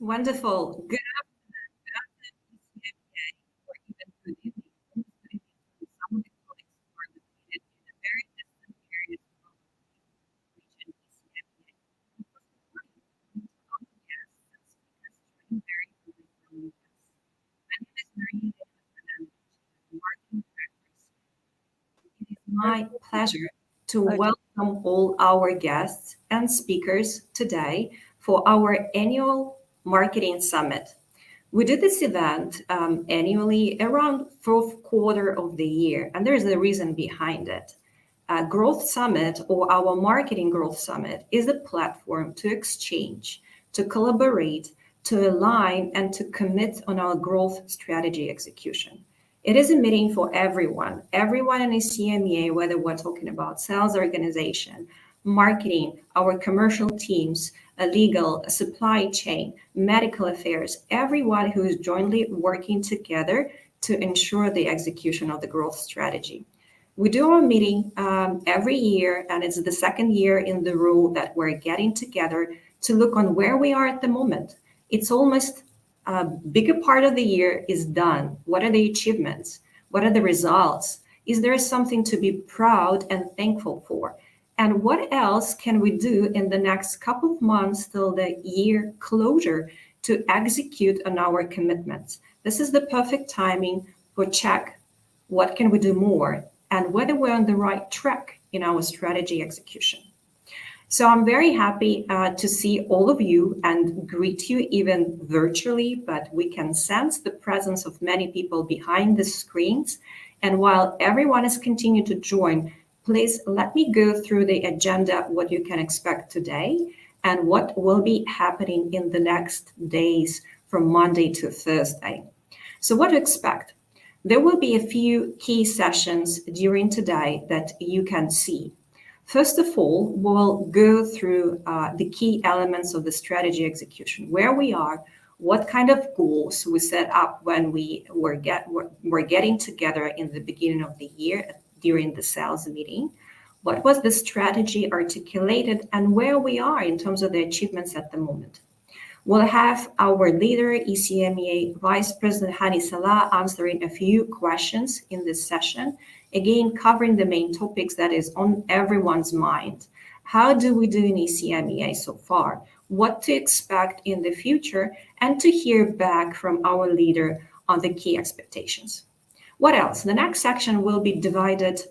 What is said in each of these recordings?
Wonderful. Good afternoon, or even good evening. Almost good evening to some of the colleagues who are located in a very distant areas of the region ECMEA. Of course, good morning to all the guests and speakers joining very early from the US. My name is Maria Fernandez, Marketing Director. It is my pleasure to welcome all our guests and speakers today for our annual Marketing Summit. We do this event annually around fourth quarter of the year, and there's a reason behind it. Growth Summit or our Marketing Growth Summit is a platform to exchange, to collaborate, to align, and to commit on our growth strategy execution. It is a meeting for everyone in the CMEA, whether we're talking about sales organization, marketing, our commercial teams, legal, supply chain, medical affairs, everyone who is jointly working together to ensure the execution of the growth strategy. We do our meeting every year, and it's the second year in the row that we're getting together to look on where we are at the moment. It's almost a bigger part of the year is done. What are the achievements? What are the results? Is there something to be proud and thankful for? And what else can we do in the next couple of months till the year closure to execute on our commitments? This is the perfect timing for check what can we do more and whether we're on the right track in our strategy execution. So I'm very happy to see all of you and greet you even virtually, but we can sense the presence of many people behind the screens. And while everyone is continuing to join, please let me go through the agenda, what you can expect today, and what will be happening in the next days from Monday to Thursday. So what to expect? There will be a few key sessions during today that you can see. First of all, we'll go through the key elements of the strategy execution, where we are, what kind of goals we set up when we're getting together in the beginning of the year during the sales meeting, what was the strategy articulated, and where we are in terms of the achievements at the moment. We'll have our leader, ECMEA Vice President Hani Salah, answering a few questions in this session, again, covering the main topics that is on everyone's mind. How do we do in ECMEA so far? What to expect in the future, and to hear back from our leader on the key expectations. What else? The next section will be divided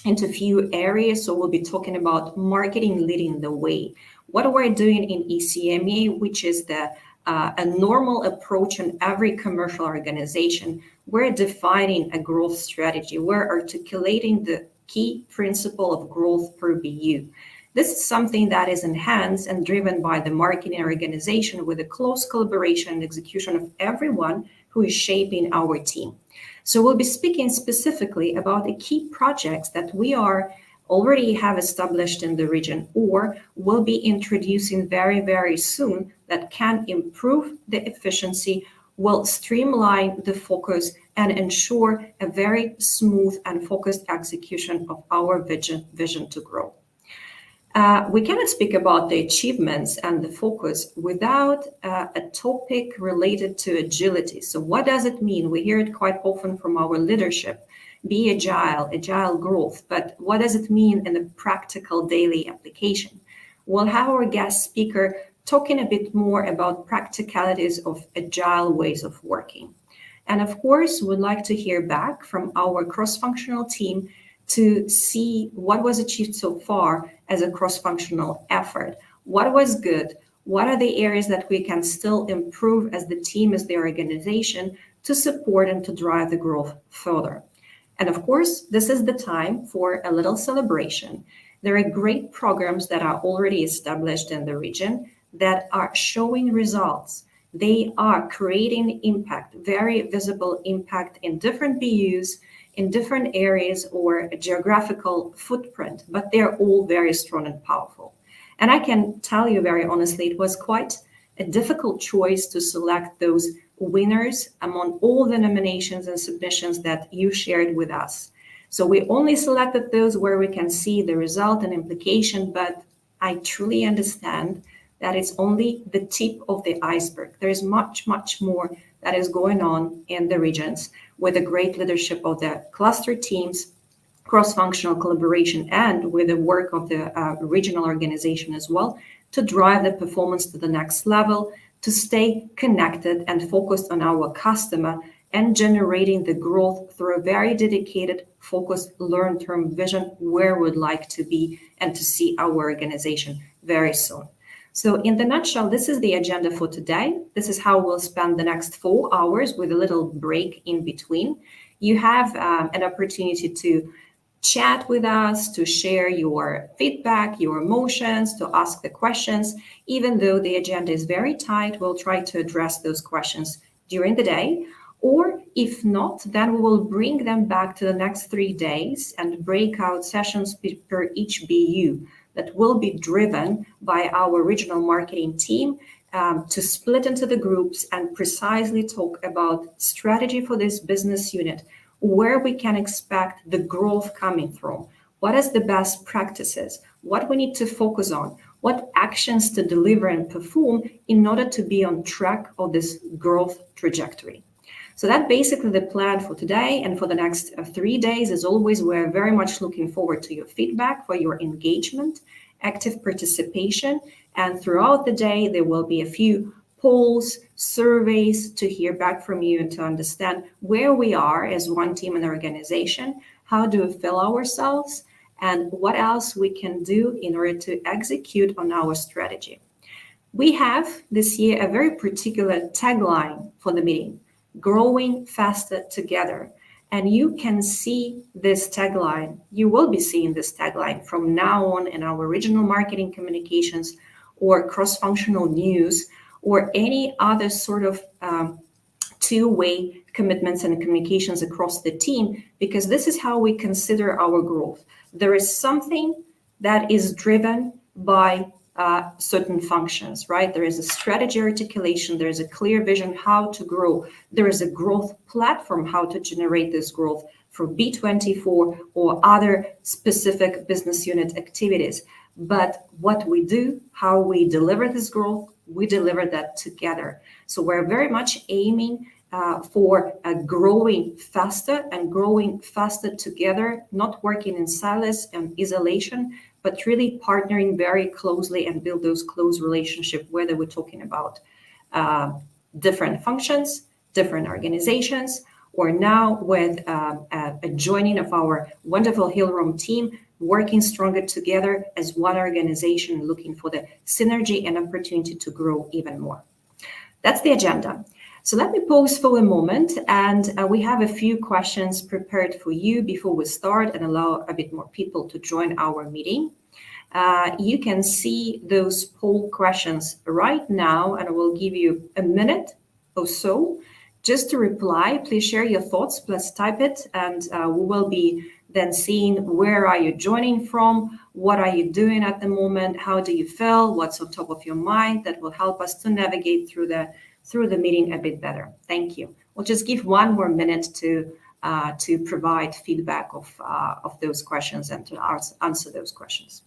into a few areas. So we'll be talking about marketing leading the way. What we're doing in ECMEA, which is a normal approach in every commercial organization. We're defining a growth strategy. We're articulating the key principle of growth per BU. This is something that is enhanced and driven by the marketing organization with a close collaboration and execution of everyone who is shaping our team. So we'll be speaking specifically about the key projects that we already have established in the region or will be introducing very, very soon that can improve the efficiency, will streamline the focus, and ensure a very smooth and focused execution of our vision to grow. We cannot speak about the achievements and the focus without a topic related to agility. So what does it mean? We hear it quite often from our leadership, be agile growth, but what does it mean in the practical daily application? We'll have our guest speaker talking a bit more about practicalities of agile ways of working. And of course, we'd like to hear back from our cross-functional team to see what was achieved so far as a cross-functional effort. What was good? What are the areas that we can still improve as the team, as the organization, to support and to drive the growth further? And of course, this is the time for a little celebration. There are great programs that are already established in the region that are showing results. They are creating impact, very visible impact in different BUs, in different areas or a geographical footprint, but they're all very strong and powerful. And I can tell you very honestly, it was quite a difficult choice to select those winners among all the nominations and submissions that you shared with us. So we only selected those where we can see the result and implication, but I truly understand that is only the tip of the iceberg. There is much, much more that is going on in the regions with the great leadership of the cluster teams, cross-functional collaboration, and with the work of the regional organization as well, to drive the performance to the next level, to stay connected and focused on our customer, and generating the growth through a very dedicated, focused, long-term vision where we'd like to be and to see our organization very soon. So in the nutshell, this is the agenda for today. This is how we'll spend the next 4 hours with a little break in between. You have an opportunity to chat with us, to share your feedback, your emotions, to ask the questions. Even though the agenda is very tight, we'll try to address those questions during the day. Or if not, then we will bring them back to the next 3 days and breakout sessions per each BU that will be driven by our regional marketing team to split into the groups and precisely talk about strategy for this business unit, where we can expect the growth coming from, what is the best practices, what we need to focus on, what actions to deliver and perform in order to be on track of this growth trajectory. So that's basically the plan for today and for the next 3 days. As always, we're very much looking forward to your feedback, for your engagement, active participation, and throughout the day, there will be a few polls, surveys to hear back from you and to understand where we are as one team and organization, how do we feel ourselves, and what else we can do in order to execute on our strategy. We have this year a very particular tagline for the meeting: growing faster together. And you can see this tagline, you will be seeing this tagline from now on in our regional marketing communications or cross-functional news or any other sort of two-way commitments and communications across the team, because this is how we consider our growth. There is something that is driven by certain functions, right? There is a strategy articulation, there is a clear vision how to grow, there is a growth platform how to generate this growth for B24 or other specific business unit activities. But what we do, how we deliver this growth, we deliver that together. So we're very much aiming for growing faster and growing faster together, not working in silos and isolation, but really partnering very closely and build those close relationships, whether we're talking about different functions, different organizations, or now with a joining of our wonderful Hillroom team, working stronger together as one organization, looking for the synergy and opportunity to grow even more. That's the agenda. So let me pause for a moment, and we have a few questions prepared for you before we start and allow a bit more people to join our meeting. You can see those poll questions right now, and I will give you a minute or so just to reply. Please share your thoughts, please type it, and we will be then seeing where are you joining from, what are you doing at the moment, how do you feel, what's on top of your mind. That will help us to navigate through the meeting a bit better. Thank you. We'll just give one more minute to provide feedback of those questions and to answer those questions.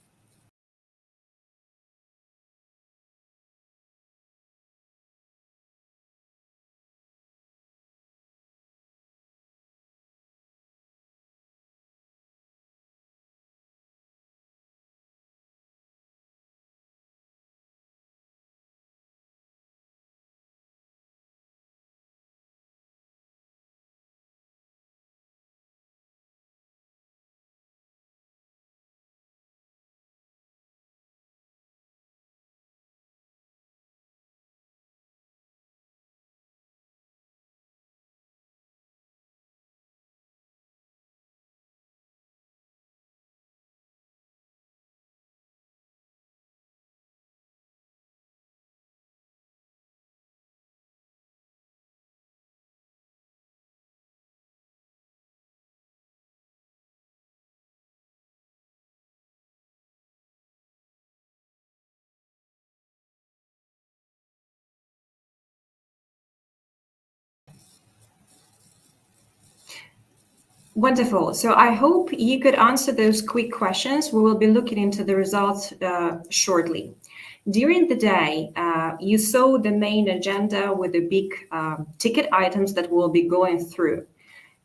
Wonderful. So I hope you could answer those quick questions. We will be looking into the results shortly. During the day, you saw the main agenda with the big ticket items that we'll be going through.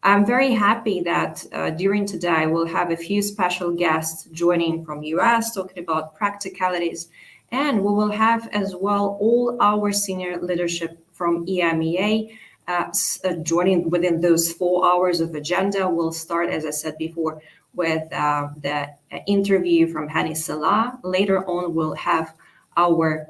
I'm very happy that during today we'll have a few special guests joining from US talking about practicalities, and we will have as well all our senior leadership from EMEA joining within those 4 hours of agenda. We'll start, as I said before, with the interview from Hani Salah. Later on, we'll have our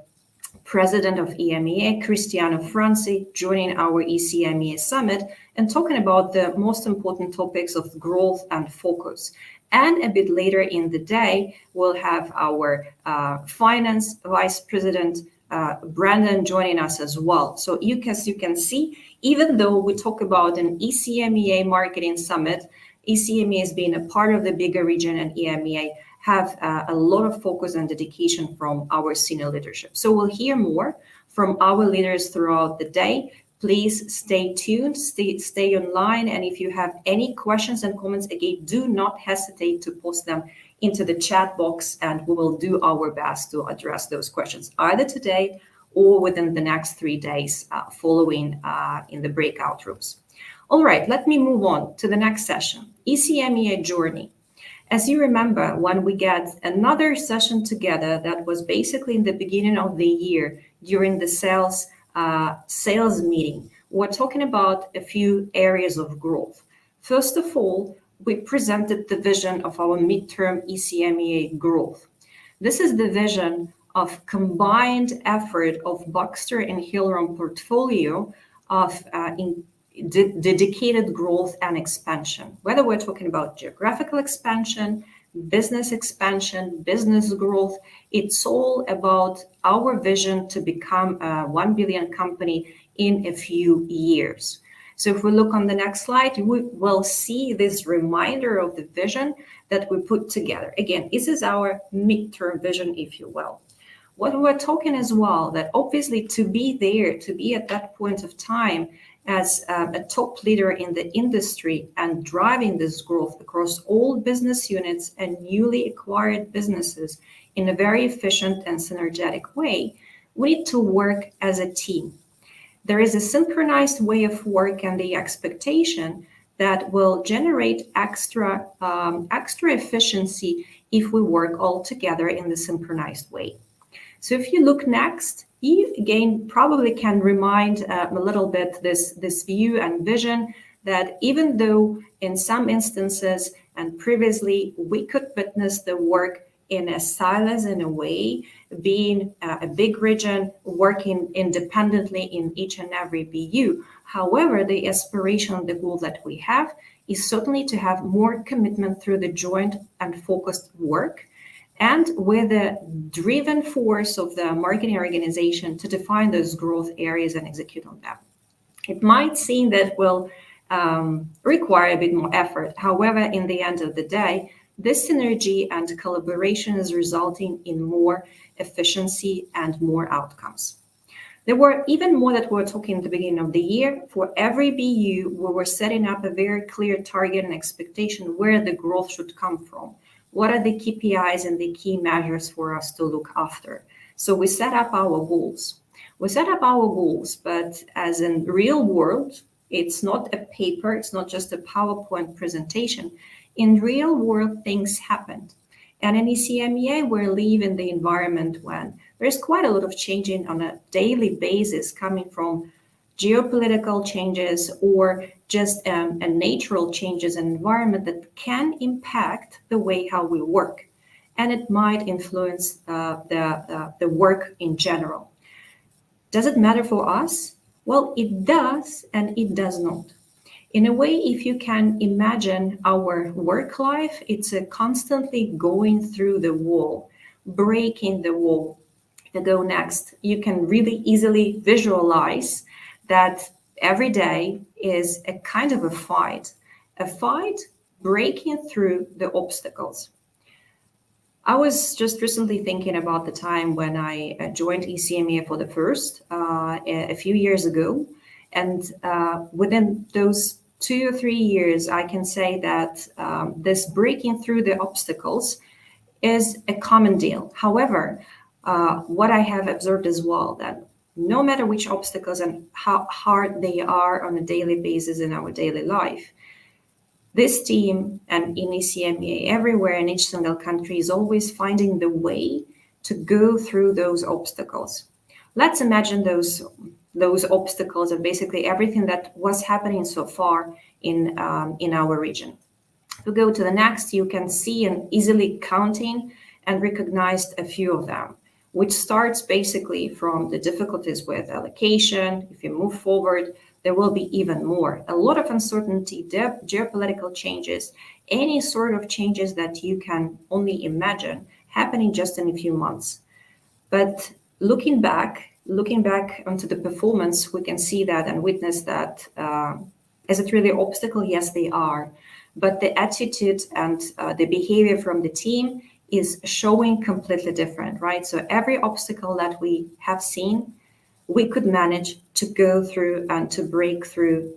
President of EMEA, Cristiano Franci, joining our ECMEA Summit and talking about the most important topics of growth and focus. And a bit later in the day, we'll have our Finance Vice President, Brandon, joining us as well. So as you can see, even though we talk about an ECMEA Marketing Summit, ECMEA has been a part of the bigger region, and EMEA have a lot of focus and dedication from our senior leadership. So we'll hear more from our leaders throughout the day. Please stay tuned, stay online, and if you have any questions and comments, again, do not hesitate to post them into the chat box, and we will do our best to address those questions either today or within the next 3 days following in the breakout rooms. All right, let me move on to the next session, ECMEA Journey. As you remember, when we get another session together, that was basically in the beginning of the year during the sales meeting, we're talking about a few areas of growth. First of all, we presented the vision of our midterm ECMEA growth. This is the vision of combined effort of Baxter and Hill-Rom portfolio of dedicated growth and expansion. Whether we're talking about geographical expansion, business expansion, business growth, it's all about our vision to become a 1 billion company in a few years. So if we look on the next slide, we will see this reminder of the vision that we put together. Again, this is our midterm vision, if you will. What we're talking as well, that obviously to be there, to be at that point of time, as a top leader in the industry and driving this growth across all business units and newly acquired businesses in a very efficient and synergetic way, we need to work as a team. There is a synchronized way of work and the expectation that will generate extra efficiency if we work all together in the synchronized way. So if you look next, you again probably can remind a little bit this view and vision that even though in some instances and previously we could witness the work in a silos in a way, being a big region working independently in each and every BU. However, the aspiration, the goal that we have is certainly to have more commitment through the joint and focused work, and with the driven force of the marketing organization to define those growth areas and execute on them. It might seem that will require a bit more effort. However, in the end of the day, this synergy and collaboration is resulting in more efficiency and more outcomes. There were even more that we were talking at the beginning of the year. For every BU, we were setting up a very clear target and expectation where the growth should come from. What are the KPIs and the key measures for us to look after? So we set up our goals. But as in real world, it's not a paper, it's not just a PowerPoint presentation. In real world, things happened. And in ECMEA, we're living the environment when there's quite a lot of changing on a daily basis coming from geopolitical changes or just a natural changes in environment that can impact the way how we work. And it might influence the work in general. Does it matter for us? Well, it does and it does not. In a way, if you can imagine our work life, it's a constantly going through the wall, breaking the wall to go next. You can really easily visualize that every day is a kind of a fight breaking through the obstacles. I was just recently thinking about the time when I joined ECMEA for the first a few years ago. And within those 2 or 3 years, I can say that this breaking through the obstacles is a common deal. However, what I have observed as well, that no matter which obstacles and how hard they are on a daily basis in our daily life, this team and in ECMEA everywhere in each single country is always finding the way to go through those obstacles. Let's imagine those obstacles and basically everything that was happening so far in our region. If we go to the next, you can see and easily counting and recognized a few of them, which starts basically from the difficulties with allocation. If you move forward, there will be even more. A lot of uncertainty, geopolitical changes, any sort of changes that you can only imagine happening just in a few months. But looking back onto the performance, we can see that and witness that. Is it really obstacle? Yes, they are. But the attitude and the behavior from the team is showing completely different, right? So every obstacle that we have seen, we could manage to go through and to break through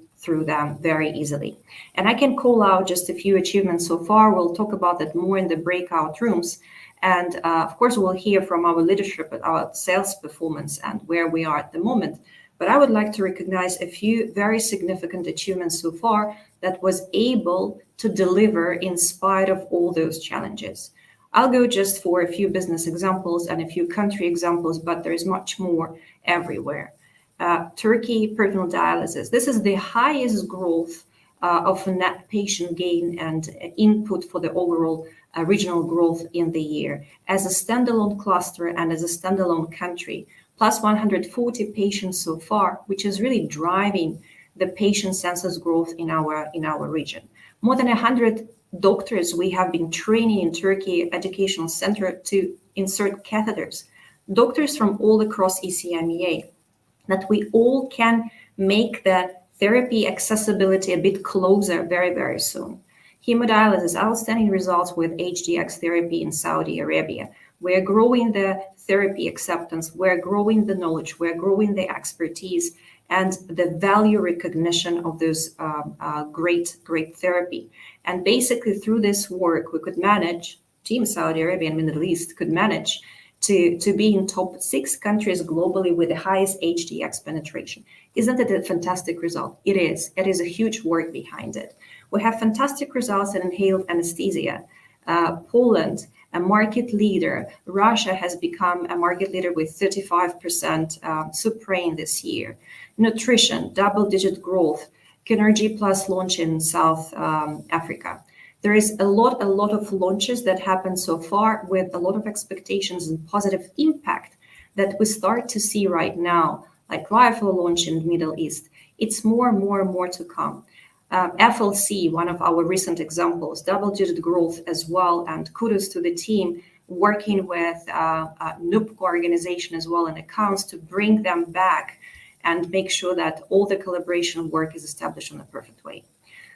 them very easily. And I can call out just a few achievements so far. We'll talk about that more in the breakout rooms. And of course, we'll hear from our leadership at our sales performance and where we are at the moment. But I would like to recognize a few very significant achievements so far that was able to deliver in spite of all those challenges. I'll go just for a few business examples and a few country examples, but there is much more everywhere. Turkey peritoneal dialysis. This is the highest growth of net patient gain and input for the overall regional growth in the year. As a standalone cluster and as a standalone country, plus 140 patients so far, which is really driving the patient census growth in our region. More than 100 doctors we have been training in Turkey Educational Center to insert catheters. Doctors from all across ECMEA, that we all can make the therapy accessibility a bit closer very, very soon. Hemodialysis, outstanding results with HDX therapy in Saudi Arabia. We're growing the therapy acceptance, we're growing the knowledge, we're growing the expertise and the value recognition of this great therapy. And basically through this work, we could manage, Team Saudi Arabia and Middle East could manage to be in top 6 countries globally with the highest HDX penetration. Isn't it a fantastic result? It is. It is a huge work behind it. We have fantastic results in inhaled anesthesia. Poland, a market leader. Russia has become a market leader with 35% Suprain this year. Nutrition, double-digit growth. Kinergy Plus launch in South Africa. There is a lot of launches that happened so far with a lot of expectations and positive impact that we start to see right now, like rifle launch in the Middle East. It's more to come. FLC, one of our recent examples, double-digit growth as well, and kudos to the team working with NUPCO organization as well and accounts to bring them back and make sure that all the collaboration work is established in a perfect way.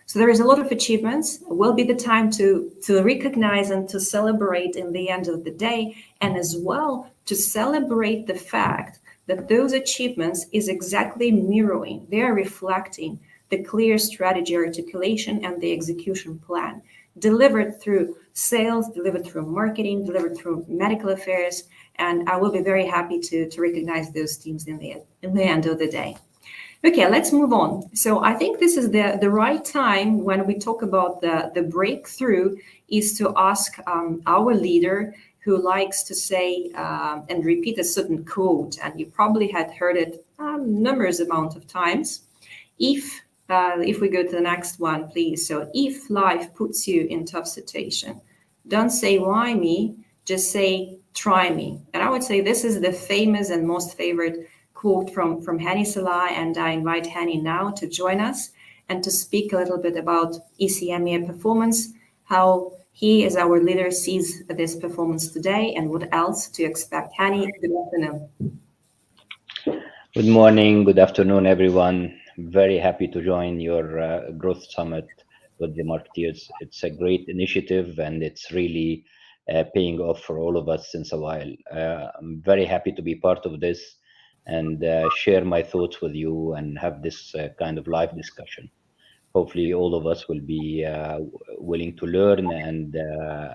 So there is a lot of achievements. It will be the time to recognize and to celebrate in the end of the day, and as well to celebrate the fact that those achievements is exactly mirroring, they are reflecting the clear strategy articulation and the execution plan, delivered through sales, delivered through marketing, delivered through medical affairs, and I will be very happy to recognize those teams in the end of the day. Okay, let's move on. So I think this is the right time when we talk about the breakthrough is to ask our leader who likes to say and repeat a certain quote, and you probably had heard it numerous amount of times. If we go to the next one, please. So if life puts you in tough situation, don't say why me, just say try me. And I would say this is the famous and most favorite quote from Hani Salah, and I invite Hani now to join us and to speak a little bit about ECMEA performance, how he as our leader sees this performance today and what else to expect. Hani, good afternoon. Good morning, good afternoon, everyone. Very happy to join your growth summit with the marketeers. It's a great initiative and it's really paying off for all of us since a while. I'm very happy to be part of this and share my thoughts with you and have this kind of live discussion. Hopefully all of us will be willing to learn and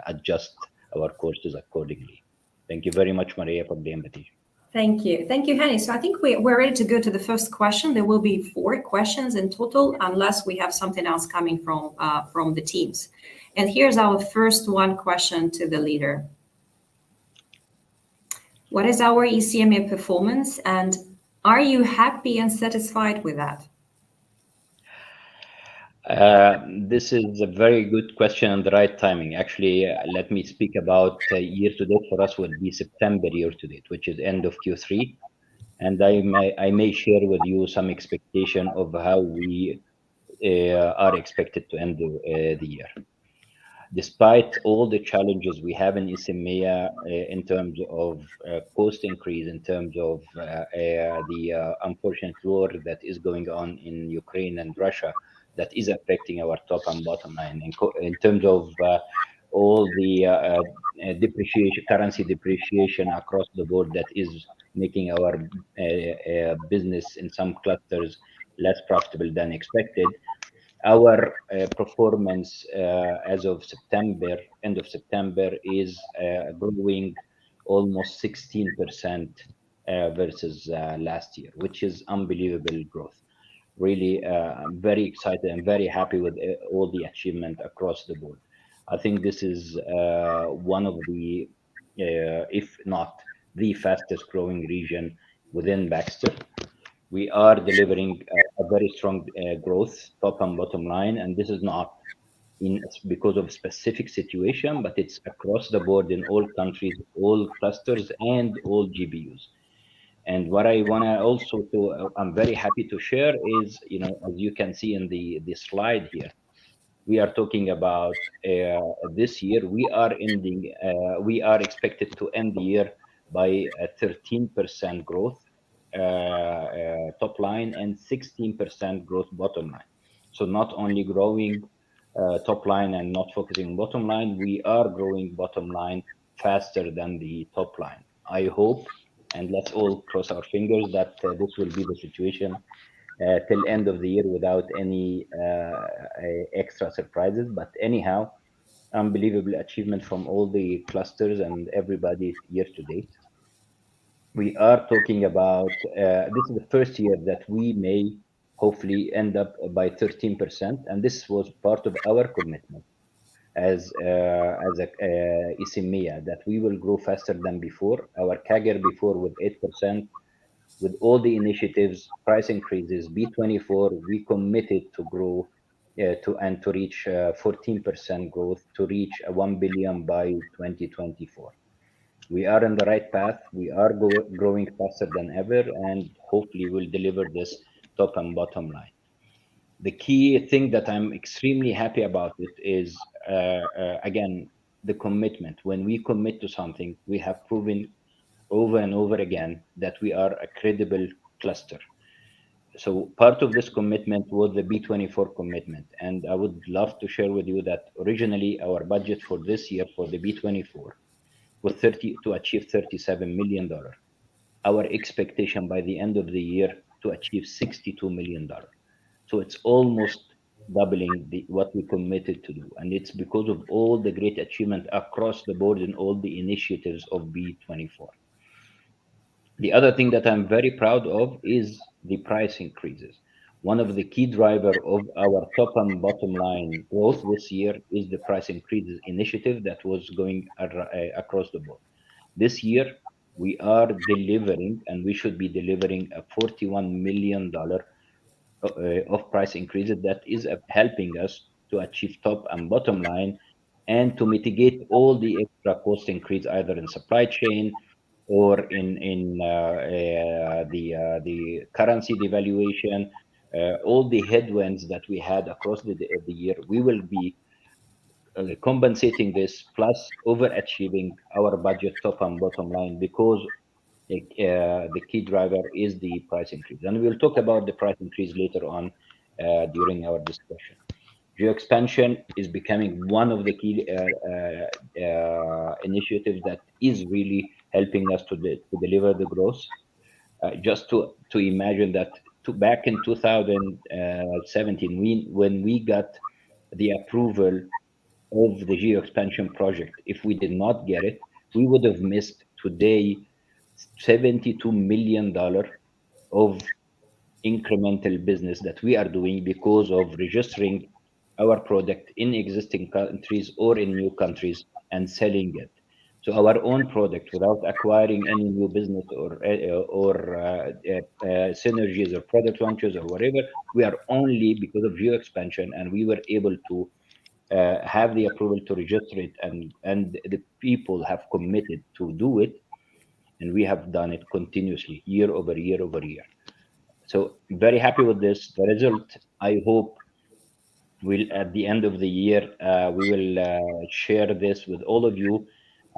adjust our courses accordingly. Thank you very much, Maria, for the invitation. Thank you. Thank you, Hani. So I think we're ready to go to the first question. There will be 4 questions in total, unless we have something else coming from the teams. And here's our first one question to the leader. What is our ECMA performance, and are you happy and satisfied with that? This is a very good question and the right timing. Actually, let me speak about year to date. For us would be September year to date, which is end of Q3. And I may share with you some expectation of how we are expected to end the year. Despite all the challenges we have in ECMEA in terms of cost increase, in terms of the unfortunate war that is going on in Ukraine and Russia, that is affecting our top and bottom line. In terms of all the depreciation, currency depreciation across the board, that is making our business in some clusters less profitable than expected. Our performance as of September, end of September, is growing almost 16% versus last year, which is unbelievable growth. Really, I'm very excited and very happy with all the achievement across the board. I think this is one of the, if not the fastest growing region within Baxter. We are delivering a very strong growth, top and bottom line, and this is not because of specific situation, but it's across the board in all countries, all clusters, and all GBUs. And what I want to also I'm very happy to share is, as you can see in the slide here, we are talking about this year. We are expected to end the year by a 13% growth top line and 16% growth bottom line. So not only growing top line and not focusing on bottom line, we are growing bottom line faster than the top line. I hope, and let's all cross our fingers, that this will be the situation till end of the year without any extra surprises. But anyhow, unbelievable achievement from all the clusters and everybody year to date. We are talking about this is the first year that we may hopefully end up by 13%, and this was part of our commitment as a ECMEA, that we will grow faster than before. Our CAGR before with 8%, with all the initiatives, price increases, B24, we committed to grow to reach 14% growth, to reach 1 billion by 2024. We are on the right path. We are growing faster than ever, and hopefully we'll deliver this top and bottom line. The key thing that I'm extremely happy about it is, again, the commitment. When we commit to something, we have proven over and over again that we are a credible cluster. So part of this commitment was the B24 commitment. And I would love to share with you that originally our budget for this year for the B24 was to achieve $37 million. Our expectation by the end of the year to achieve $62 million. So it's almost doubling what we committed to do. And it's because of all the great achievement across the board in all the initiatives of B24. The other thing that I'm very proud of is the price increases. One of the key driver of our top and bottom line growth this year is the price increases initiative that was going across the board. This year, we are delivering, and we should be delivering a $41 million of price increases that is helping us to achieve top and bottom line and to mitigate all the extra cost increase either in supply chain or in the currency devaluation, all the headwinds that we had across the year. We will be compensating this plus overachieving our budget top and bottom line because the key driver is the price increase. And we'll talk about the price increase later on during our discussion. Geo expansion is becoming one of the key initiatives that is really helping us to deliver the growth. Just to imagine that back in 2017, when we got the approval of the geo expansion project, if we did not get it, we would have missed today $72 million of incremental business that we are doing because of registering our product in existing countries or in new countries and selling it. So our own product without acquiring any new business or synergies or product launches or whatever, we are only because of geo expansion, and we were able to have the approval to register it, and the people have committed to do it, and we have done it continuously year over year over year. So very happy with this. The result, I hope, will at the end of the year, we will share this with all of you,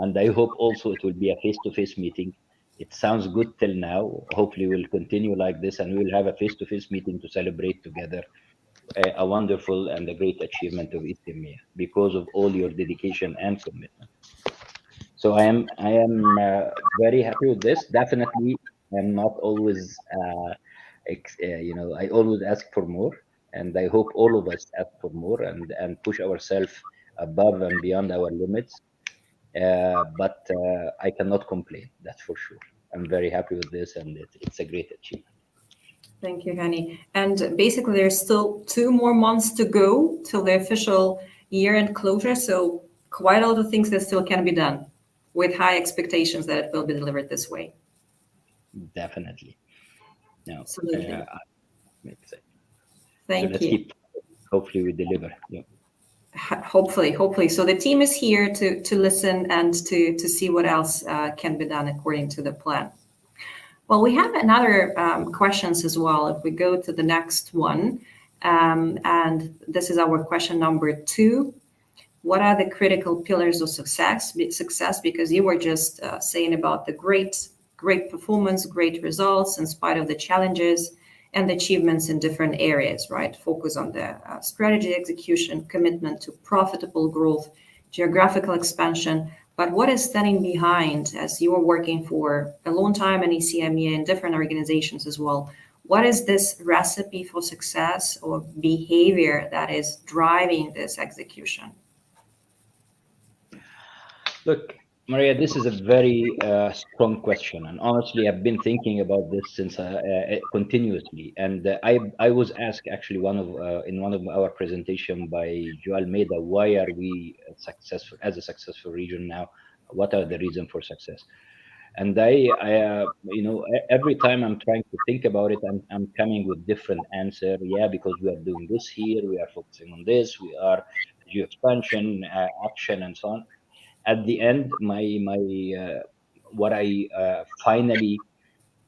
and I hope also it will be a face-to-face meeting. It sounds good till now. Hopefully, we'll continue like this, and we will have a face-to-face meeting to celebrate together a wonderful and a great achievement of ISTEMIA because of all your dedication and commitment. So I am very happy with this. Definitely, I'm not always I always ask for more, and I hope all of us ask for more and push ourselves above and beyond our limits. But I cannot complain. That's for sure. I'm very happy with this, and it's a great achievement. Thank you, Hani. And basically, there's still 2 more months to go till the official year-end closure. So quite a lot of things that still can be done with high expectations that it will be delivered this way. Definitely. Now, Absolutely. so Thank let's you. keep. Hopefully, we deliver. Yeah. Hopefully. So the team is here to listen and to see what else can be done according to the plan. Well, we have another questions as well. If we go to the next one, and this is our question number 2. What are the critical pillars of success? Success, because you were just saying about the great performance, great results in spite of the challenges and the achievements in different areas, right? Focus on the strategy execution, commitment to profitable growth, geographical expansion. But what is standing behind, as you are working for a long time in ECMEA and different organizations as well? What is this recipe for success or behavior that is driving this execution? Look, Maria, this is a very strong question, and honestly, I've been thinking about this since continuously. And I was asked actually in one of our presentation by Joe Almeida, why are we successful as a successful region now? What are the reasons for success? And every time I'm trying to think about it, I'm coming with different answer. Yeah, because we are doing this here, we are focusing on this, we are geo expansion, action, and so on. At the end, my what I finally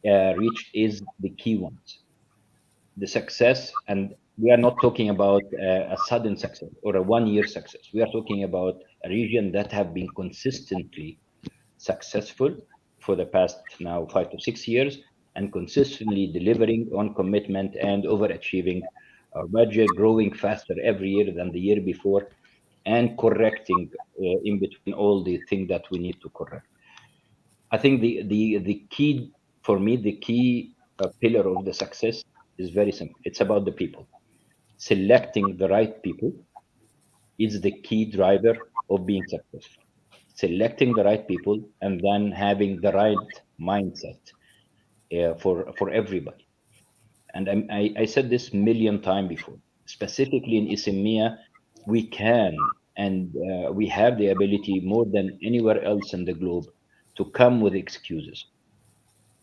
reached is the key ones, the success. And we are not talking about a sudden success or a 1 year success. We are talking about a region that have been consistently successful for the past now 5 to 6 years, and consistently delivering on commitment and overachieving our budget, growing faster every year than the year before, and correcting in between all the things that we need to correct. I think the key for me, the key pillar of the success is very simple. It's about the people. Selecting the right people is the key driver of being successful. Selecting the right people and then having the right mindset for everybody. And I said this million times before. Specifically in ISMEA, we can and we have the ability more than anywhere else in the globe to come with excuses.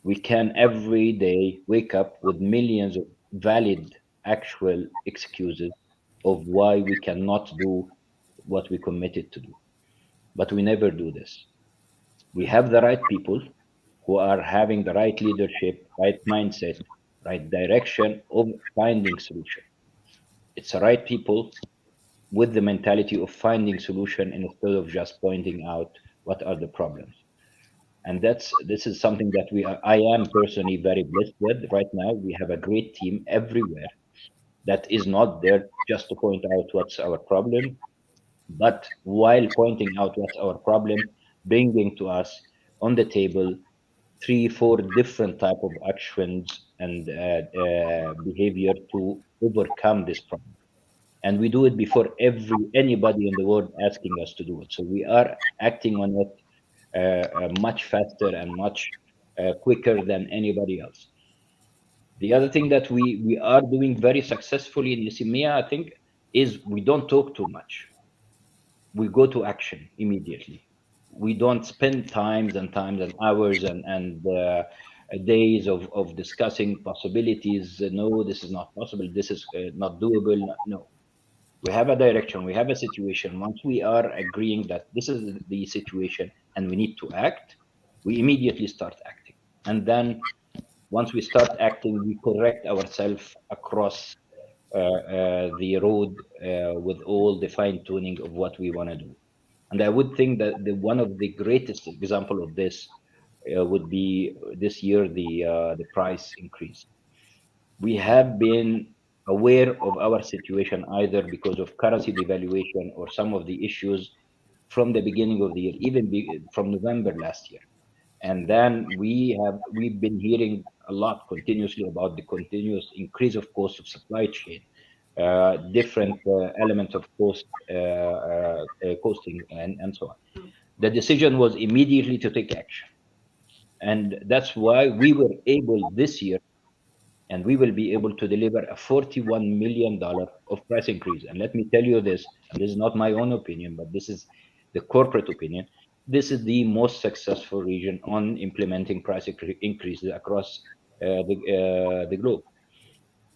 We can every day wake up with millions of valid, actual excuses of why we cannot do what we committed to do. But we never do this. We have the right people who are having the right leadership, right mindset, right direction of finding solution. It's the right people with the mentality of finding solution instead of just pointing out what are the problems. And this is something that I am personally very blessed with right now. We have a great team everywhere that is not there just to point out what's our problem, but while pointing out what's our problem, bringing to us on the table 3 4 different type of actions and behavior to overcome this problem. And we do it before anybody in the world asking us to do it. So we are acting on it much faster and much quicker than anybody else. The other thing that we are doing very successfully in ECMEA, I think, is we don't talk too much. We go to action immediately. We don't spend times and hours and days of discussing possibilities. No, this is not possible. This is not doable. No, we have a direction. We have a situation. Once we are agreeing that this is the situation and we need to act, we immediately start acting. And then once we start acting, we correct ourselves across the road with all the fine tuning of what we want to do. And I would think that one of the greatest example of this would be this year the price increase. We have been aware of our situation either because of currency devaluation or some of the issues from the beginning of the year, even from November last year. And then we've been hearing a lot continuously about the continuous increase of cost of supply chain, different elements of costing, and so on. The decision was immediately to take action, and that's why we were able this year, and we will be able to deliver a $41 million of price increase. And let me tell you this, and this is not my own opinion, but this is the corporate opinion. This is the most successful region on implementing price increases across the globe,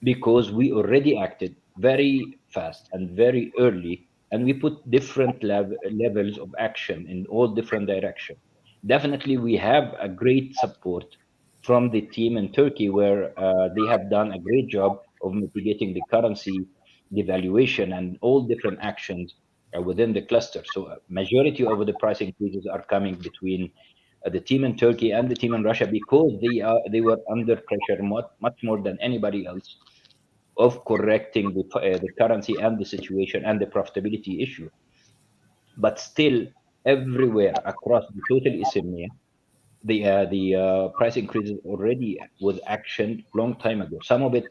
because we already acted very fast and very early, and we put different levels of action in all different directions. Definitely we have a great support from the team in Turkey, where they have done a great job of mitigating the currency devaluation and all different actions within the cluster. So majority of the price increases are coming between the team in Turkey and the team in Russia, because they were under pressure much more than anybody else of correcting the currency and the situation and the profitability issue. But still, everywhere across the total ISMEA, the price increases already was action long time ago. Some of it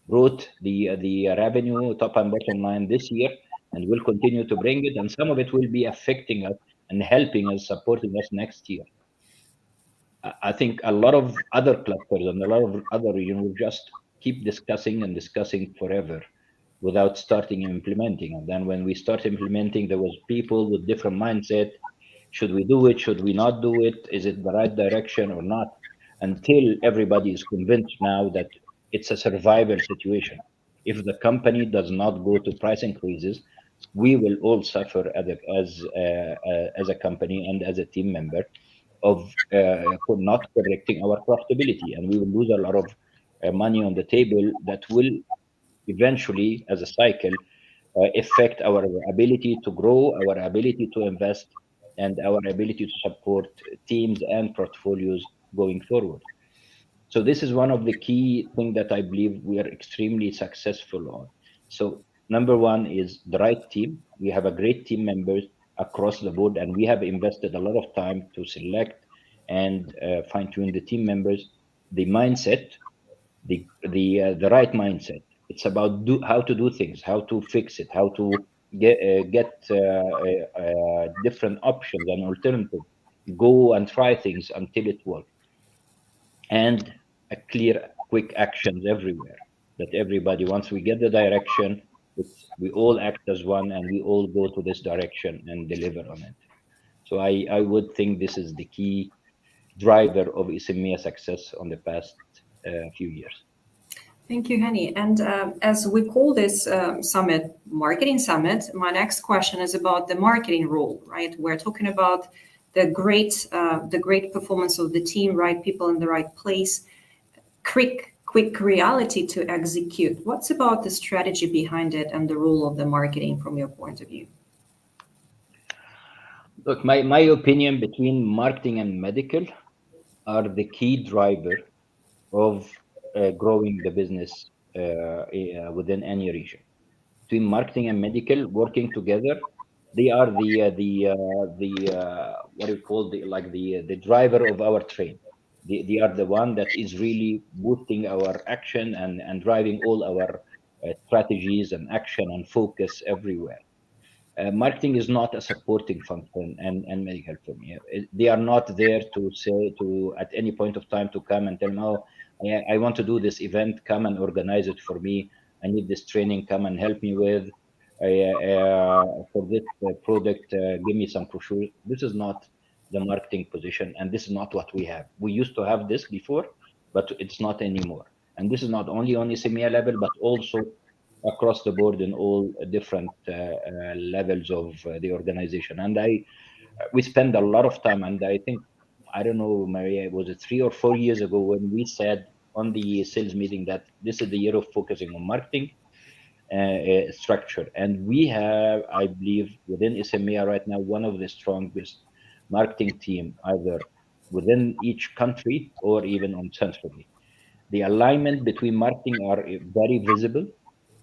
brought the revenue top and bottom line this year and will continue to bring it, and some of it will be affecting us and helping us, supporting us next year. I think a lot of other clusters and a lot of other regions will just keep discussing and discussing forever without starting implementing. And then when we start implementing, there was people with different mindset. Should we do it? Should we not do it? Is it the right direction or not? Until everybody is convinced now that it's a survival situation. If the company does not go to price increases, we will all suffer as a company and as a team member of for not correcting our profitability, and we will lose a lot of money on the table that will eventually, as a cycle, affect our ability to grow, our ability to invest, and our ability to support teams and portfolios going forward. So this is one of the key things that I believe we are extremely successful on. So number one is the right team. We have a great team members across the board, and we have invested a lot of time to select and fine tune the team members. The mindset, the right mindset. It's about how to do things, how to fix it, how to get different options and alternatives. Go and try things until it works, and a clear, quick actions everywhere. That everybody, once we get the direction, we all act as one, and we all go to this direction and deliver on it. So I would think this is the key driver of ISMEA success on the past few years. Thank you, Hani. And as we call this summit marketing summit, my next question is about the marketing role, right? We're talking about the great performance of the team, right people in the right place, quick reality to execute. What's about the strategy behind it and the role of the marketing from your point of view? Look, my opinion between marketing and medical are the key driver of growing the business within any region. Between marketing and medical working together, they are the what do you call the driver of our train. They are the one that is really boosting our action and driving all our strategies and action and focus everywhere. Marketing is not a supporting function and medical for me. They are not there to say to at any point of time to come and tell me, oh, I want to do this event, come and organize it for me. I need this training, come and help me with. For this product, give me some brochure. This is not the marketing position, and this is not what we have. We used to have this before, but it's not anymore. And this is not only on ECMEA level, but also across the board in all different levels of the organization. And we spend a lot of time, and I think, I don't know, Maria, was it 3 or 4 years ago when we said on the sales meeting that this is the year of focusing on marketing structure. And we have, I believe, within SMEA right now, one of the strongest marketing team, either within each country or even on centrally. The alignment between marketing are very visible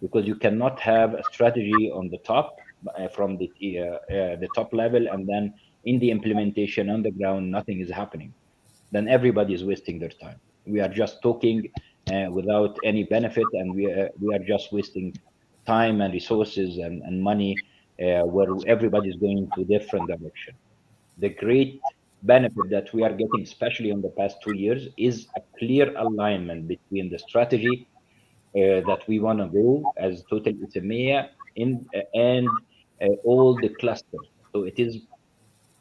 because you cannot have a strategy on the top from the top level, and then in the implementation on the ground nothing is happening. Then everybody is wasting their time. We are just talking without any benefit, and we are just wasting time and resources and money where everybody is going to different direction. The great benefit that we are getting, especially in the past 2 years, is a clear alignment between the strategy that we want to go as total Itamea in and all the clusters. So it is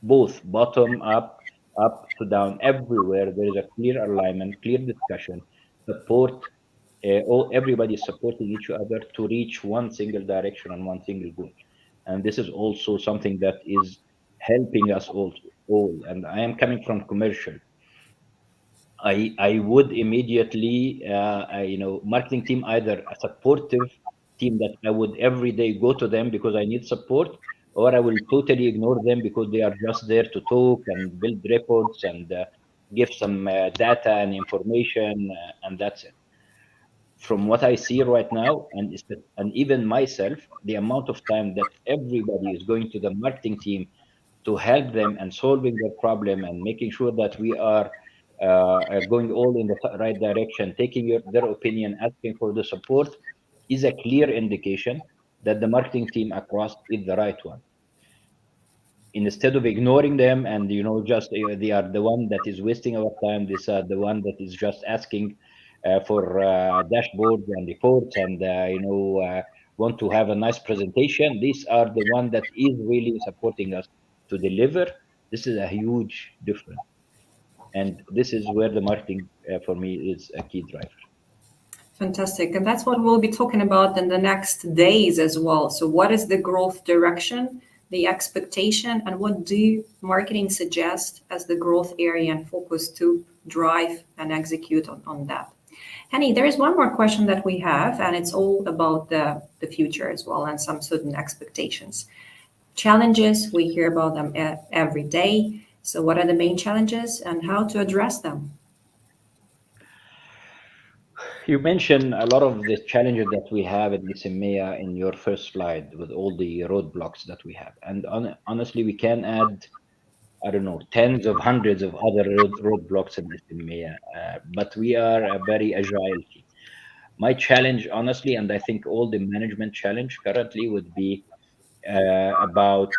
both bottom up, up to down, everywhere. There is a clear alignment, clear discussion, support. All everybody is supporting each other to reach one single direction and one single goal. And this is also something that is helping us all. And I am coming from commercial. I would immediately, marketing team, either a supportive team that I would every day go to them because I need support, or I will totally ignore them because they are just there to talk and build reports and give some data and information, and that's it. From what I see right now, and even myself, the amount of time that everybody is going to the marketing team to help them and solving their problem and making sure that we are going all in the right direction, taking their opinion, asking for the support, is a clear indication that the marketing team across is the right one. Instead of ignoring them and just they are the one that is wasting our time, these are the one that is just asking for dashboards and reports and want to have a nice presentation. These are the one that is really supporting us to deliver. This is a huge difference, and this is where the marketing for me is a key driver. Fantastic. And that's what we'll be talking about in the next days as well. So, what is the growth direction, the expectation, and what do marketing suggest as the growth area and focus to drive and execute on that? Henny, there is one more question that we have, and it's all about the future as well and some certain expectations. Challenges, we hear about them every day. So, what are the main challenges and how to address them? You mentioned a lot of the challenges that we have in Isimea in your first slide with all the roadblocks that we have. And honestly, we can add, I don't know, tens of hundreds of other roadblocks in Isimea, but we are a very agile team. My challenge, honestly, and I think all the management challenge currently would be about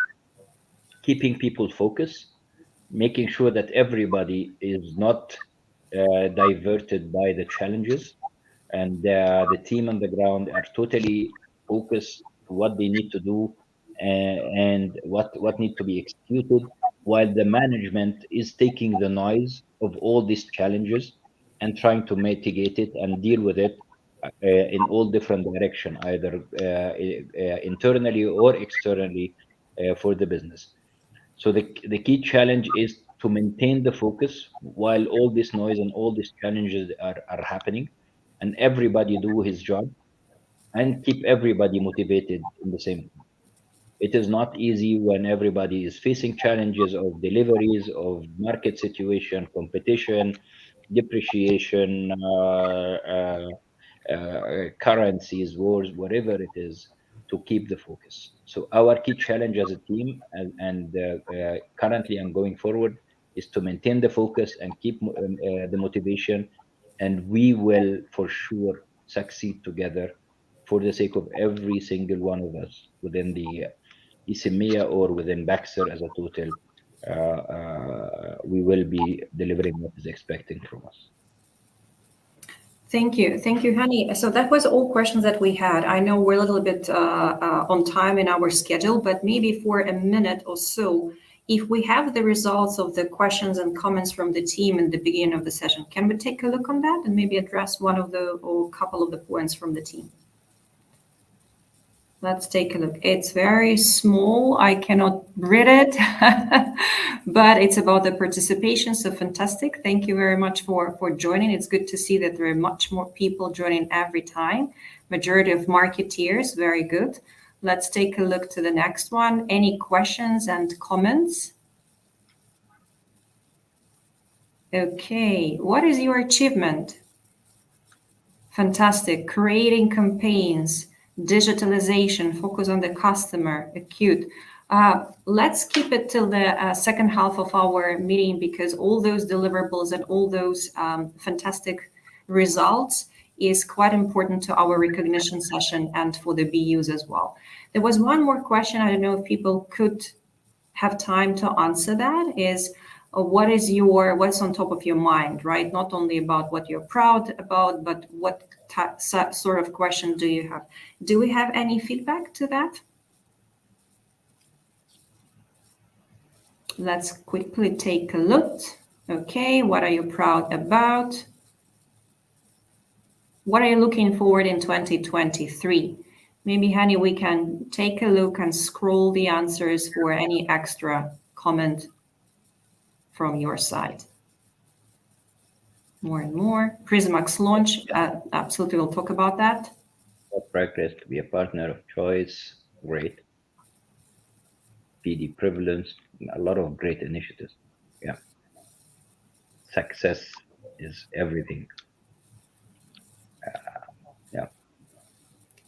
keeping people focused, making sure that everybody is not diverted by the challenges, and the team on the ground are totally focused to what they need to do and what need to be executed, while the management is taking the noise of all these challenges and trying to mitigate it and deal with it in all different direction, either internally or externally for the business. So the key challenge is to maintain the focus while all this noise and all these challenges are happening, and everybody do his job and keep everybody motivated in the same. It is not easy when everybody is facing challenges of deliveries, of market situation, competition, depreciation, currencies, wars, whatever it is, to keep the focus. So our key challenge as a team and currently and going forward is to maintain the focus and keep the motivation, and we will for sure succeed together for the sake of every single one of us within the ECMEA or within Baxter as a total, we will be delivering what is expected from us. Thank you, Hani. So that was all questions that we had. I know we're a little bit on time in our schedule, but maybe for a minute or so, if we have the results of the questions and comments from the team in the beginning of the session, can we take a look on that and maybe address one of the or a couple of the points from the team? Let's take a look. It's very small. I cannot read it, but it's about the participation. So fantastic. Thank you very much for joining. It's good to see that there are much more people joining every time. Majority of marketeers. Very good. Let's take a look to the next one. Any questions and comments? Okay. What is your achievement? Fantastic. Creating campaigns. Digitalization, focus on the customer, acute. Let's keep it till the second half of our meeting because all those deliverables and all those fantastic results is quite important to our recognition session and for the BUs as well. There was one more question. I don't know if people could have time to answer that is what's on top of your mind, right? Not only about what you're proud about, but what sort of question do you have? Do we have any feedback to that? Let's quickly take a look. Okay, what are you proud about? What are you looking forward in 2023? Maybe, Hani, we can take a look and scroll the answers for any extra comment from your side. More and more. Prismax launch, absolutely, we'll talk about that. Progress to be a partner of choice, great. PD prevalence, a lot of great initiatives. Yeah. Success is everything. Yeah.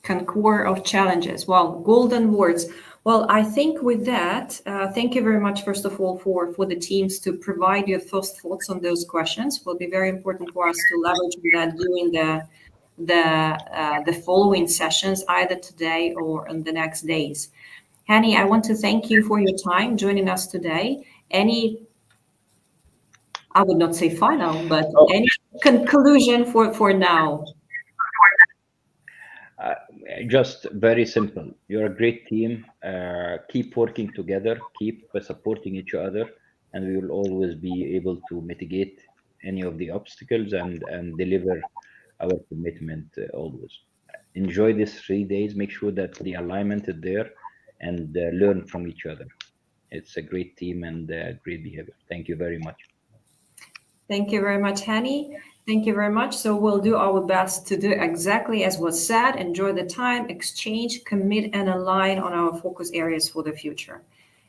Concours of challenges. Well, golden words. Well, I think with that, thank you very much, first of all, for the teams to provide your first thoughts on those questions. Will be very important for us to leverage that during the following sessions, either today or in the next days. Hani, I want to thank you for your time joining us today. I would not say final, but any conclusion for now? Just very simple. You're a great team. Keep working together, keep supporting each other, and we will always be able to mitigate any of the obstacles and deliver our commitment always. Enjoy these 3 days. Make sure that the alignment is there and learn from each other. It's a great team and great behavior. Thank you very much. Thank you very much, Hani. Thank you very much. So we'll do our best to do exactly as was said. Enjoy the time, exchange, commit, and align on our focus areas for the future.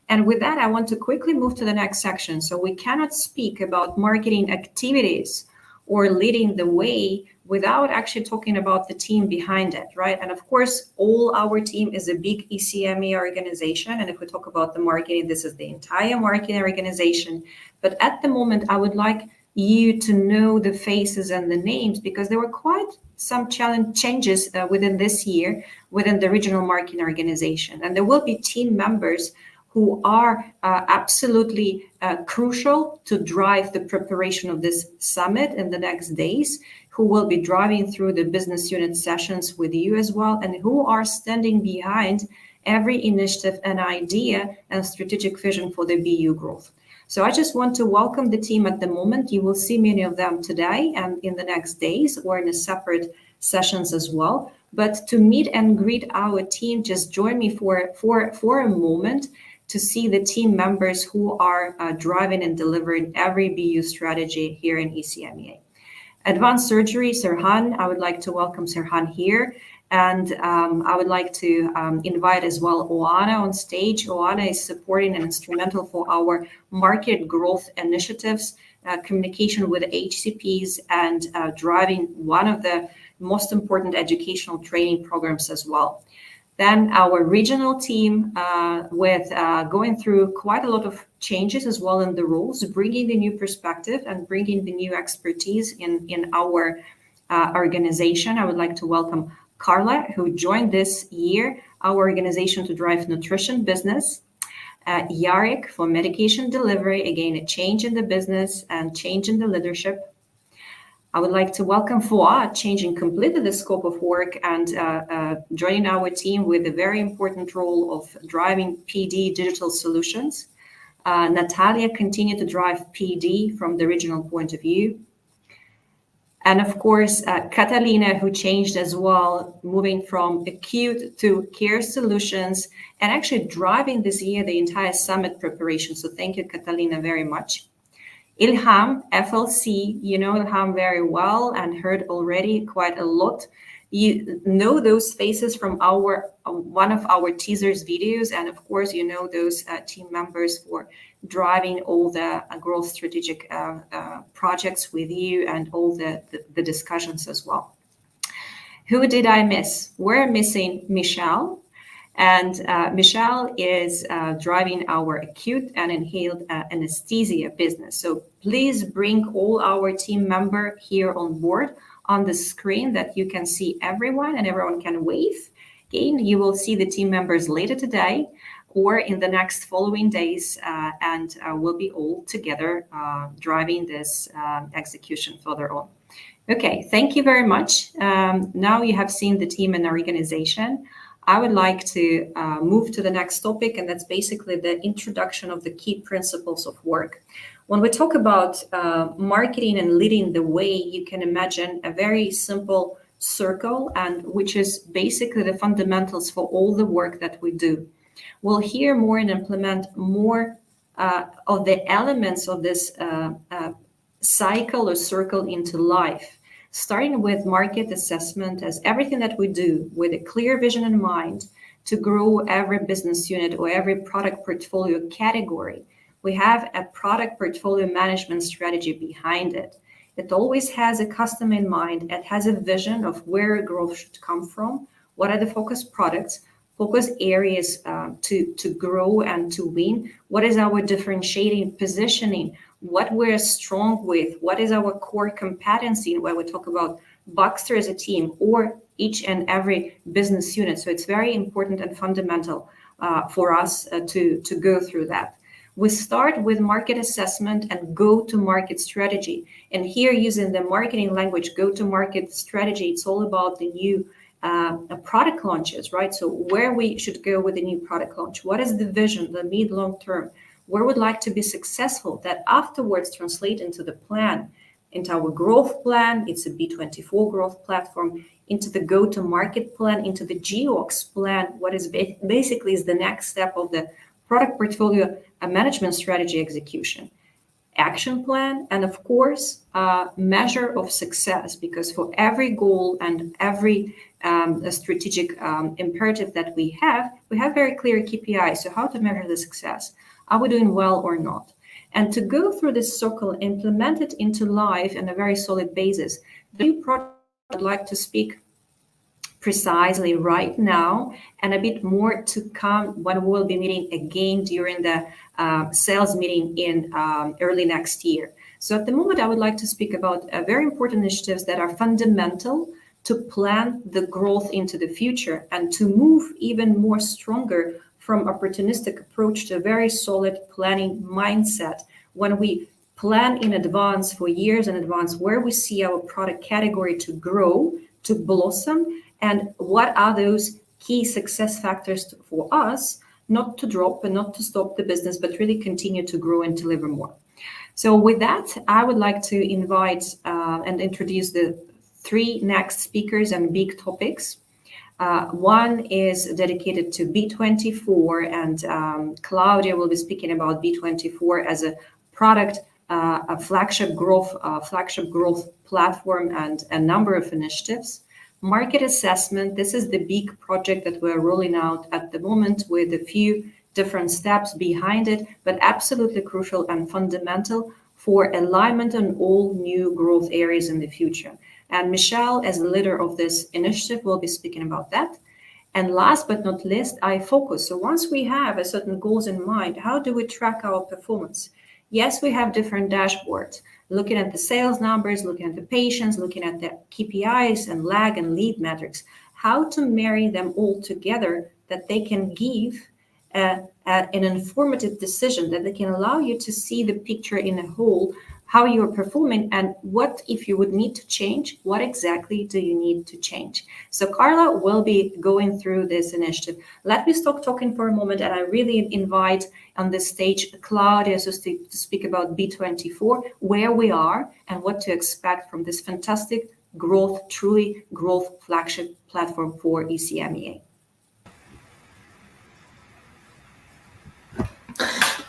And with that, I want to quickly move to the next section. So we cannot speak about marketing activities or leading the way without actually talking about the team behind it, right? And of course, all our team is a big ECME organization. And if we talk about the marketing, this is the entire marketing organization. But at the moment, I would like you to know the faces and the names because there were quite some changes within this year within the regional marketing organization. And there will be team members who are absolutely crucial to drive the preparation of this summit in the next days, who will be driving through the business unit sessions with you as well, and who are standing behind every initiative and idea and strategic vision for the BU growth. So I just want to welcome the team at the moment. You will see many of them today and in the next days or in a separate sessions as well. But to meet and greet our team, just join me for a moment to see the team members who are driving and delivering every BU strategy here in ECMEA. Advanced Surgery, Serhan, I would like to welcome Serhan here. And I would like to invite as well Oana on stage. Oana is supporting and instrumental for our market growth initiatives, communication with HCPs, and driving one of the most important educational training programs as well. Then our regional team with going through quite a lot of changes as well in the roles, bringing the new perspective and bringing the new expertise in our organization. I would like to welcome Carla, who joined this year our organization to drive nutrition business. Yarek for medication delivery, again, a change in the business and change in the leadership. I would like to welcome Fuad, changing completely the scope of work and joining our team with a very important role of driving PD digital solutions. Natalia continued to drive PD from the regional point of view. And of course, Catalina, who changed as well, moving from acute to care solutions and actually driving this year the entire summit preparation. So thank you, Catalina, very much. Ilham, FLC, you know Ilham very well and heard already quite a lot. You know those faces from our one of our teasers videos, and of course you know those team members for driving all the growth strategic projects with you and all the discussions as well. Who did I miss? We're missing Michelle. And Michelle is driving our acute and inhaled anesthesia business. So please bring all our team member here on board on the screen that you can see everyone and everyone can wave. Again, you will see the team members later today or in the next following days, and we'll be all together driving this execution further on. Okay, thank you very much. Now you have seen the team and organization. I would like to move to the next topic, and that's basically the introduction of the key principles of work. When we talk about marketing and leading the way, you can imagine a very simple circle, and which is basically the fundamentals for all the work that we do. We'll hear more and implement more of the elements of this cycle or circle into life. Starting with market assessment as everything that we do with a clear vision in mind to grow every business unit or every product portfolio category. We have a product portfolio management strategy behind it. It always has a customer in mind. It has a vision of where growth should come from, what are the focus products, focus areas to grow and to win, what is our differentiating positioning, what we're strong with, what is our core competency when we talk about Baxter as a team or each and every business unit. So it's very important and fundamental for us to go through that. We start with market assessment and go-to-market strategy. And here using the marketing language, go-to-market strategy, it's all about the new product launches, right? So where we should go with the new product launch, what is the vision, the mid, long term, where we'd like to be successful, that afterwards translate into the plan, into our growth plan. It's a B24 growth platform, into the go-to-market plan, into the GeoX plan, what is basically is the next step of the product portfolio management strategy execution, action plan, and of course, measure of success, because for every goal and every strategic imperative that we have very clear KPIs. So how to measure the success? Are we doing well or not? And to go through this circle, implement it into life on a very solid basis. The new product I'd like to speak precisely right now, and a bit more to come when we'll be meeting again during the sales meeting in early next year. So at the moment, I would like to speak about very important initiatives that are fundamental to plan the growth into the future and to move even more stronger from opportunistic approach to a very solid planning mindset. When we plan in advance for years in advance where we see our product category to grow, to blossom, and what are those key success factors for us, not to drop and not to stop the business, but really continue to grow and deliver more. So with that, I would like to invite and introduce the three next speakers and big topics. One is dedicated to B24, and Claudia will be speaking about B24 as a product, a flagship growth platform, and a number of initiatives. Market assessment, this is the big project that we're rolling out at the moment with a few different steps behind it, but absolutely crucial and fundamental for alignment on all new growth areas in the future. And Michelle, as the leader of this initiative, will be speaking about that. And last but not least, I focus. So once we have a certain goals in mind, how do we track our performance? Yes, we have different dashboards, looking at the sales numbers, looking at the patients, looking at the KPIs and lag and lead metrics, how to marry them all together that they can give an informative decision, that they can allow you to see the picture in a whole, how you're performing, and what if you would need to change, what exactly do you need to change. So Carla will be going through this initiative. Let me stop talking for a moment, and I really invite on this stage Claudia to speak about B24, where we are and what to expect from this fantastic growth, truly growth flagship platform for ECMEA.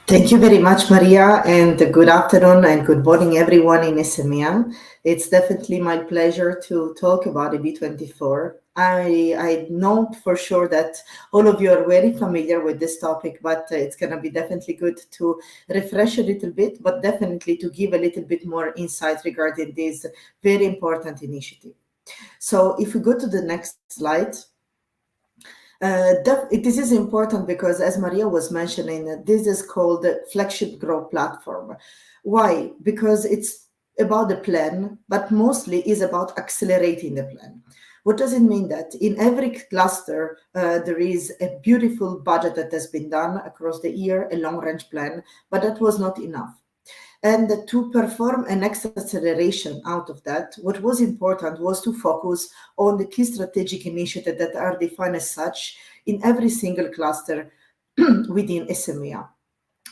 Thank you very much, Maria, and good afternoon and good morning, everyone in SMEA. It's definitely my pleasure to talk about the B24. I know for sure that all of you are very familiar with this topic, but it's going to be definitely good to refresh a little bit, but definitely to give a little bit more insight regarding this very important initiative. So if we go to the next slide. This is important because, as Maria was mentioning, this is called the flagship growth platform. Why? Because it's about the plan, but mostly is about accelerating the plan. What does it mean? That in every cluster, there is a beautiful budget that has been done across the year, a long-range plan, but that was not enough. And to perform an acceleration out of that, what was important was to focus on the key strategic initiatives that are defined as such in every single cluster within SMEA.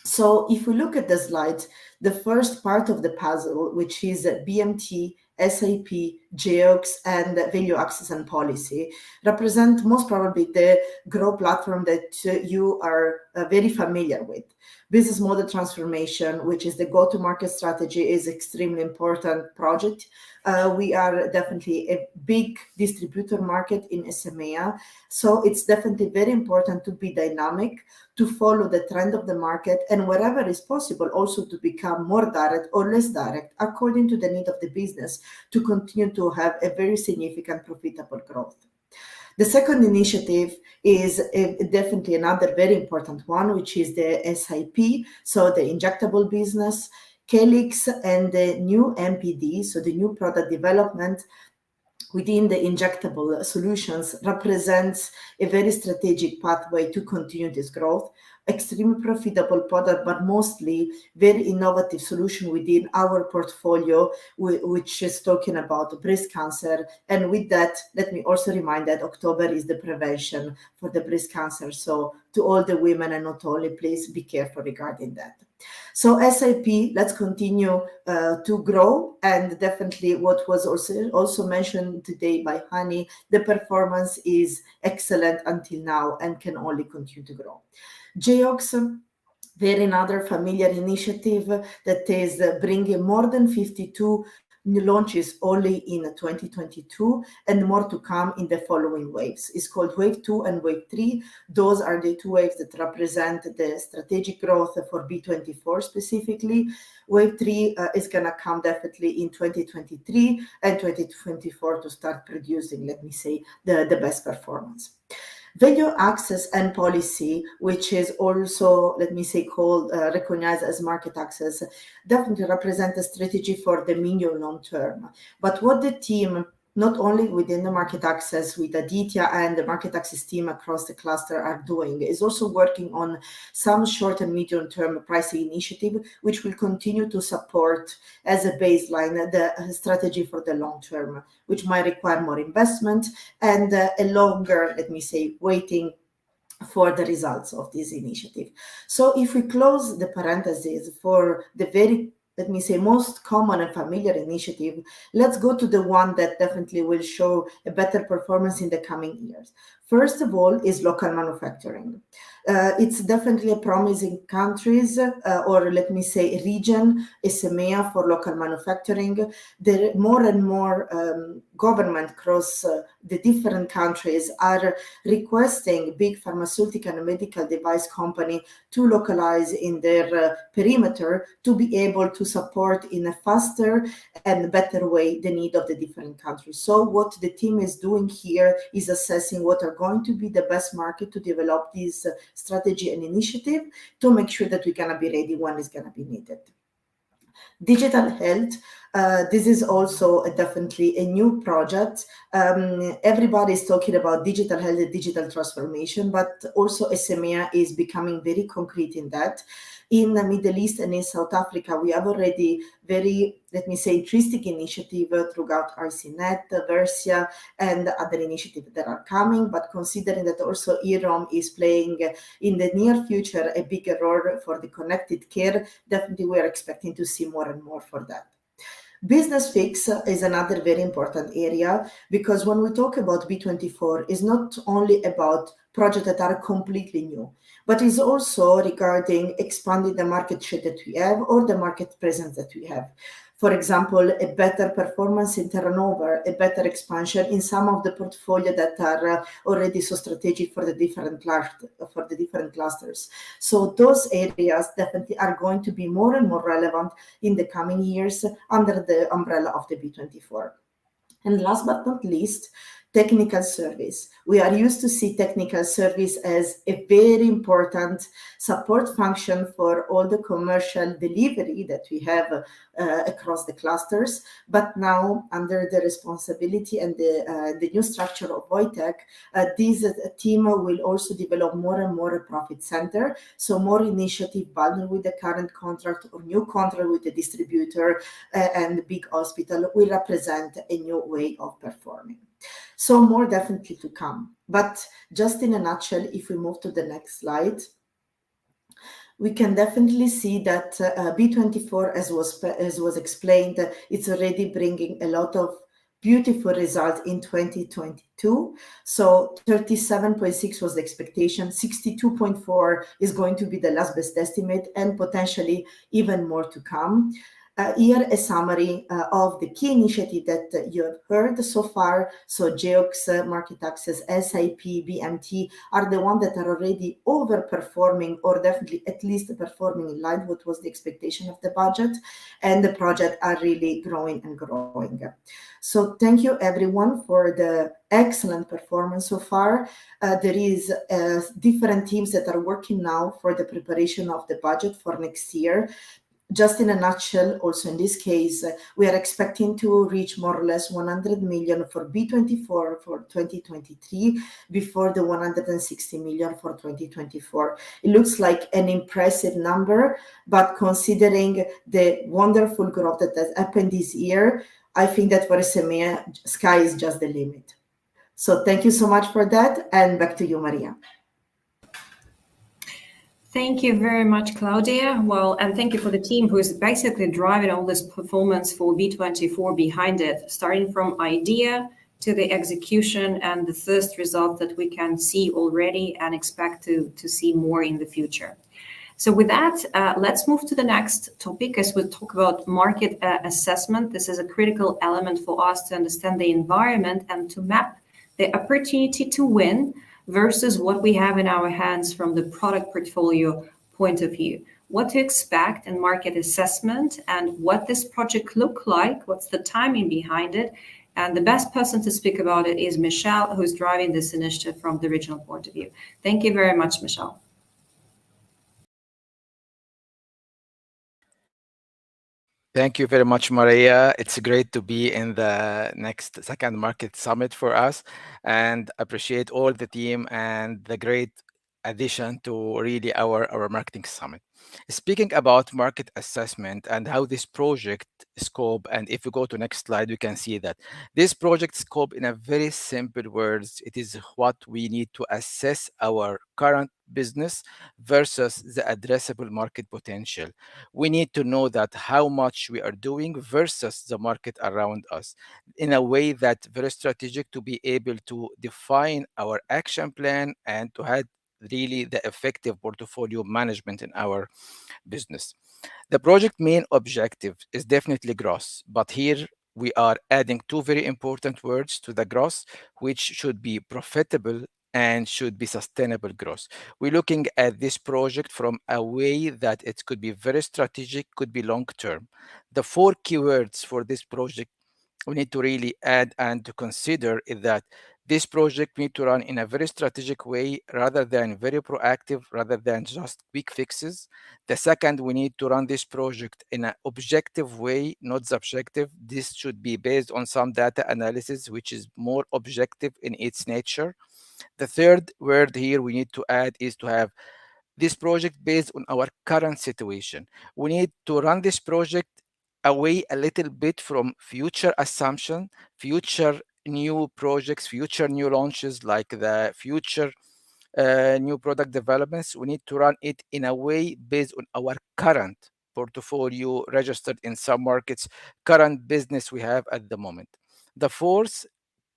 So if we look at the slide, the first part of the puzzle, which is BMT, SAP, GEOX, and value access and policy, represent most probably the growth platform that you are very familiar with. Business model transformation, which is the go-to-market strategy, is extremely important project. We are definitely a big distributor market in SMEA, so it's definitely very important to be dynamic, to follow the trend of the market, and wherever is possible, also to become more direct or less direct according to the need of the business to continue to have a very significant profitable growth. The second initiative is definitely another very important one, which is the SIP, so the injectable business, Calyx, and the new MPD, so the new product development within the injectable solutions represents a very strategic pathway to continue this growth. Extremely profitable product, but mostly very innovative solution within our portfolio, which is talking about breast cancer. And with that, let me also remind that October is the prevention for the breast cancer. So to all the women and not only, please be careful regarding that. So SIP, let's continue to grow, and definitely what was also mentioned today by Hani, the performance is excellent until now and can only continue to grow. GEOX, very another familiar initiative that is bringing more than 52 new launches only in 2022 and more to come in the following waves. It's called Wave 2 and Wave 3. Those are the two waves that represent the strategic growth for B24 specifically. Wave 3 is going to come definitely in 2023 and 2024 to start producing, let me say, the best performance. Value access and policy, which is also, let me say, called, recognized as market access, definitely represent a strategy for the medium long term. But what the team, not only within the market access with Aditya and the market access team across the cluster are doing, is also working on some short and medium term pricing initiative, which will continue to support as a baseline the strategy for the long term, which might require more investment and a longer, let me say, waiting for the results of this initiative. So if we close the parentheses for the very, let me say, most common and familiar initiative, let's go to the one that definitely will show a better performance in the coming years. First of all is local manufacturing. It's definitely a promising countries, or let me say region, SMEA for local manufacturing. There more and more government across the different countries are requesting big pharmaceutical and medical device company to localize in their perimeter to be able to support in a faster and better way the need of the different countries. So what the team is doing here is assessing what are going to be the best market to develop this strategy and initiative to make sure that we're going to be ready when it's going to be needed. Digital health, This is also definitely a new project. Everybody is talking about digital health and digital transformation, but also SMEA is becoming very concrete in that. In the Middle East and in South Africa, we have already very, let me say, interesting initiative throughout RCNet, Versia, and other initiatives that are coming. But considering that also EROM is playing in the near future a bigger role for the connected care, definitely we are expecting to see more and more for that. Business fix is another very important area, because when we talk about B24, it's not only about projects that are completely new, but is also regarding expanding the market share that we have or the market presence that we have. For example, a better performance in turnover, a better expansion in some of the portfolio that are already so strategic for the different clusters. So those areas definitely are going to be more and more relevant in the coming years under the umbrella of the B24. And last but not least, technical service. We are used to see technical service as a very important support function for all the commercial delivery that we have across the clusters. But now, under the responsibility and the new structure of Wojtek, this team will also develop more and more a profit center. So more initiative bundled with the current contract or new contract with the distributor and big hospital will represent a new way of performing. So more definitely to come. But just in a nutshell, if we move to the next slide, we can definitely see that B24, as was explained, it's already bringing a lot of beautiful results in 2022. So 37.6 was the expectation, 62.4 is going to be the last best estimate, and potentially even more to come. Here a summary of the key initiative that you have heard so far. So GEOX, Market Access, SIP, BMT are the ones that are already overperforming, or definitely at least performing in line with what was the expectation of the budget, and the projects are really growing and growing. So thank you everyone for the excellent performance so far. There is different teams that are working now for the preparation of the budget for next year. Just in a nutshell, also in this case, we are expecting to reach more or less 100 million for B24 for 2023 before the 160 million for 2024. It looks like an impressive number, but considering the wonderful growth that has happened this year, I think that for SME, sky is just the limit. So thank you so much for that, and back to you, Maria. Thank you very much, Claudia. Well, and thank you for the team who is basically driving all this performance for B24 behind it, starting from idea to the execution and the first result that we can see already and expect to see more in the future. So with that, let's move to the next topic as we talk about market assessment. This is a critical element for us to understand the environment and to map the opportunity to win versus what we have in our hands from the product portfolio point of view. What to expect in market assessment and what this project look like, what's the timing behind it. And the best person to speak about it is Michelle, who's driving this initiative from the regional point of view. Thank you very much, Michelle. Thank you very much, Maria. It's great to be in the next second market summit for us, and appreciate all the team and the great addition to really our marketing summit. Speaking about market assessment and how this project scope, and if we go to next slide, we can see that this project scope in a very simple words, it is what we need to assess our current business versus the addressable market potential. We need to know that how much we are doing versus the market around us in a way that very strategic to be able to define our action plan and to have really the effective portfolio management in our business. The project main objective is definitely gross, but here we are adding two very important words to the gross, which should be profitable and should be sustainable growth. We're looking at this project from a way that it could be very strategic, could be long term. The four keywords for this project we need to really add and to consider is that This project need to run in a very strategic way rather than very proactive, rather than just quick fixes. The second, we need to run this project in an objective way, not subjective. This should be based on some data analysis, which is more objective in its nature. The third word here we need to add is to have this project based on our current situation. We need to run this project away a little bit from future assumption, future new projects, future new launches, like the future new product developments. We need to run it in a way based on our current portfolio registered in some markets, current business we have at the moment. The fourth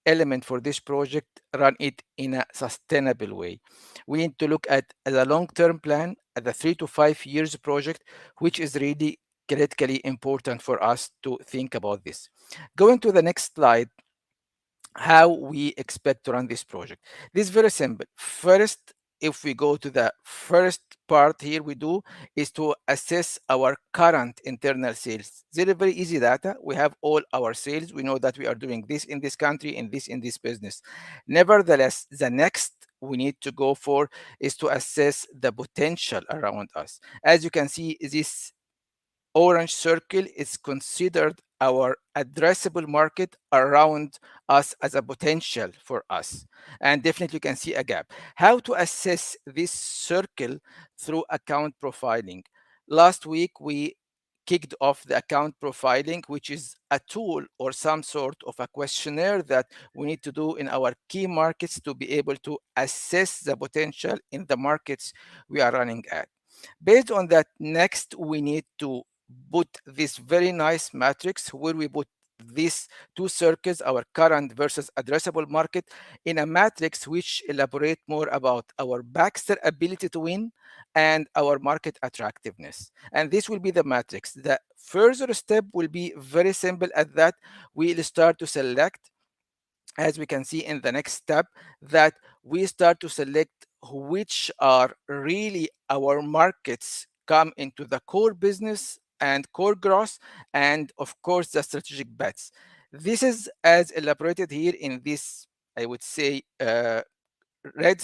element for this project, run it in a sustainable way. We need to look at the long-term plan, at the 3 to 5 years project, which is really critically important for us to think about this. Going to the next slide, how we expect to run this project. This is very simple. First, if we go to the first part here we do is to assess our current internal sales. Very easy data. We have all our sales. We know that we are doing this in this country and this in this business. Nevertheless, the next we need to go for is to assess the potential around us. As you can see, this orange circle is considered our addressable market around us as a potential for us. And definitely you can see a gap. How to assess this circle? Through account profiling. Last week, we kicked off the account profiling, which is a tool or some sort of a questionnaire that we need to do in our key markets to be able to assess the potential in the markets we are running at. Based on that, next we need to put this very nice matrix where we put these two circles, our current versus addressable market, in a matrix which elaborate more about our Baxter ability to win and our market attractiveness. And this will be the matrix. The further step will be very simple at that. We'll start to select, as we can see in the next step, that we start to select which are really our markets come into the core business and core growth, and of course the strategic bets. This is as elaborated here in this, I would say, red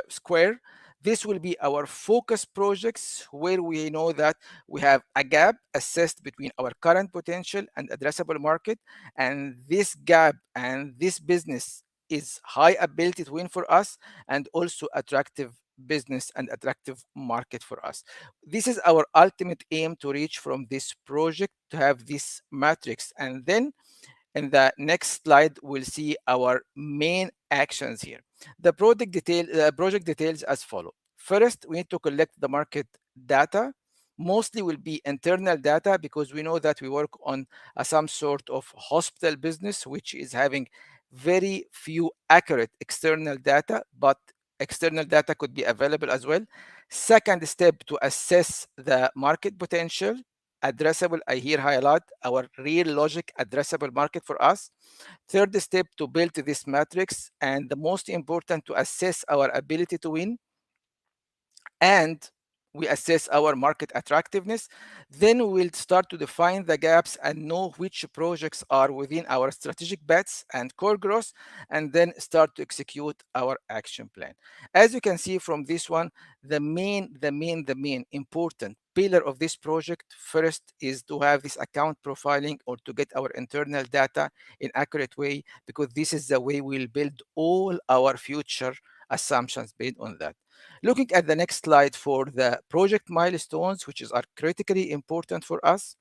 square. This will be our focus projects where we know that we have a gap assessed between our current potential and addressable market. And this gap and this business is high ability to win for us and also attractive business and attractive market for us. This is our ultimate aim to reach from this project, to have this matrix. And then in the next slide, we'll see our main actions here. The project details as follow. First, we need to collect the market data. Mostly will be internal data because we know that we work on some sort of hospital business, which is having very few accurate external data, but external data could be available as well. Second step, to assess the market potential. Addressable, I here highlight our real logic addressable market for us. Third step, to build this matrix, and the most important, to assess our ability to win, and we assess our market attractiveness. Then we'll start to define the gaps and know which projects are within our strategic bets and core growth, and then start to execute our action plan. As you can see from this one, the main important pillar of this project first is to have this account profiling, or to get our internal data in accurate way, because this is the way we'll build all our future assumptions based on that. Looking at the next slide for the project milestones, which are critically important for us.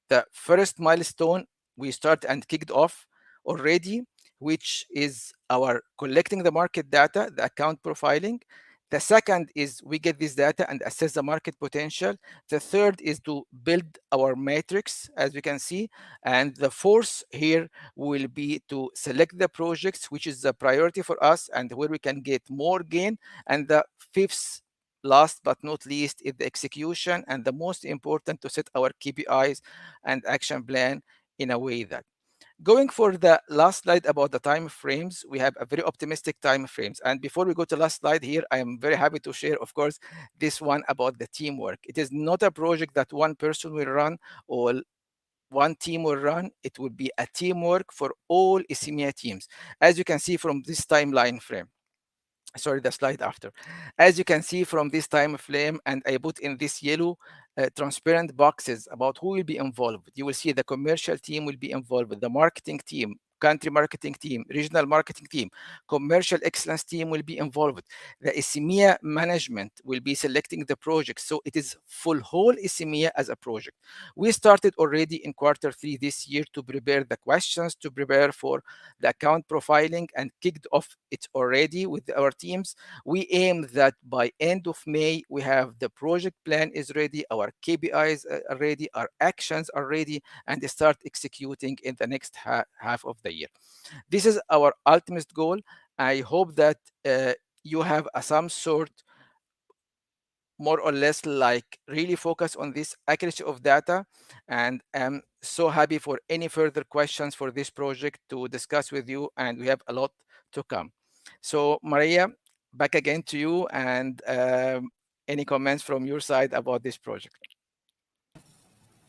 The first milestone we start and kicked off already, which is our collecting the market data, the account profiling. The second is we get this data and assess the market potential. The third is to build our matrix, as we can see. And the fourth here will be to select the projects, which is the priority for us and where we can get more gain. And the fifth, last but not least, is the execution, and the most important, to set our KPIs and action plan in a way that. Going for the last slide about the time frames, we have a very optimistic time frames. And before we go to last slide here, I am very happy to share, of course, this one about the teamwork. It is not a project that one person will run all one team will run, it will be a teamwork for all ISIMIA teams. As you can see from this timeline frame, sorry, the slide after. As you can see from this time frame, and I put in this yellow transparent boxes about who will be involved. You will see the commercial team will be involved, the marketing team, country marketing team, regional marketing team, commercial excellence team will be involved. The ISIMIA management will be selecting the project. So it is full whole ISIMIA as a project. We started already in Q3 this year to prepare the questions, to prepare for the account profiling, and kicked off it already with our teams. We aim that by end of May, we have the project plan is ready, our KPIs are ready, our actions are ready, and they start executing in the next half of the year. This is our ultimate goal. I hope that you have some sort, more or less, like really focus on this accuracy of data, and I'm so happy for any further questions for this project to discuss with you, and we have a lot to come. So Maria, back again to you, and any comments from your side about this project?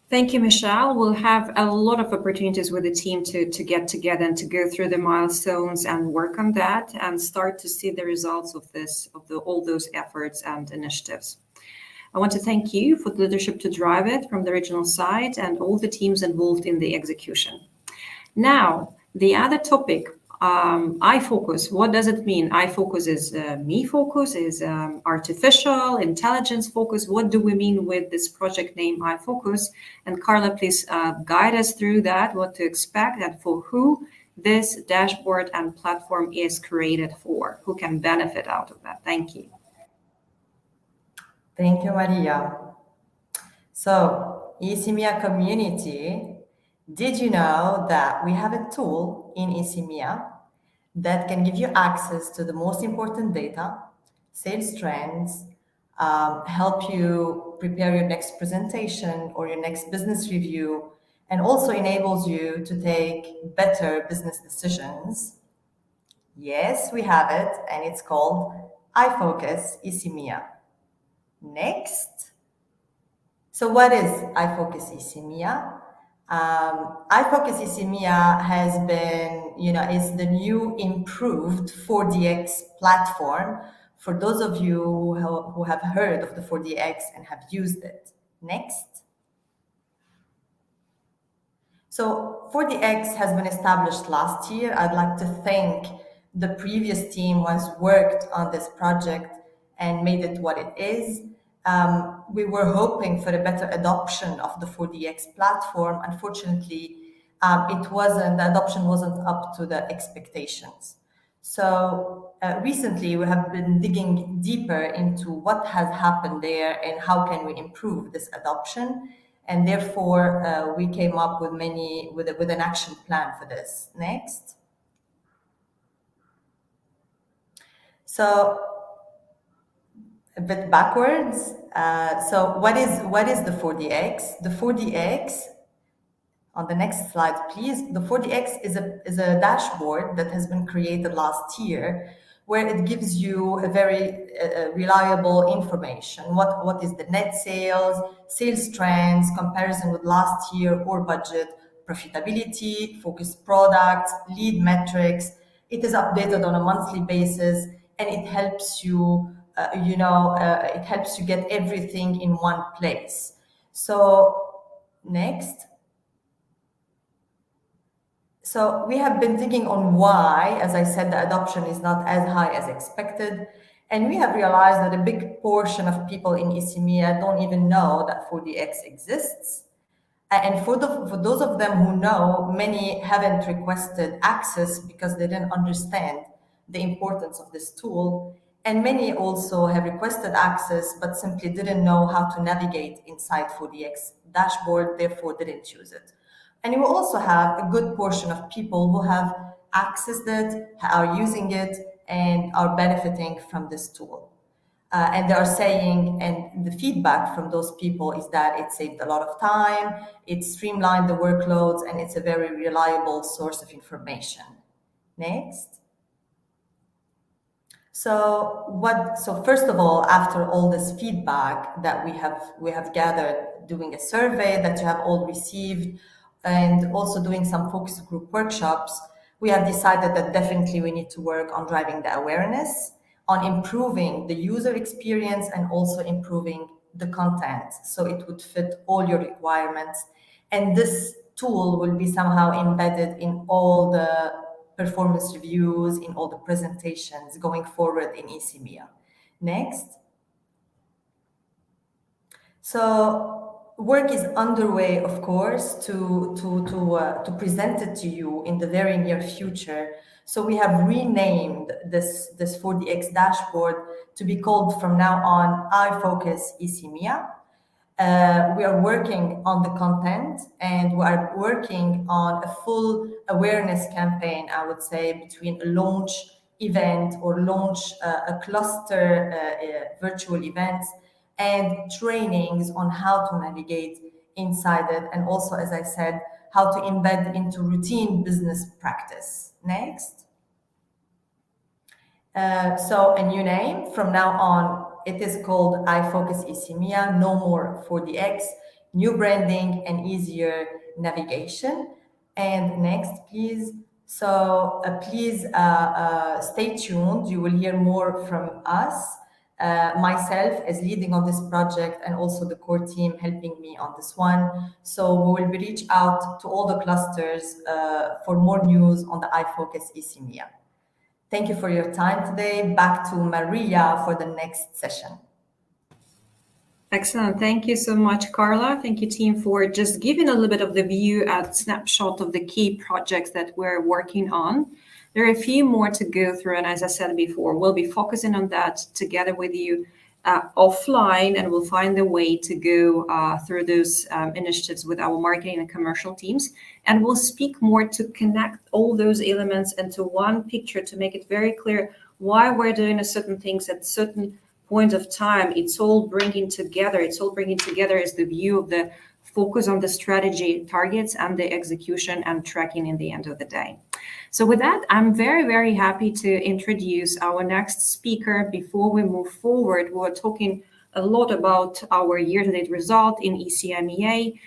Thank you, Michelle. We'll have a lot of opportunities with the team to get together and to go through the milestones and work on that and start to see the results of all those efforts and initiatives. I want to thank you for the leadership to drive it from the regional side and all the teams involved in the execution. Now, the other topic, iFocus. What does it mean? iFocus is me focus, is artificial intelligence focus. What do we mean with this project name iFocus? And Carla, please guide us through that, what to expect and for who this dashboard and platform is created for, who can benefit out of that. Thank you. Thank you, Maria. So, ISIMIA community, did you know that we have a tool in ISIMIA that can give you access to the most important data, sales trends, help you prepare your next presentation or your next business review, and also enables you to take better business decisions? Yes, we have it, and it's called iFocus ISIMIA. Next. So what is iFocus ISIMIA? iFocus ISIMIA has been, is the new improved 4DX platform for those of you who have heard of the 4DX and have used it. Next. So 4DX has been established last year. I'd like to thank the previous team who has worked on this project and made it what it is. We were hoping for a better adoption of the 4DX platform. Unfortunately, the adoption wasn't up to the expectations. So recently we have been digging deeper into what has happened there and how can we improve this adoption. And therefore we came up with an action plan for this. Next. So a bit backwards. So what is the 4DX? The 4DX, on the next slide, please. The 4DX is a dashboard that has been created last year, where it gives you a very reliable information. What is the net sales trends, comparison with last year or budget, profitability, focused products, lead metrics. It is updated on a monthly basis, and it helps you it helps you get everything in one place. So next. So we have been thinking on why, as I said, the adoption is not as high as expected. And we have realized that a big portion of people in ISIMIA don't even know that 4DX exists. And for those of them who know, many haven't requested access because they didn't understand the importance of this tool. And many also have requested access, but simply didn't know how to navigate inside 4DX dashboard, therefore didn't use it. And we also have a good portion of people who have accessed it, are using it, and are benefiting from this tool. And they are saying, and the feedback from those people is that it saved a lot of time, it streamlined the workloads, and it's a very reliable source of information. Next. So first of all, after all this feedback that we have gathered doing a survey that you have all received, and also doing some focus group workshops, we have decided that definitely we need to work on driving the awareness, on improving the user experience, and also improving the content so it would fit all your requirements. And this tool will be somehow embedded in all the performance reviews, in all the presentations going forward in ECMEA. Next. So work is underway, of course, to present it to you in the very near future. So we have renamed this 4DX dashboard to be called from now on iFocus ECMEA. We are working on the content, and we are working on a full awareness campaign, I would say, between a launch event or launch a cluster virtual events and trainings on how to navigate inside it, and also, as I said, how to embed into routine business practice. Next. So a new name from now on, it is called iFocus ECMEA, no more 4DX, new branding and easier navigation. And next, please. So please stay tuned. You will hear more from us. Myself as leading on this project, and also the core team helping me on this one. So we will reach out to all the clusters for more news on the iFocus ECMEA. Thank you for your time today. Back to Maria for the next session. Excellent. Thank you so much, Carla. Thank you, team, for just giving a little bit of the view at snapshot of the key projects that we're working on. There are a few more to go through, and as I said before, we'll be focusing on that together with you offline, and we'll find a way to go through those initiatives with our marketing and commercial teams. And we'll speak more to connect all those elements into one picture to make it very clear why we're doing a certain things at certain point of time. It's all bringing together. It's all bringing together is the view of the focus on the strategy targets and the execution and tracking in the end of the day. So with that, I'm very, very happy to introduce our next speaker. Before we move forward, we're talking a lot about our year-to-date result in ECMEA,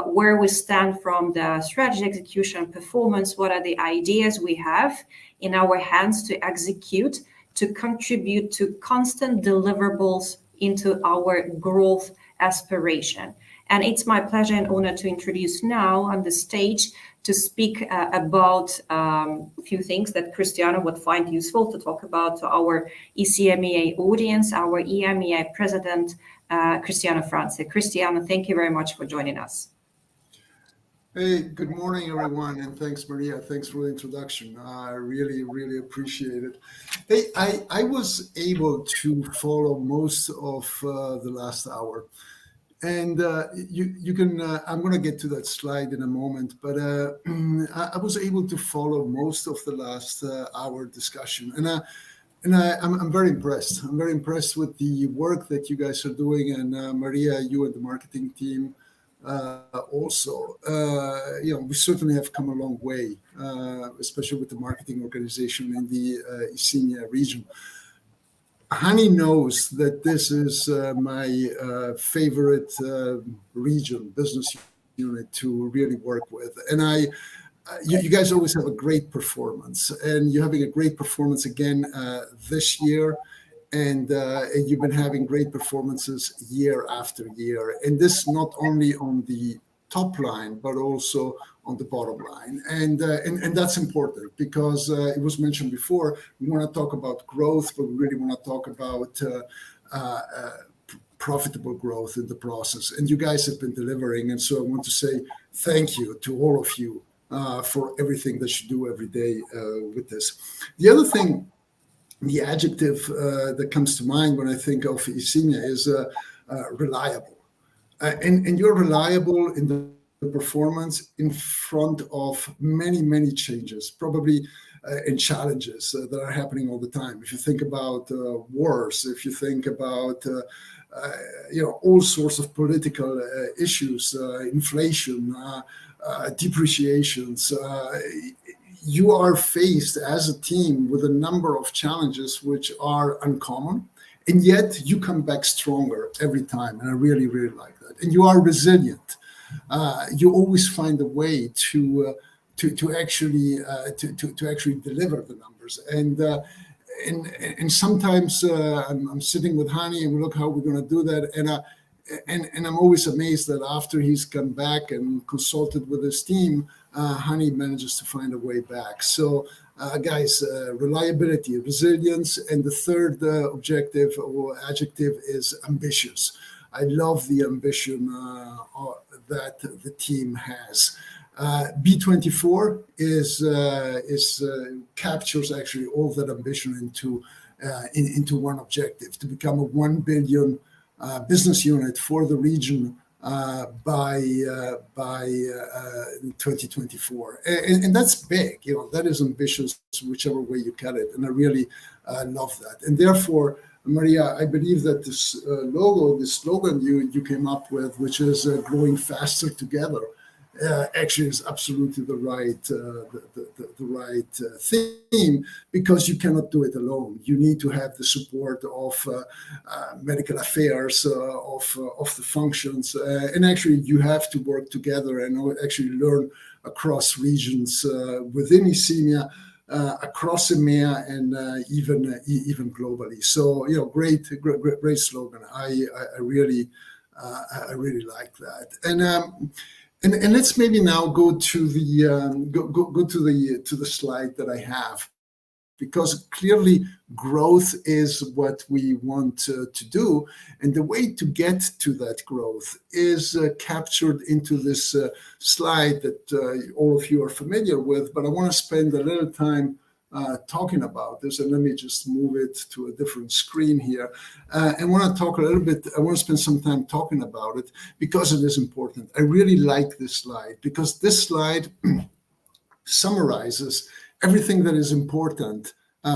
where we stand from the strategy execution performance, what are the ideas we have in our hands to execute, to contribute to constant deliverables into our growth aspiration. And it's my pleasure and honor to introduce now on the stage to speak about a few things that Cristiano would find useful to talk about to our ECMEA audience, our EMEA president, Cristiano France. Cristiano, thank you very much for joining us. Hey, good morning, everyone, and thanks, Maria. Thanks for the introduction. I really, really appreciate it. Hey, I was able to follow most of the last hour. And you can, I'm going to get to that slide in a moment, but I was able to follow most of the last hour discussion. And I'm very impressed. I'm very impressed with the work that you guys are doing. And Maria, you and the marketing team also, we certainly have come a long way, especially with the marketing organization in the ECMEA region. Hani knows that this is my favorite region, business unit to really work with. And you guys always have a great performance, and you're having a great performance again this year. And you've been having great performances year after year. And this not only on the top line, but also on the bottom line. And that's important because it was mentioned before, we want to talk about growth, but we really want to talk about profitable growth in the process. And you guys have been delivering. And so I want to say thank you to all of you for everything that you do every day with this. The other thing, the adjective that comes to mind when I think of ECMEA is reliable. And you're reliable in the performance in front of many, many changes, probably and challenges that are happening all the time. If you think about wars, if you think about all sorts of political issues, inflation, depreciations, you are faced as a team with a number of challenges which are uncommon, and yet you come back stronger every time. And I really, really like that. And you are resilient. you always find a way to actually deliver the numbers. And sometimes I'm sitting with Hani and we look how we're going to do that. And I'm always amazed that after he's come back and consulted with his team, Hani manages to find a way back. So, guys, reliability, resilience, and the third objective or adjective is ambitious. I love the ambition that the team has. B24 captures actually all that ambition into one objective, to become a 1 billion business unit for the region by 2024, and that's big. That is ambitious, whichever way you cut it, and I really love that. And therefore, Maria, I believe that this this slogan you came up with, which is growing faster together, actually is absolutely the right theme, because you cannot do it alone. You need to have the support of medical affairs, of the functions, and actually you have to work together and actually learn across regions within ICEMIA, across EMEA, and even globally. So great slogan. I really like that. And let's maybe now go to the slide that I have, because clearly growth is what we want to do, and the way to get to that growth is captured into this slide that all of you are familiar with. But I want to spend a little time talking about this, and let me just move it to a different screen here. I want to talk a little bit. I want to spend some time talking about it because it is important. I really like this slide because this slide summarizes everything that is important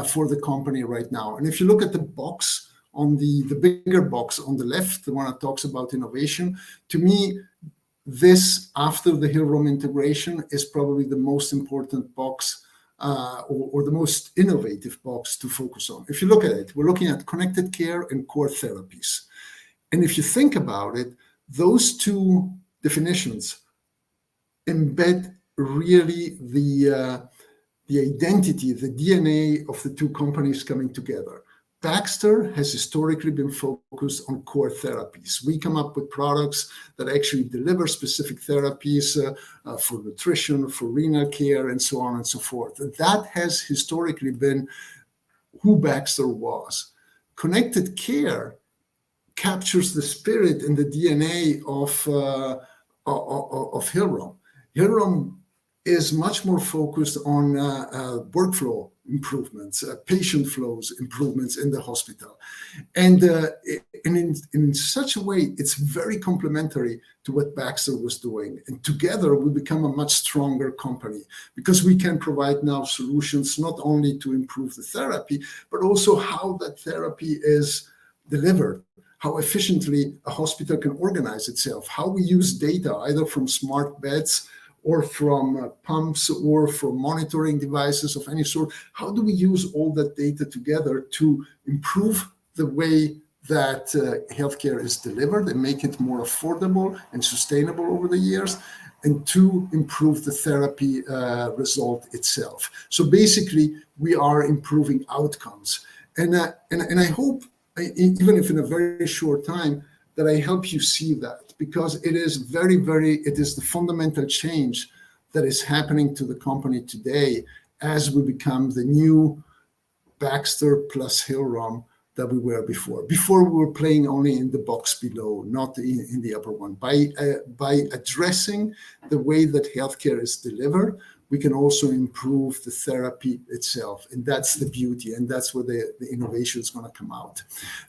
for the company right now. And if you look at the box on the bigger box on the left, the one that talks about innovation, to me, this after the Hillrom integration is probably the most important box. Or the most innovative box to focus on. If you look at it, we're looking at connected care and core therapies. And if you think about it, those two definitions embed really the identity, the DNA of the two companies coming together. Baxter has historically been focused on core therapies. We come up with products that actually deliver specific therapies for nutrition, for renal care, and so on and so forth. And that has historically been who Baxter was. Connected care captures the spirit and the DNA of Hillrom. Hillrom is much more focused on workflow improvements, patient flows improvements in the hospital. And in such a way, it's very complementary to what Baxter was doing. And together, we become a much stronger company because we can provide now solutions not only to improve the therapy, but also how that therapy is delivered, how efficiently a hospital can organize itself, how we use data either from smart beds or from pumps or from monitoring devices of any sort. How do we use all that data together to improve the way that healthcare is delivered and make it more affordable and sustainable over the years, and to improve the therapy result itself? So basically, we are improving outcomes. And I hope, even if in a very short time, that I help you see that, because it is it is the fundamental change that is happening to the company today as we become the new Baxter plus Hillrom that we were before. Before, we were playing only in the box below, not in the upper one. By addressing the way that healthcare is delivered, we can also improve the therapy itself. And that's the beauty, and that's where the innovation is going to come out.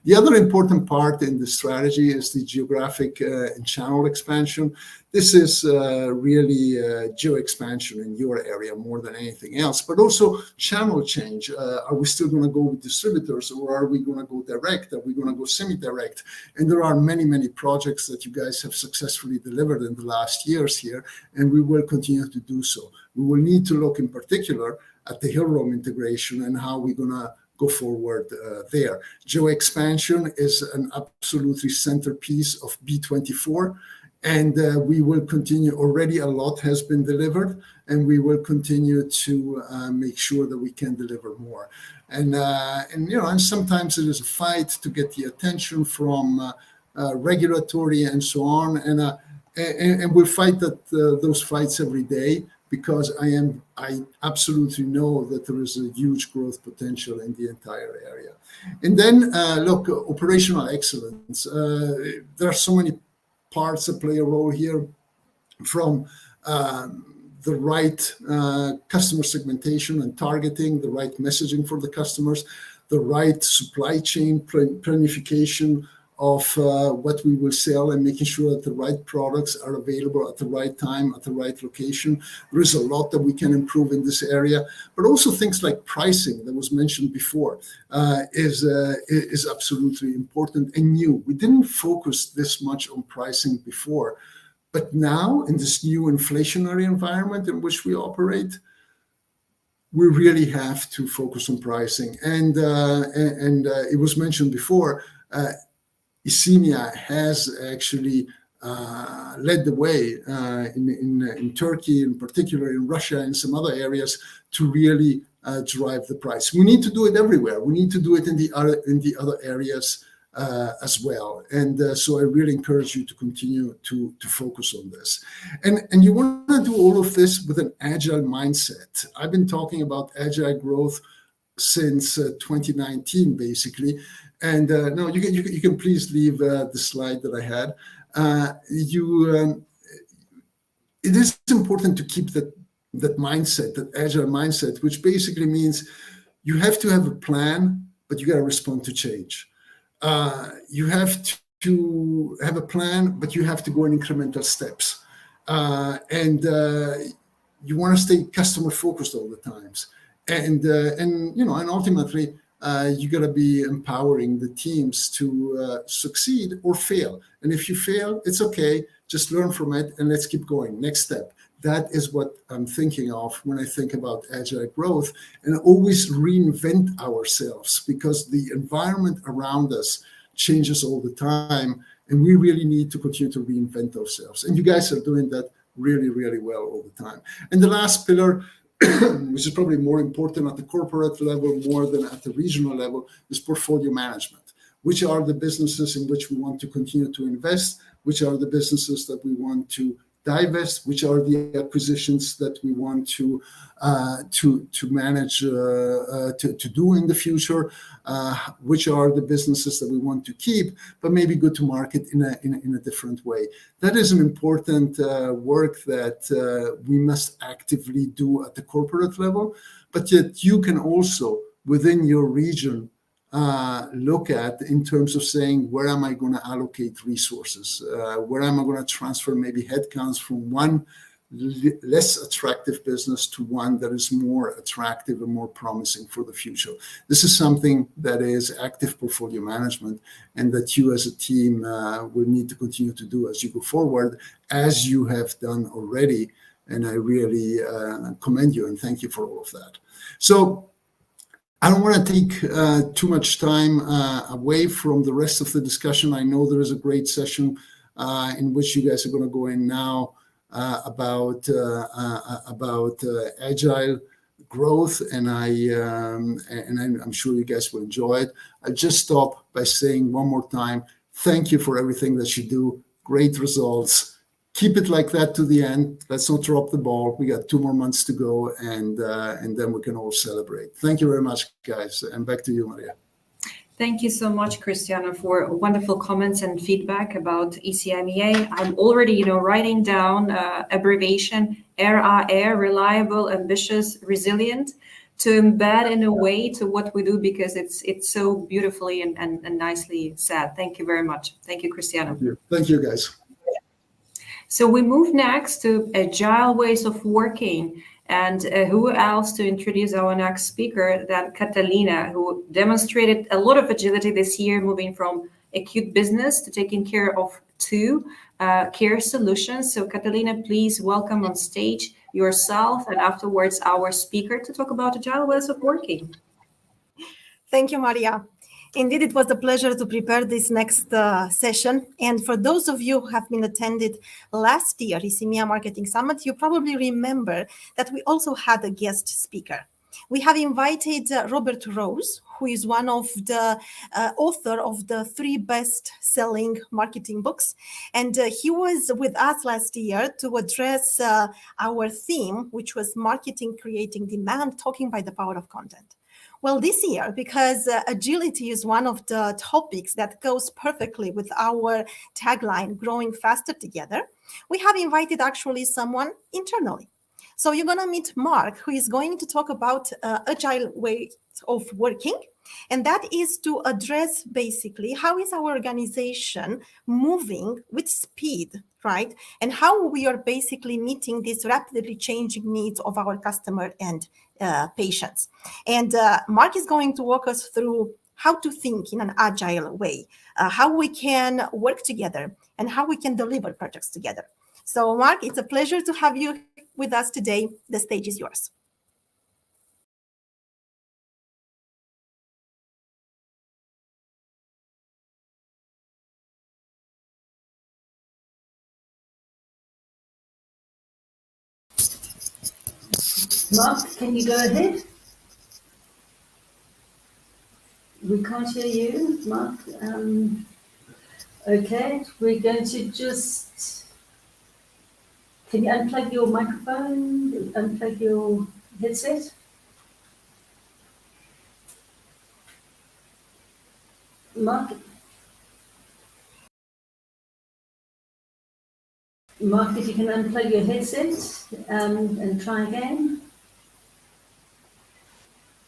The other important part in the strategy is the geographic and channel expansion. This is really geo expansion in your area more than anything else, but also channel change. Are we still going to go with distributors, or are we going to go direct? Are we going to go semi-direct? And there are many, many projects that you guys have successfully delivered in the last years here, and we will continue to do so. We will need to look in particular at the Hillrom integration and how we're going to go forward there. Geo expansion is an absolutely centerpiece of B24. And we will continue. Already a lot has been delivered, and we will continue to make sure that we can deliver more. And sometimes it is a fight to get the attention from regulatory and so on. And we'll fight those fights every day, because I absolutely know that there is a huge growth potential in the entire area. And then look, operational excellence. There are so many parts that play a role here, from the right customer segmentation and targeting, the right messaging for the customers, the right supply chain planification of what we will sell, and making sure that the right products are available at the right time, at the right location. There is a lot that we can improve in this area, but also things like pricing that was mentioned before is absolutely important and new. We didn't focus this much on pricing before, but now in this new inflationary environment in which we operate, we really have to focus on pricing. And it was mentioned before, ICEMEA has actually led the way in Turkey, in particular in Russia, and some other areas, to really drive the price. We need to do it everywhere. We need to do it in the other areas as well. And so I really encourage you to continue to focus on this. And you want to do all of this with an agile mindset. I've been talking about agile growth since 2019, basically. And no, you can please leave the slide that I had. It is important to keep that mindset, that agile mindset, which basically means you have to have a plan, but you got to respond to change. You have to have a plan, but you have to go in incremental steps. And you want to stay customer focused all the times. And ultimately, you got to be empowering the teams to succeed or fail. And if you fail, it's okay. Just learn from it and let's keep going. Next step. That is what I'm thinking of when I think about agile growth, and always reinvent ourselves, because the environment around us changes all the time, and we really need to continue to reinvent ourselves. And you guys are doing that really, really well all the time. And the last pillar, which is probably more important at the corporate level more than at the regional level, is portfolio management. Which are the businesses in which we want to continue to invest? Which are the businesses that we want to divest? Which are the acquisitions that we want to manage to do in the future? Which are the businesses that we want to keep, but maybe go to market in a different way? That is an important work that we must actively do at the corporate level, but yet you can also, within your region, look at in terms of saying, where am I going to allocate resources? Where am I going to transfer maybe headcounts from one less attractive business to one that is more attractive and more promising for the future? This is something that is active portfolio management, and that you as a team will need to continue to do as you go forward, as you have done already. And I really commend you and thank you for all of that. So I don't want to take too much time away from the rest of the discussion. I know there is a great session in which you guys are going to go in now about agile growth, and I'm sure you guys will enjoy it. I'll just stop by saying one more time, thank you for everything that you do. Great results. Keep it like that to the end. Let's not drop the ball. We got 2 more months to go, and then we can all celebrate. Thank you very much, guys. And back to you, Maria. Thank you so much, Cristiano, for wonderful comments and feedback about ICEMEA. I'm already, writing down abbreviation RAR, reliable, ambitious, resilient, to embed in a way to what we do, because it's so beautifully and nicely said. Thank you very much. Thank you, Cristiano. Thank you, guys. So we move next to agile ways of working. And who else to introduce our next speaker than Catalina, who demonstrated a lot of agility this year, moving from acute business to taking care of 2 care solutions. So Catalina, please welcome on stage yourself and afterwards our speaker to talk about agile ways of working. Thank you, Maria. Indeed, it was a pleasure to prepare this next session. And for those of you who have been attended last year, ICMIA Marketing Summit, you probably remember that we also had a guest speaker. We have invited Robert Rose, who is one of the author of the 3 best-selling marketing books. And he was with us last year to address our theme, which was marketing creating demand, talking by the power of content. Well, this year, because agility is one of the topics that goes perfectly with our tagline, growing faster together, we have invited actually someone internally. So you're going to meet Mark, who is going to talk about agile ways of working. And that is to address basically how is our organization moving with speed, right? And how we are basically meeting these rapidly changing needs of our customer and patients. And Mark is going to walk us through how to think in an agile way, how we can work together, and how we can deliver projects together. So Mark, it's a pleasure to have you with us today. The stage is yours. Mark, can you go ahead? We can't hear you, Mark. Okay, we're going to just... Can you unplug your microphone, unplug your headset? Mark, if you can unplug your headset and try again.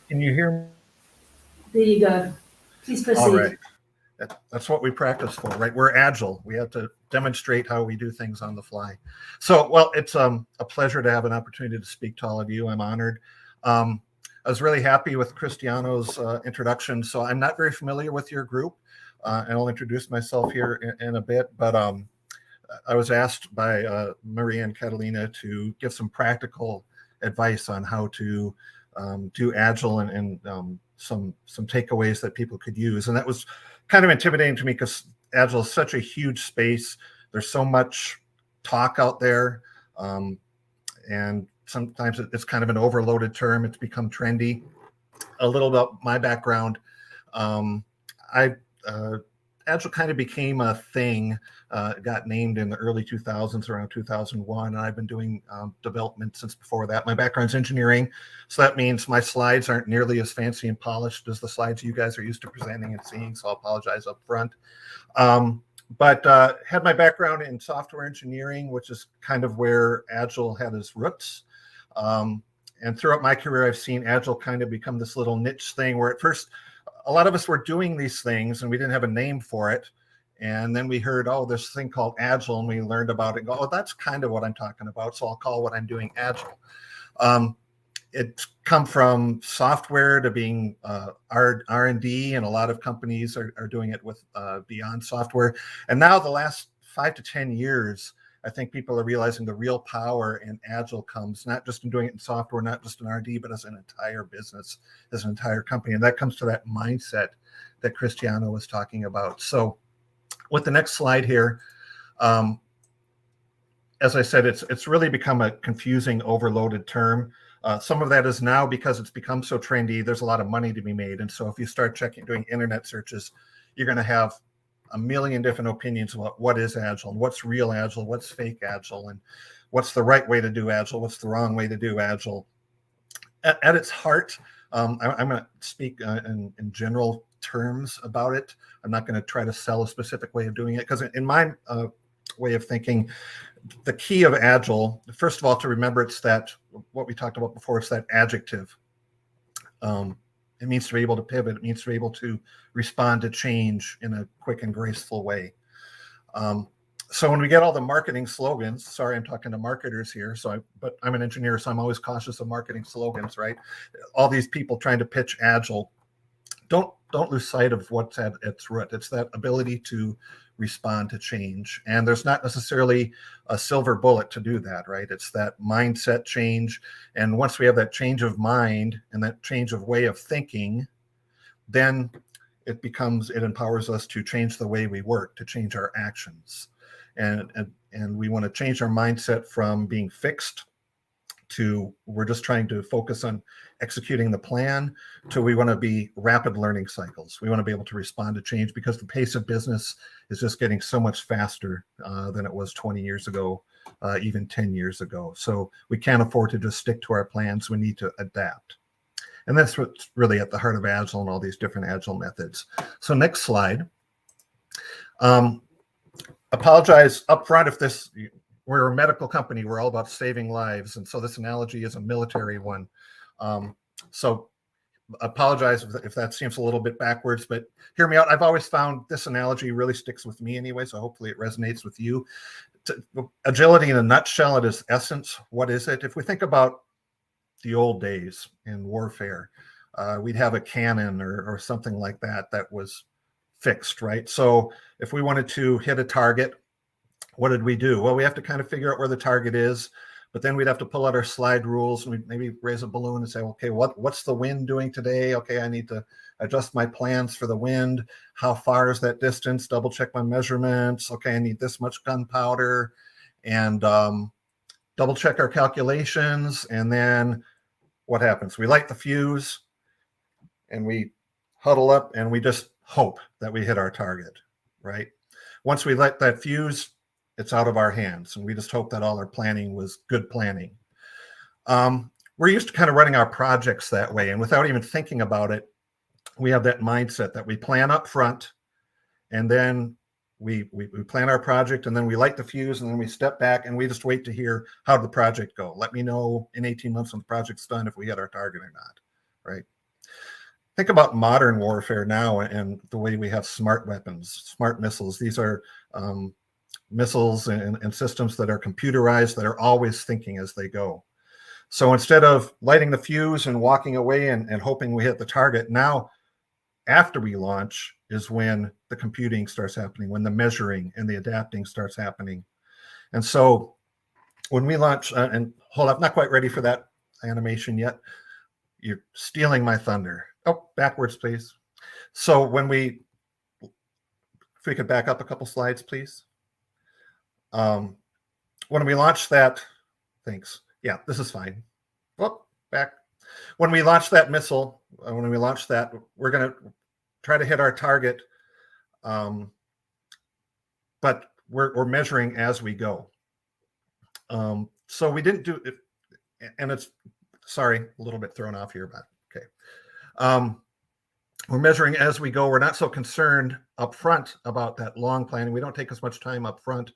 Can you hear me? There you go. Please proceed. All right. That's what we practice for, right? We're agile. We have to demonstrate how we do things on the fly. So, well, it's a pleasure to have an opportunity to speak to all of you. I'm honored. I was really happy with Cristiano's introduction. So I'm not very familiar with your group, and I'll introduce myself here in a bit. But I was asked by Maria and Catalina to give some practical advice on how to do agile and some takeaways that people could use. And that was kind of intimidating to me because agile is such a huge space. There's so much talk out there, and sometimes it's kind of an overloaded term. It's become trendy. A little about my background. Agile kind of became a thing. It got named in the early 2000s, around 2001, and I've been doing development since before that. My background's engineering, so that means my slides aren't nearly as fancy and polished as the slides you guys are used to presenting and seeing, so I'll apologize up front. But had my background in software engineering, which is kind of where Agile had its roots. And throughout my career, I've seen Agile kind of become this little niche thing where at first, a lot of us were doing these things and we didn't have a name for it. And then we heard, oh, this thing called Agile, and we learned about it and go, oh, that's kind of what I'm talking about. So I'll call what I'm doing Agile. It's come from software to being R&D, and a lot of companies are doing it with beyond software. And now the last 5 to 10 years, I think people are realizing the real power in Agile comes not just in doing it in software, not just in R&D, but as an entire business, as an entire company. And that comes to that mindset that Cristiano was talking about. So with the next slide here, as I said, it's really become a confusing, overloaded term. Some of that is now because it's become so trendy, there's a lot of money to be made. And so if you start doing internet searches, you're going to have a million different opinions about what is Agile and what's real Agile, what's fake Agile, and what's the right way to do Agile, what's the wrong way to do Agile. At its heart, I'm going to speak in general terms about it. I'm not going to try to sell a specific way of doing it, because in my way of thinking, the key of Agile, first of all, to remember, it's that, what we talked about before, it's that adjective. It means to be able to pivot. It means to be able to respond to change in a quick and graceful way. So when we get all the marketing slogans, sorry, I'm talking to marketers here, but I'm an engineer, so I'm always cautious of marketing slogans, right? All these people trying to pitch Agile, don't lose sight of what's at its root. It's that ability to respond to change. And there's not necessarily a silver bullet to do that, right? It's that mindset change. And once we have that change of mind and that change of way of thinking, then it empowers us to change the way we work, to change our actions. And we want to change our mindset from being fixed to we're just trying to focus on executing the plan, to we want to be rapid learning cycles. We want to be able to respond to change because the pace of business is just getting so much faster than it was 20 years ago, even 10 years ago. So we can't afford to just stick to our plans. We need to adapt. And that's what's really at the heart of Agile and all these different Agile methods. So next slide. Apologize upfront if this, we're a medical company, we're all about saving lives. And so this analogy is a military one. So apologize if that seems a little bit backwards, but hear me out. I've always found this analogy really sticks with me anyway, so hopefully it resonates with you. Agility in a nutshell, at its essence, what is it? If we think about the old days in warfare, we'd have a cannon or something like that was fixed, right? So if we wanted to hit a target, what did we do? Well, we have to kind of figure out where the target is, but then we'd have to pull out our slide rules and we'd maybe raise a balloon and say, okay, what's the wind doing today? Okay, I need to adjust my plans for the wind. How far is that distance? Double check my measurements. Okay, I need this much gunpowder, and double check our calculations. And then what happens? We light the fuse and we huddle up and we just hope that we hit our target, right? Once we light that fuse, it's out of our hands, and we just hope that all our planning was good planning. We're used to kind of running our projects that way, and without even thinking about it, we have that mindset that we plan up front, and then we plan our project, and then we light the fuse, and then we step back, and we just wait to hear how did the project go. Let me know in 18 months when the project's done if we hit our target or not, right? Think about modern warfare now and the way we have smart weapons, smart missiles. These are missiles and systems that are computerized, that are always thinking as they go. So instead of lighting the fuse and walking away and hoping we hit the target, now after we launch is when the computing starts happening, when the measuring and the adapting starts happening. And so when we launch, and hold up, not quite ready for that animation yet. You're stealing my thunder. Oh, backwards, please. So when if we could back up a couple slides, please. When we launch that, thanks. Yeah, this is fine. Whoop, back. When we launch that missile, when we launch that, we're going to try to hit our target, but we're measuring as we go. So we didn't do it, and it's, sorry, a little bit thrown off here, but okay. We're measuring as we go. We're not so concerned up front about that long planning. We don't take as much time up front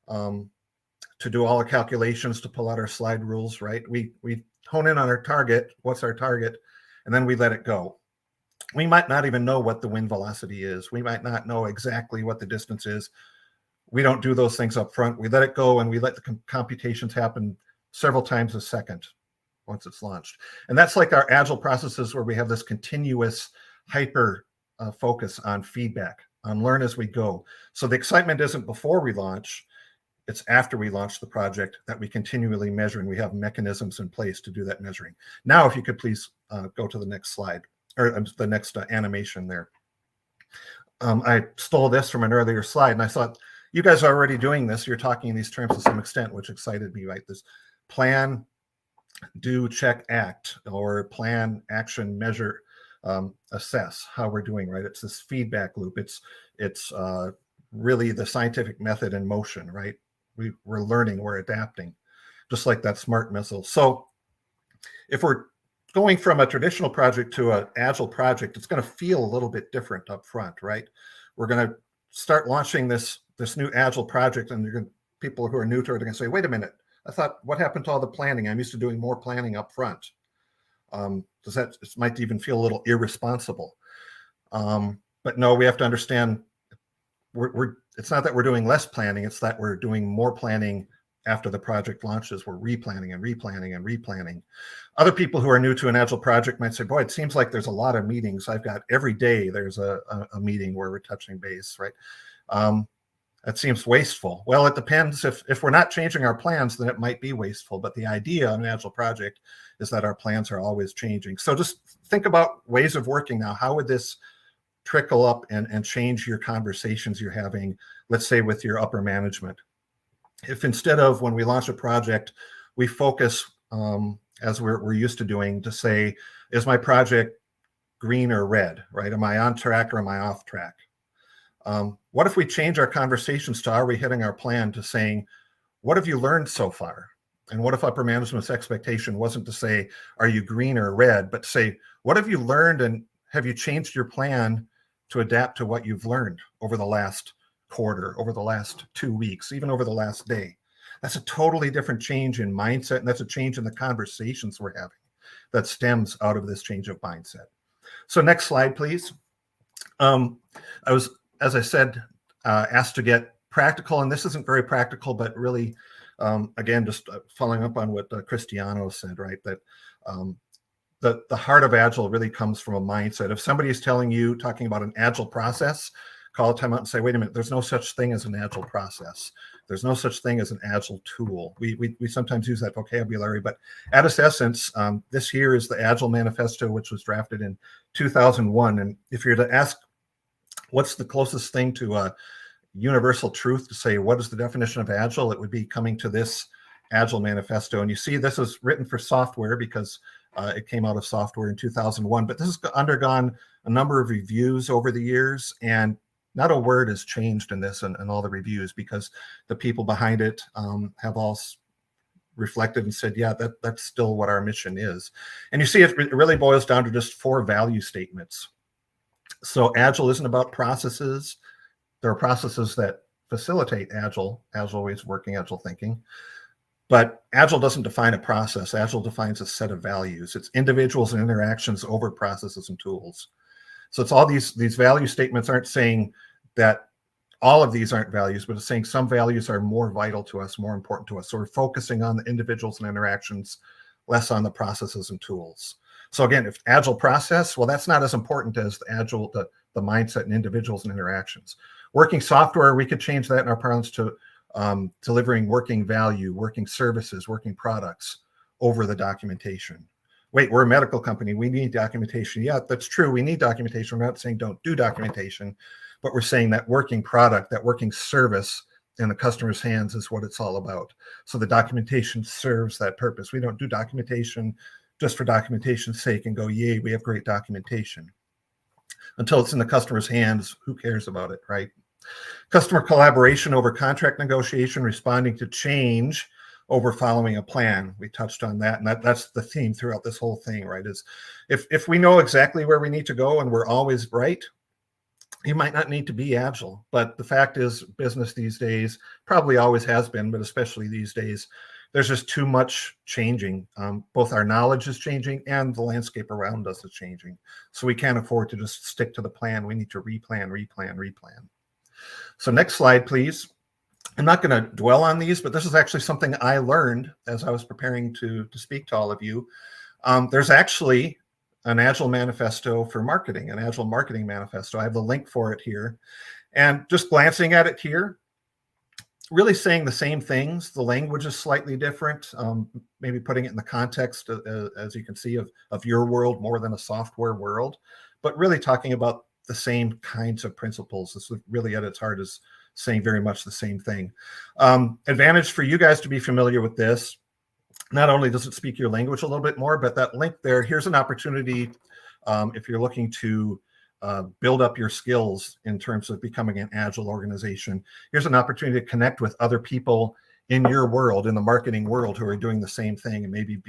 to do all the calculations, to pull out our slide rules, right? We hone in on our target, what's our target, and then we let it go. We might not even know what the wind velocity is. We might not know exactly what the distance is. We don't do those things up front. We let it go, and we let the computations happen several times a second once it's launched. And that's like our Agile processes, where we have this continuous hyper focus on feedback, on learn as we go. So the excitement isn't before we launch, it's after we launch the project that we continually measure, and we have mechanisms in place to do that measuring. Now, if you could please go to the next slide, or the next animation there. I stole this from an earlier slide, and I thought, you guys are already doing this. You're talking in these terms to some extent, which excited me, right? This plan, do, check, act, or plan, action, measure, assess how we're doing, right? It's this feedback loop. It's really the scientific method in motion, right? We're learning, we're adapting, just like that smart missile. So if we're going from a traditional project to an Agile project, it's going to feel a little bit different up front, right? We're going to start launching this new Agile project, and people who are new to it are going to say, wait a minute, I thought, what happened to all the planning? I'm used to doing more planning up front. It might even feel a little irresponsible. But no, we have to understand it's not that we're doing less planning, it's that we're doing more planning after the project launches. We're replanning and replanning and replanning. Other people who are new to an Agile project might say, boy, it seems like there's a lot of meetings. I've got every day there's a meeting where we're touching base, right? That seems wasteful. Well, it depends. If we're not changing our plans, then it might be wasteful. But the idea of an Agile project is that our plans are always changing. So just think about ways of working now. How would this trickle up and change your conversations you're having, let's say with your upper management. If instead of when we launch a project, we focus, as we're used to doing, to say, is my project green or red, right? Am I on track or am I off track? What if we change our conversations to are we hitting our plan to saying, what have you learned so far? And what if upper management's expectation wasn't to say, are you green or red, but say, what have you learned and have you changed your plan to adapt to what you've learned over the last quarter, over the last 2 weeks, even over the last day? That's a totally different change in mindset, and that's a change in the conversations we're having that stems out of this change of mindset. So next slide, please. I was, as I said, asked to get practical, and this isn't very practical, but really, again, just following up on what Cristiano said, right? That the heart of Agile really comes from a mindset. If somebody is talking about an Agile process, call a timeout and say, wait a minute, there's no such thing as an Agile process. There's no such thing as an Agile tool. We sometimes use that vocabulary, but at its essence, this here is the Agile Manifesto, which was drafted in 2001. And if you're to ask what's the closest thing to a universal truth to say, what is the definition of Agile? It would be coming to this Agile Manifesto. And you see this is written for software because it came out of software in 2001, but this has undergone a number of reviews over the years, and not a word has changed in this and all the reviews, because the people behind it have all reflected and said, yeah, that's still what our mission is. And you see it really boils down to just 4 value statements. So Agile isn't about processes. There are processes that facilitate Agile ways of working, Agile thinking. But Agile doesn't define a process. Agile defines a set of values. It's individuals and interactions over processes and tools. So it's all these value statements aren't saying that all of these aren't values, but it's saying some values are more vital to us, more important to us. So we're focusing on the individuals and interactions, less on the processes and tools. So again, if Agile process, well, that's not as important as the Agile, the mindset and individuals and interactions. Working software, we could change that in our parlance to delivering working value, working services, working products over the documentation. Wait, we're a medical company. We need documentation. Yeah, that's true. We need documentation. We're not saying don't do documentation, but we're saying that working product, that working service in the customer's hands is what it's all about. So the documentation serves that purpose. We don't do documentation just for documentation's sake and go, yay, we have great documentation. Until it's in the customer's hands, who cares about it, right? Customer collaboration over contract negotiation, responding to change over following a plan. We touched on that, and that's the theme throughout this whole thing, right? Is if we know exactly where we need to go and we're always right, you might not need to be Agile. But the fact is, business these days probably always has been, but especially these days, there's just too much changing. Both our knowledge is changing and the landscape around us is changing. So we can't afford to just stick to the plan. We need to replan. So next slide, please. I'm not going to dwell on these, but this is actually something I learned as I was preparing to speak to all of you. There's actually an Agile manifesto for marketing, an Agile marketing manifesto. I have the link for it here. And just glancing at it here, really saying the same things. The language is slightly different, maybe putting it in the context, as you can see, of your world more than a software world, but really talking about the same kinds of principles. This really at its heart is saying very much the same thing. Advantage for you guys to be familiar with this. Not only does it speak your language a little bit more, but that link there, here's an opportunity if you're looking to build up your skills in terms of becoming an Agile organization. Here's an opportunity to connect with other people in your world, in the marketing world, who are doing the same thing, and maybe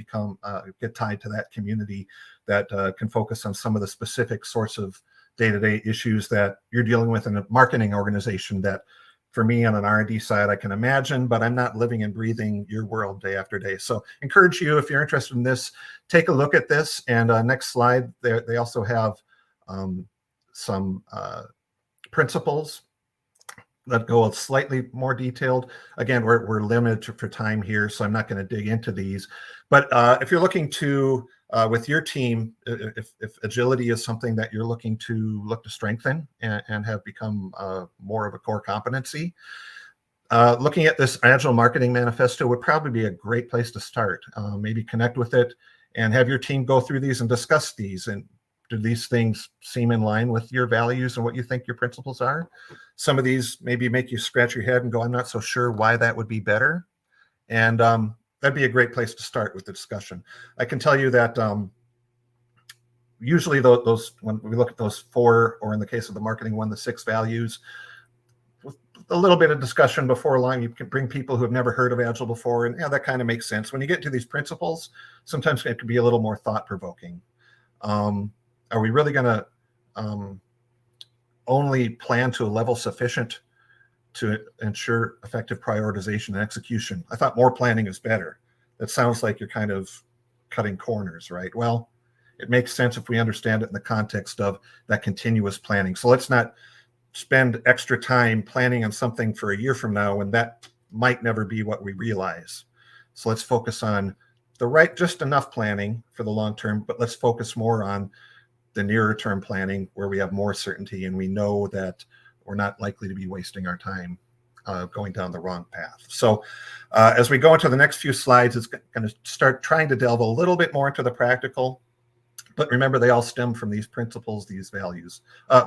get tied to that community that can focus on some of the specific sorts of day-to-day issues that you're dealing with in a marketing organization that, for me on an R&D side, I can imagine, but I'm not living and breathing your world day after day. So encourage you, if you're interested in this, take a look at this. And next slide, they also have some principles that go slightly more detailed. Again, we're limited for time here, so I'm not going to dig into these. But if you're looking to, with your team, if agility is something that you're looking to strengthen and have become more of a core competency, looking at this Agile Marketing Manifesto would probably be a great place to start. Maybe connect with it and have your team go through these and discuss these. And do these things seem in line with your values and what you think your principles are? Some of these maybe make you scratch your head and go, I'm not so sure why that would be better. And that'd be a great place to start with the discussion. I can tell you that usually those, when we look at those 4, or in the case of the marketing one, the 6 values, with a little bit of discussion before long, you can bring people who have never heard of Agile before, and that kind of makes sense. When you get to these principles, sometimes it can be a little more thought-provoking. Are we really going to only plan to a level sufficient to ensure effective prioritization and execution? I thought more planning is better. That sounds like you're kind of cutting corners, right? Well, it makes sense if we understand it in the context of that continuous planning. So let's not spend extra time planning on something for a year from now when that might never be what we realize. So let's focus on the right, just enough planning for the long term, but let's focus more on the nearer term planning where we have more certainty and we know that we're not likely to be wasting our time going down the wrong path. So as we go into the next few slides, it's going to start trying to delve a little bit more into the practical. But remember, they all stem from these principles, these values.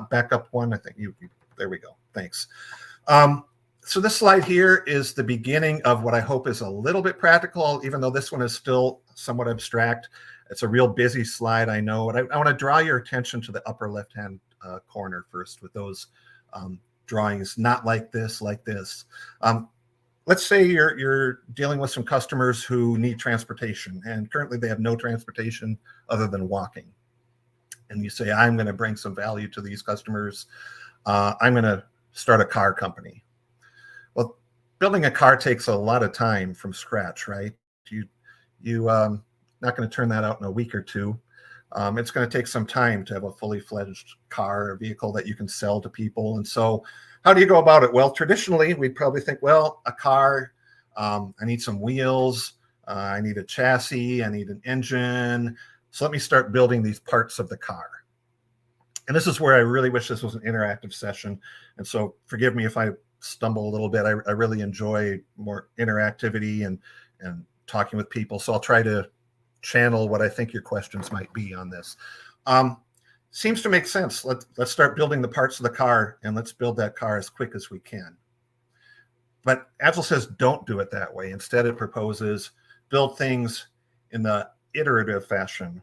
Back up one, I think there we go. Thanks. So this slide here is the beginning of what I hope is a little bit practical, even though this one is still somewhat abstract. It's a real busy slide, I know. And I want to draw your attention to the upper left-hand corner first with those drawings, not like this, like this. Let's say you're dealing with some customers who need transportation, and currently they have no transportation other than walking. And you say, I'm going to bring some value to these customers. I'm going to start a car company. Well, building a car takes a lot of time from scratch, right? You not going to turn that out in a week or two. It's going to take some time to have a fully fledged car or vehicle that you can sell to people. And so how do you go about it? Well, traditionally, we'd probably think, well, a car, I need some wheels, I need a chassis, I need an engine. So let me start building these parts of the car. And this is where I really wish this was an interactive session. And so forgive me if I stumble a little bit. I really enjoy more interactivity and talking with people. So I'll try to channel what I think your questions might be on this. Seems to make sense. Let's start building the parts of the car, and let's build that car as quick as we can. But Agile says don't do it that way. Instead, it proposes build things in the iterative fashion,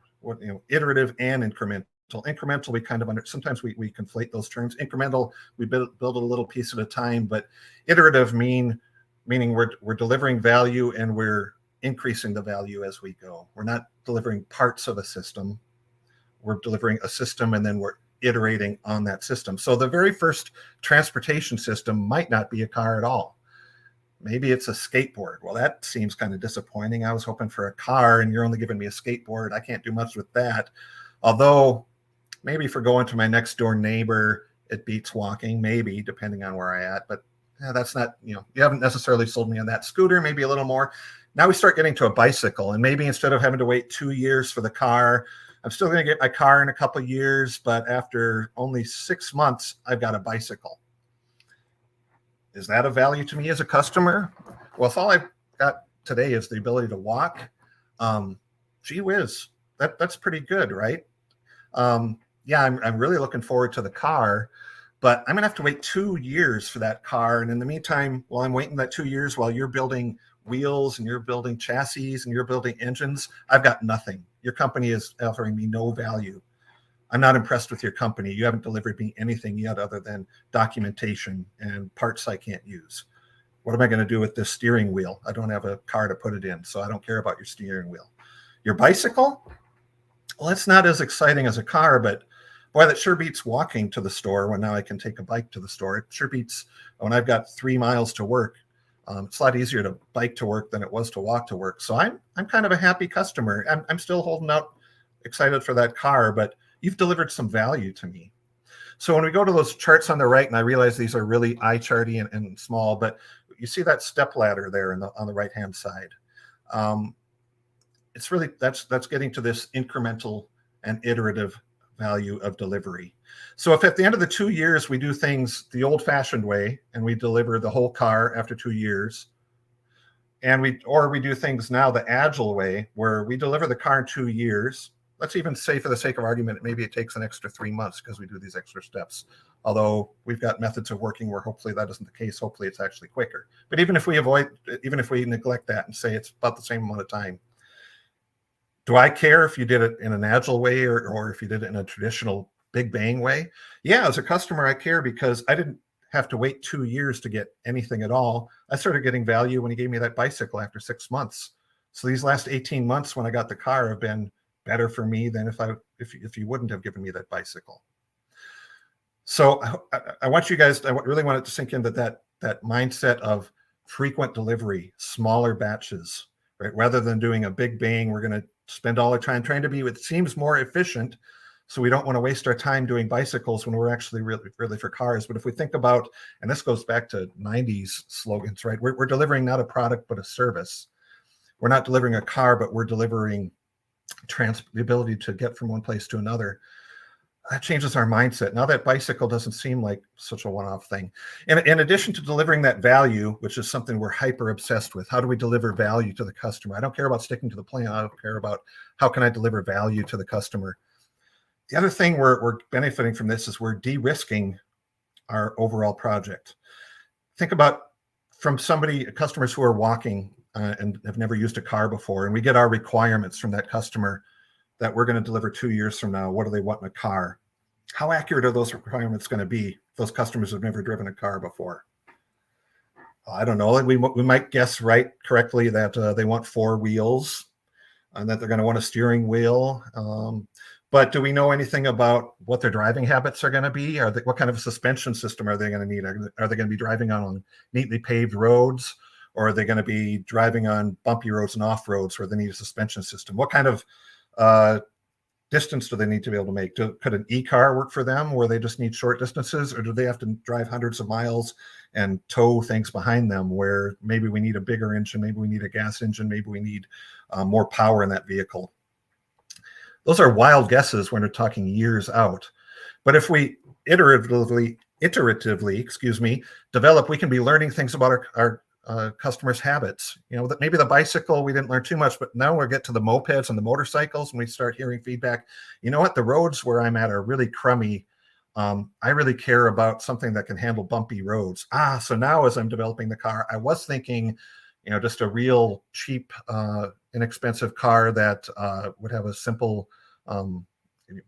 iterative and incremental. Incremental, we kind of sometimes we conflate those terms. Incremental, we build a little piece at a time, but iterative meaning we're delivering value and we're increasing the value as we go. We're not delivering parts of a system. We're delivering a system and then we're iterating on that system. So the very first transportation system might not be a car at all. Maybe it's a skateboard. Well, that seems kind of disappointing. I was hoping for a car and you're only giving me a skateboard. I can't do much with that. Although maybe for going to my next door neighbor, it beats walking, maybe, depending on where I'm at. But that's not, you haven't necessarily sold me on that. Scooter, maybe a little more. Now we start getting to a bicycle, and maybe instead of having to wait 2 years for the car, I'm still going to get my car in a couple of years, but after only 6 months, I've got a bicycle. Is that a value to me as a customer? Well, if all I've got today is the ability to walk, gee whiz, that's pretty good, right? Yeah, I'm really looking forward to the car, but I'm going to have to wait 2 years for that car. And in the meantime, while I'm waiting that 2 years, while you're building wheels and you're building chassis and you're building engines, I've got nothing. Your company is offering me no value. I'm not impressed with your company. You haven't delivered me anything yet other than documentation and parts I can't use. What am I going to do with this steering wheel? I don't have a car to put it in, so I don't care about your steering wheel. Your bicycle? Well, it's not as exciting as a car, but boy, that sure beats walking to the store when now I can take a bike to the store. It sure beats when I've got 3 miles to work. It's a lot easier to bike to work than it was to walk to work. So I'm kind of a happy customer. I'm still holding out, excited for that car, but you've delivered some value to me. So when we go to those charts on the right, and I realize these are really eye-charty and small, but you see that step ladder there on the right-hand side. It's really, that's getting to this incremental and iterative value of delivery. So if at the end of the 2 years we do things the old-fashioned way and we deliver the whole car after 2 years, and we do things now the agile way where we deliver the car in 2 years let's even say for the sake of argument, maybe it takes an extra 3 months because we do these extra steps. Although we've got methods of working where hopefully that isn't the case. Hopefully it's actually quicker. But even if we neglect that and say it's about the same amount of time, do I care if you did it in an agile way or if you did it in a traditional big bang way? Yeah, as a customer, I care because I didn't have to wait 2 years to get anything at all. I started getting value when he gave me that bicycle after 6 months. So these last 18 months when I got the car have been better for me than if you wouldn't have given me that bicycle. So I want you guys, I really want it to sink in that mindset of frequent delivery, smaller batches, right? Rather than doing a big bang, we're going to spend all our time trying to be what seems more efficient. So we don't want to waste our time doing bicycles when we're actually really for cars. But if we think about, and this goes back to 90s slogans, right? We're delivering not a product, but a service. We're not delivering a car, but we're delivering the ability to get from one place to another. That changes our mindset. Now that bicycle doesn't seem like such a one-off thing. And in addition to delivering that value, which is something we're hyper obsessed with, how do we deliver value to the customer? I don't care about sticking to the plan. I don't care about how can I deliver value to the customer. The other thing we're benefiting from this is we're de-risking our overall project. Think about from customers who are walking and have never used a car before, and we get our requirements from that customer that we're going to deliver 2 years from now. What do they want in a car? How accurate are those requirements going to be? Those customers have never driven a car before. I don't know. We might guess correctly that they want 4 wheels and that they're going to want a steering wheel. But do we know anything about what their driving habits are going to be? What kind of a suspension system are they going to need? Are they going to be driving on neatly paved roads? Or are they going to be driving on bumpy roads and off roads where they need a suspension system? What kind of distance do they need to be able to make? Could an e-car work for them where they just need short distances? Or do they have to drive hundreds of miles and tow things behind them where maybe we need a bigger engine, maybe we need a gas engine, maybe we need more power in that vehicle? Those are wild guesses when we're talking years out. But if we iteratively, develop, we can be learning things about our customers' habits. That maybe the bicycle, we didn't learn too much, but now we'll get to the mopeds and the motorcycles and we start hearing feedback. You know what? The roads where I'm at are really crummy. I really care about something that can handle bumpy roads. So now as I'm developing the car, I was thinking, just a real cheap, inexpensive car that would have a simple,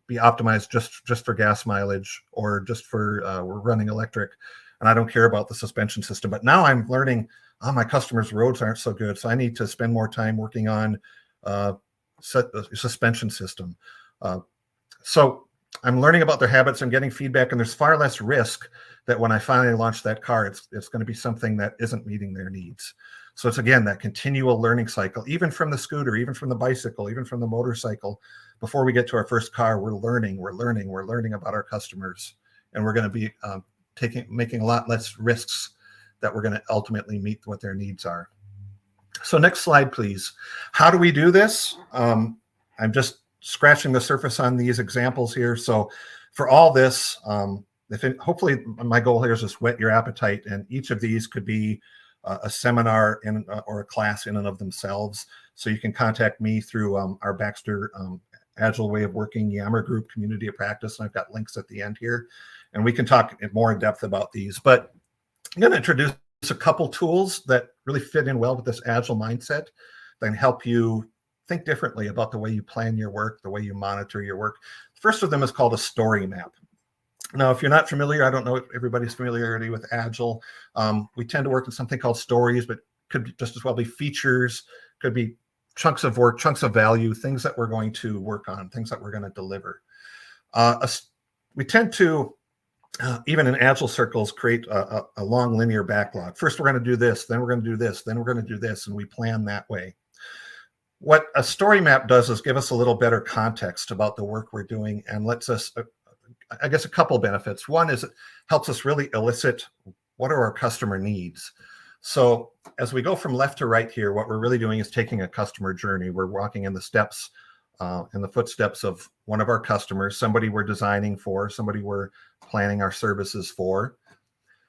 be optimized just for gas mileage or just for we're running electric, and I don't care about the suspension system. But now I'm learning, my customers' roads aren't so good, so I need to spend more time working on suspension system. So I'm learning about their habits. I'm getting feedback, and there's far less risk that when I finally launch that car, it's going to be something that isn't meeting their needs. So it's, again, that continual learning cycle, even from the scooter, even from the bicycle, even from the motorcycle. Before we get to our first car, we're learning about our customers, and we're going to be making a lot less risks that we're going to ultimately meet what their needs are. So next slide, please. How do we do this? I'm just scratching the surface on these examples here. So for all this, hopefully my goal here is just whet your appetite, and each of these could be a seminar or a class in and of themselves. So you can contact me through our Baxter Agile Way of Working Yammer Group Community of Practice. And I've got links at the end here, and we can talk more in depth about these. But I'm going to introduce a couple tools that really fit in well with this Agile mindset that can help you think differently about the way you plan your work, the way you monitor your work. The first of them is called a story map. Now, if you're not familiar, I don't know everybody's familiarity with Agile. We tend to work in something called stories, but could just as well be features, could be chunks of work, chunks of value, things that we're going to work on, things that we're going to deliver. We tend to, even in Agile circles, create a long linear backlog. First, we're going to do this, then we're going to do this, then we're going to do this, and we plan that way. What a story map does is give us a little better context about the work we're doing and lets us, I guess, a couple benefits. One is it helps us really elicit what are our customer needs. So as we go from left to right here, what we're really doing is taking a customer journey. We're walking in the steps, in the footsteps of one of our customers, somebody we're designing for, somebody we're planning our services for.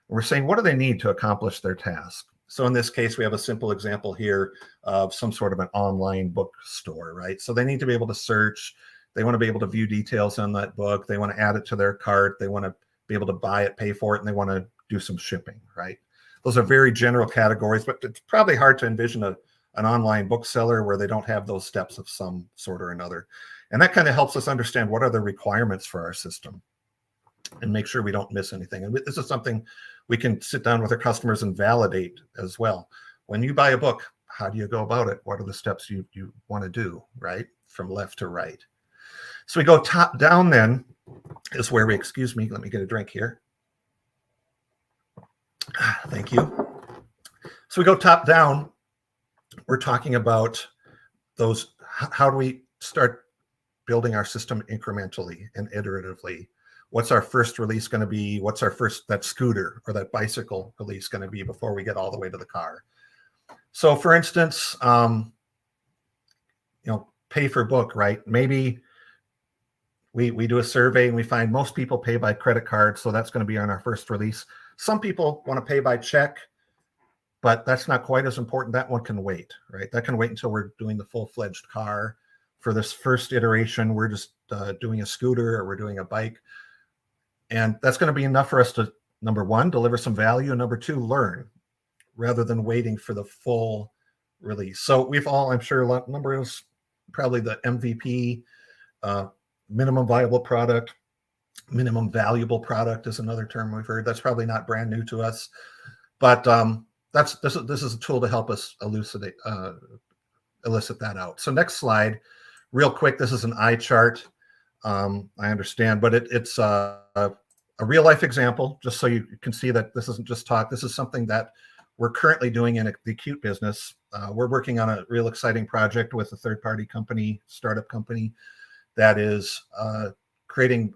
We're saying, what do they need to accomplish their task? So in this case, we have a simple example here of some sort of an online bookstore, right? So they need to be able to search They want to be able to view details on that book. They want to add it to their cart. They want to be able to buy it, pay for it, and they want to do some shipping, right? Those are very general categories, but it's probably hard to envision an online bookseller where they don't have those steps of some sort or another. And that kind of helps us understand what are the requirements for our system and make sure we don't miss anything. And this is something we can sit down with our customers and validate as well. When you buy a book, how do you go about it? What are the steps you want to do, right? From left to right. So we go top down then is where we, excuse me, let me get a drink here. Thank you. So we go top down. We're talking about those, how do we start building our system incrementally and iteratively? What's our first release going to be? What's our first, that scooter or that bicycle release going to be before we get all the way to the car? So for instance, pay for book, right? Maybe we do a survey and we find most people pay by credit card. So that's going to be on our first release. Some people want to pay by check, but that's not quite as important. That one can wait, right? That can wait until we're doing the full-fledged car. For this first iteration, we're just doing a scooter or we're doing a bike. And that's going to be enough for us to, number one, deliver some value, and number two, learn, rather than waiting for the full release. So we've all, I'm sure, a number of us, probably the MVP, minimum viable product, minimum valuable product is another term we've heard. That's probably not brand new to us, but this is a tool to help us elicit that out. So next slide, real quick. This is an eye chart. I understand, but it's a real life example, just so you can see that this isn't just talk. This is something that we're currently doing in the acute business. We're working on a real exciting project with a third-party company, startup company, that is creating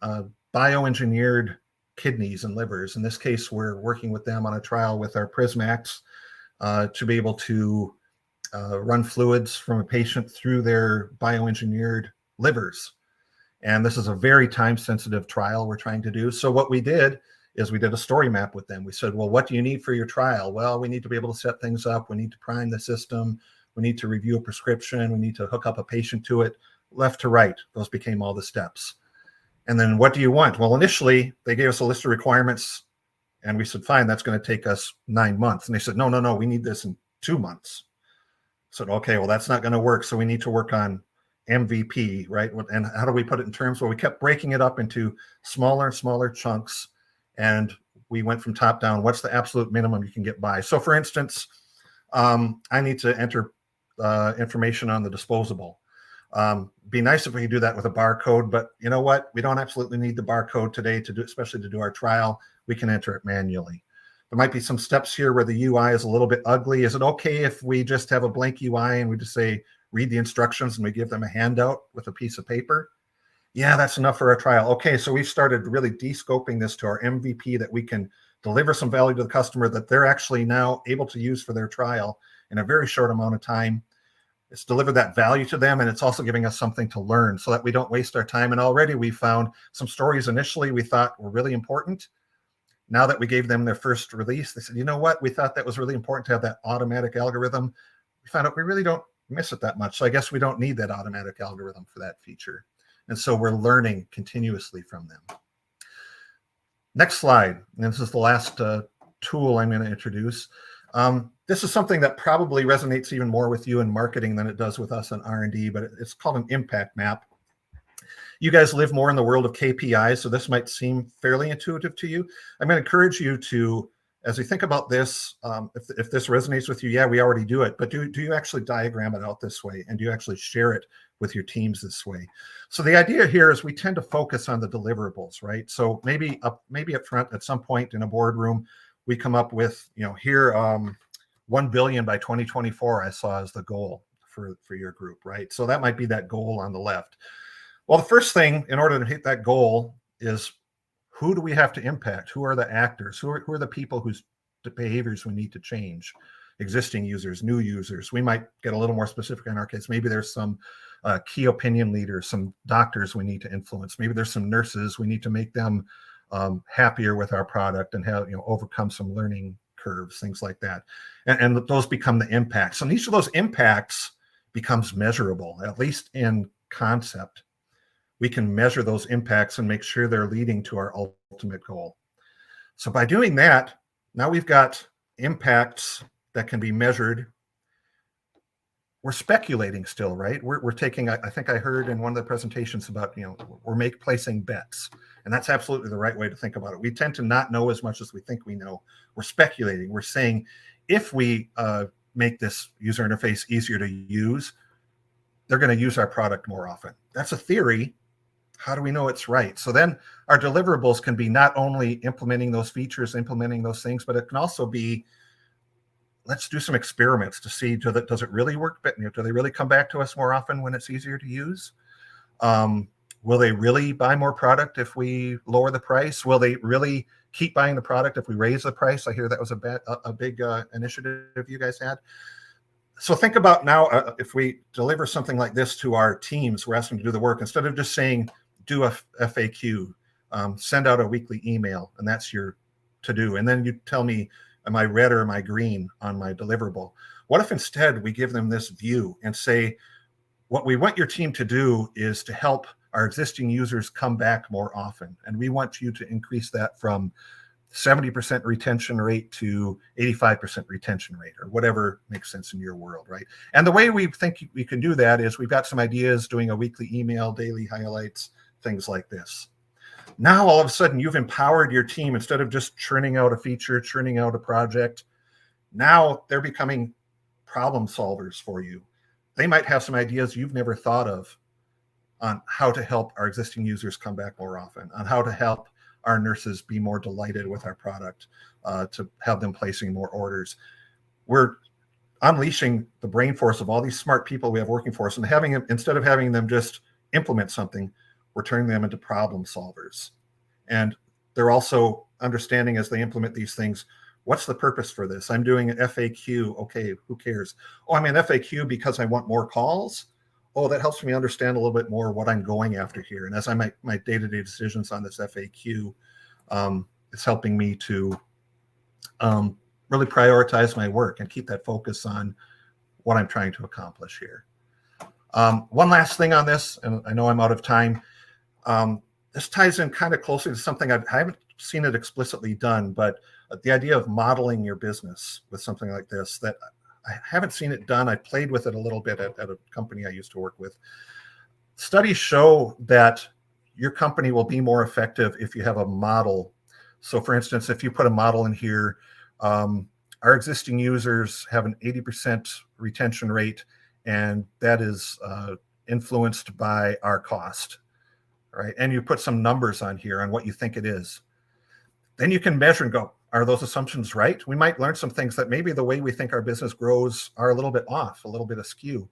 bioengineered kidneys and livers. In this case, we're working with them on a trial with our Prismax to be able to run fluids from a patient through their bioengineered livers. And this is a very time-sensitive trial we're trying to do. So what we did is we did a story map with them. We said, well, what do you need for your trial? Well, we need to be able to set things up. We need to prime the system. We need to review a prescription. We need to hook up a patient to it. Left to right, those became all the steps. And then what do you want? Well, initially, they gave us a list of requirements, and we said, fine, that's going to take us 9 months. And they said, no, we need this in 2 months. I said, okay, well, that's not going to work. So we need to work on MVP, right? And how do we put it in terms? Well, we kept breaking it up into smaller and smaller chunks, and we went from top down. What's the absolute minimum you can get by? So for instance, I need to enter information on the disposable. Be nice if we could do that with a barcode, but you know what? We don't absolutely need the barcode today to do, especially to do our trial. We can enter it manually. There might be some steps here where the UI is a little bit ugly. Is it okay if we just have a blank UI and we just say, read the instructions, and we give them a handout with a piece of paper? Yeah, that's enough for our trial. Okay, so we've started really de-scoping this to our MVP that we can deliver some value to the customer that they're actually now able to use for their trial in a very short amount of time. It's delivered that value to them, and it's also giving us something to learn so that we don't waste our time. And already we found some stories initially we thought were really important. Now that we gave them their first release, they said, you know what? We thought that was really important to have that automatic algorithm. We found out we really don't miss it that much. So I guess we don't need that automatic algorithm for that feature. And so we're learning continuously from them. Next slide. And this is the last tool I'm going to introduce. This is something that probably resonates even more with you in marketing than it does with us in R&D, but it's called an impact map. You guys live more in the world of KPIs, so this might seem fairly intuitive to you. I'm going to encourage you to, as you think about this, if this resonates with you, yeah, we already do it, but do you actually diagram it out this way? And do you actually share it with your teams this way? So the idea here is we tend to focus on the deliverables, right? So maybe up front at some point in a boardroom, we come up with, here, 1 billion by 2024, I saw as the goal for your group, right? So that might be that goal on the left. Well, the first thing in order to hit that goal is, who do we have to impact? Who are the actors? Who are the people whose behaviors we need to change? Existing users, new users. We might get a little more specific in our case. Maybe there's some key opinion leaders, some doctors we need to influence. Maybe there's some nurses. We need to make them happier with our product and have, overcome some learning curves, things like that. And those become the impacts. And each of those impacts becomes measurable, at least in concept. we can measure those impacts and make sure they're leading to our ultimate goal. So by doing that, now we've got impacts that can be measured. We're speculating still, right? We're taking, I think I heard in one of the presentations about, we're placing bets. And that's absolutely the right way to think about it. We tend to not know as much as we think we know. We're speculating. We're saying, if we make this user interface easier to use, they're going to use our product more often. That's a theory. How do we know it's right? So then our deliverables can be not only implementing those features, implementing those things, but it can also be, let's do some experiments to see, does it really work? Do they really come back to us more often when it's easier to use? Will they really buy more product if we lower the price? Will they really keep buying the product if we raise the price? I hear that was a big initiative you guys had. So think about now, if we deliver something like this to our teams, we're asking them to do the work. Instead of just saying, do a FAQ, send out a weekly email, and that's your to-do. And then you tell me, am I red or am I green on my deliverable? What if instead we give them this view and say, what we want your team to do is to help our existing users come back more often. And we want you to increase that from 70% retention rate to 85% retention rate, or whatever makes sense in your world, right? And the way we think we can do that is we've got some ideas, doing a weekly email, daily highlights, things like this. Now, all of a sudden, you've empowered your team. Instead of just churning out a feature, churning out a project, now they're becoming problem solvers for you. They might have some ideas you've never thought of on how to help our existing users come back more often, on how to help our nurses be more delighted with our product, to have them placing more orders. We're unleashing the brain force of all these smart people we have working for us, and instead of having them just implement something, we're turning them into problem solvers. And they're also understanding, as they implement these things, what's the purpose for this? I'm doing an FAQ. Okay, who cares? Oh, I'm an FAQ because I want more calls. Oh, that helps me understand a little bit more what I'm going after here. And as I make my day-to-day decisions on this FAQ, it's helping me to really prioritize my work and keep that focus on what I'm trying to accomplish here. One last thing on this, and I know I'm out of time. This ties in kind of closely to something I haven't seen it explicitly done, but the idea of modeling your business with something like this, that I haven't seen it done. I played with it a little bit at a company I used to work with. Studies show that your company will be more effective if you have a model. So for instance, if you put a model in here, our existing users have an 80% retention rate, and that is influenced by our cost, right? And you put some numbers on here on what you think it is. Then you can measure and go, are those assumptions right? We might learn some things that maybe the way we think our business grows are a little bit off, a little bit askew.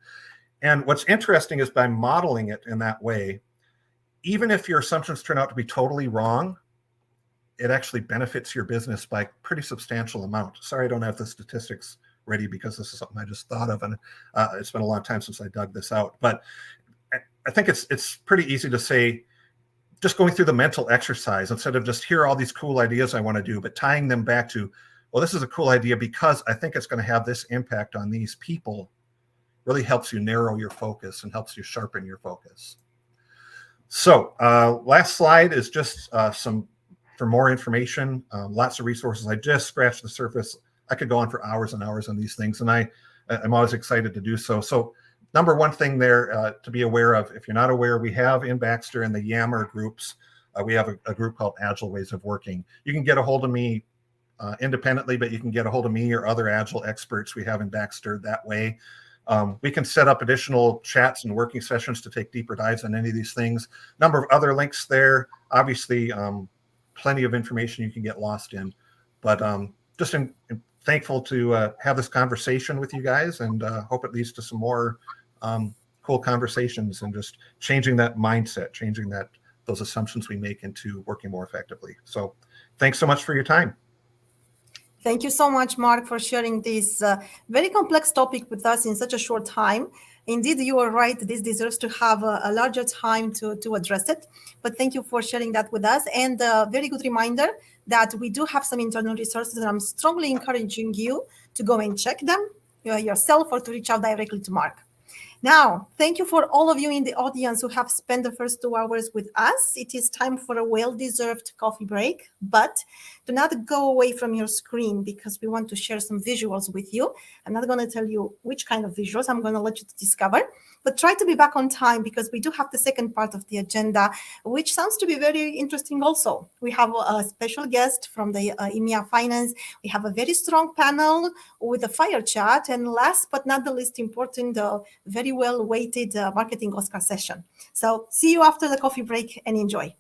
And what's interesting is by modeling it in that way, even if your assumptions turn out to be totally wrong, it actually benefits your business by a pretty substantial amount. Sorry, I don't have the statistics ready because this is something I just thought of, and it's been a long time since I dug this out. But I think it's pretty easy to say, just going through the mental exercise, instead of just here are all these cool ideas I want to do, but tying them back to, well, this is a cool idea because I think it's going to have this impact on these people, really helps you narrow your focus and helps you sharpen your focus. So last slide is just for more information, lots of resources. I just scratched the surface. I could go on for hours and hours on these things, and I'm always excited to do so. So number one thing there to be aware of, if you're not aware, we have in Baxter in the Yammer groups, we have a group called Agile Ways of Working. You can get a hold of me independently, but you can get a hold of me or other Agile experts we have in Baxter that way. We can set up additional chats and working sessions to take deeper dives on any of these things. Number of other links there. Obviously, plenty of information you can get lost in. But just thankful to have this conversation with you guys, and hope it leads to some more cool conversations and just changing that mindset, changing those assumptions we make into working more effectively. So thanks so much for your time. Thank you so much, Mark, for sharing this very complex topic with us in such a short time. Indeed, you are right. This deserves to have a larger time to address it. But thank you for sharing that with us. And a very good reminder that we do have some internal resources, and I'm strongly encouraging you to go and check them yourself or to reach out directly to Mark. Now, thank you for all of you in the audience who have spent the first 2 hours with us. It is time for a well-deserved coffee break, but do not go away from your screen because we want to share some visuals with you. I'm not going to tell you which kind of visuals. I'm going to let you discover, but try to be back on time because we do have the second part of the agenda, which sounds to be very interesting also. We have a special guest from the EMEA Finance. We have a very strong panel with a fire chat, and last but not the least important, very well-weighted marketing Oscar session. So see you after the coffee break and enjoy.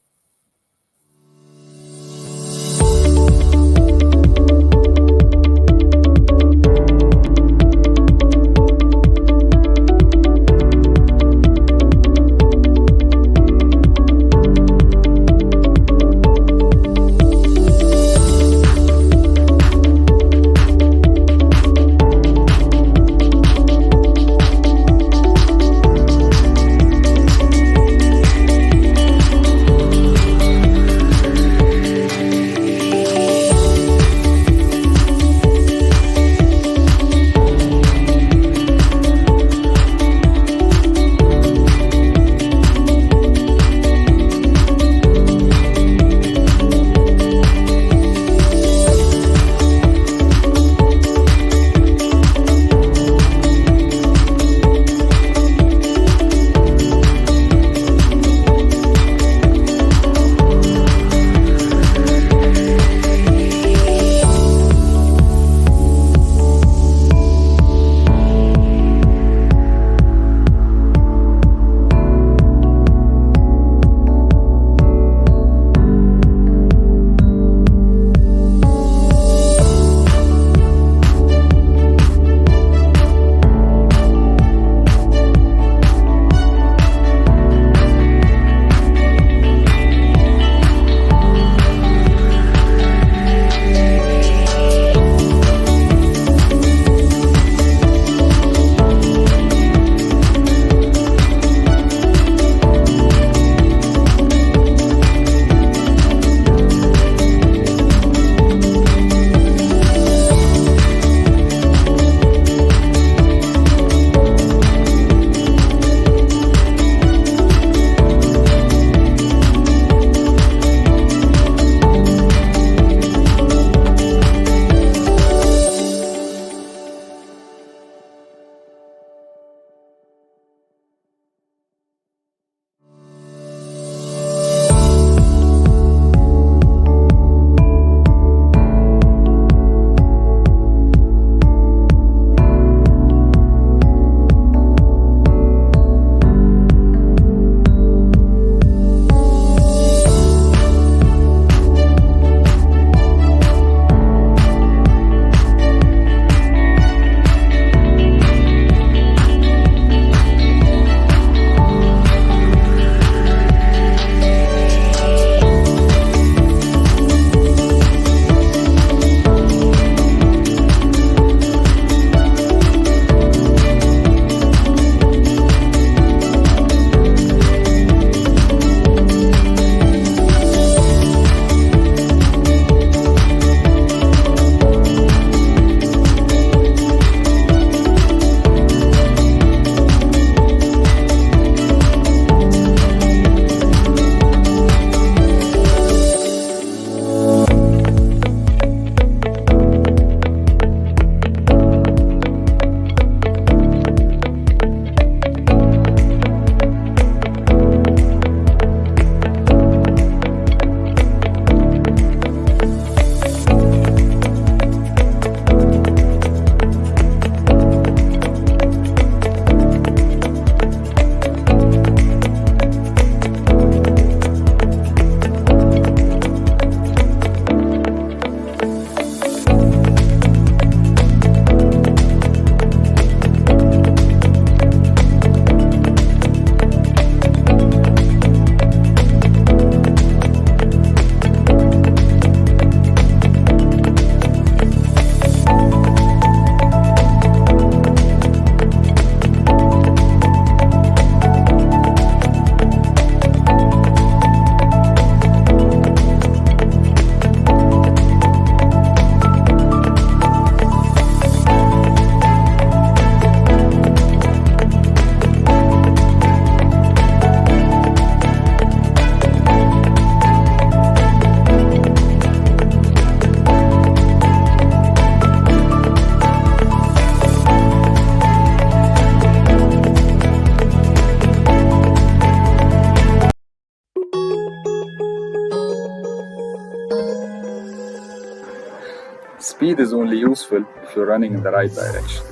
Speed is only useful if you're running in the right direction.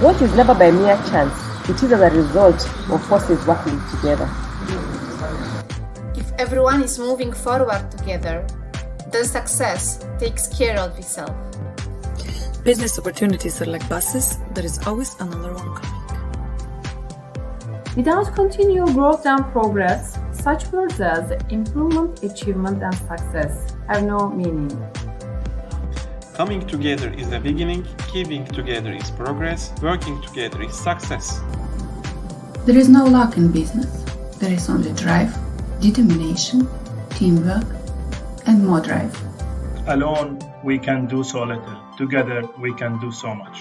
Growth is never by mere chance. It is as a result of forces working together. If everyone is moving forward together, then success takes care of itself. Business opportunities are like buses, there is always another one coming. Without continual growth and progress, such words as improvement, achievement, and success have no meaning. Coming together is the beginning, keeping together is progress, working together is success. There is no luck in business. There is only drive, determination, teamwork, and more drive. Alone, we can do so little. Together, we can do so much.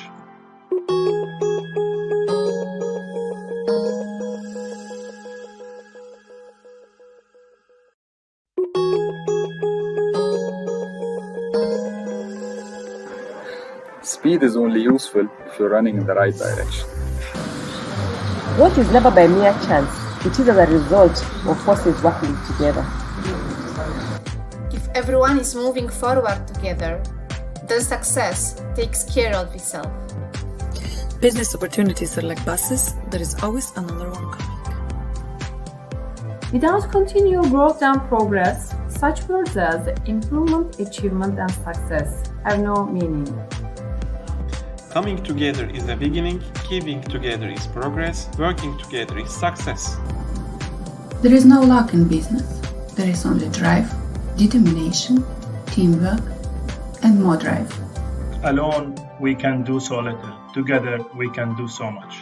Speed is only useful if you're running in the right direction. Growth is never by mere chance. It is as a result of forces working together. If everyone is moving forward together, then success takes care of itself. Business opportunities are like buses, there is always another one coming. Without continual growth and progress, such words as improvement, achievement, and success have no meaning. Coming together is the beginning, keeping together is progress, working together is success. There is no luck in business. There is only drive, determination, teamwork, and more drive. Alone, we can do so little. Together, we can do so much.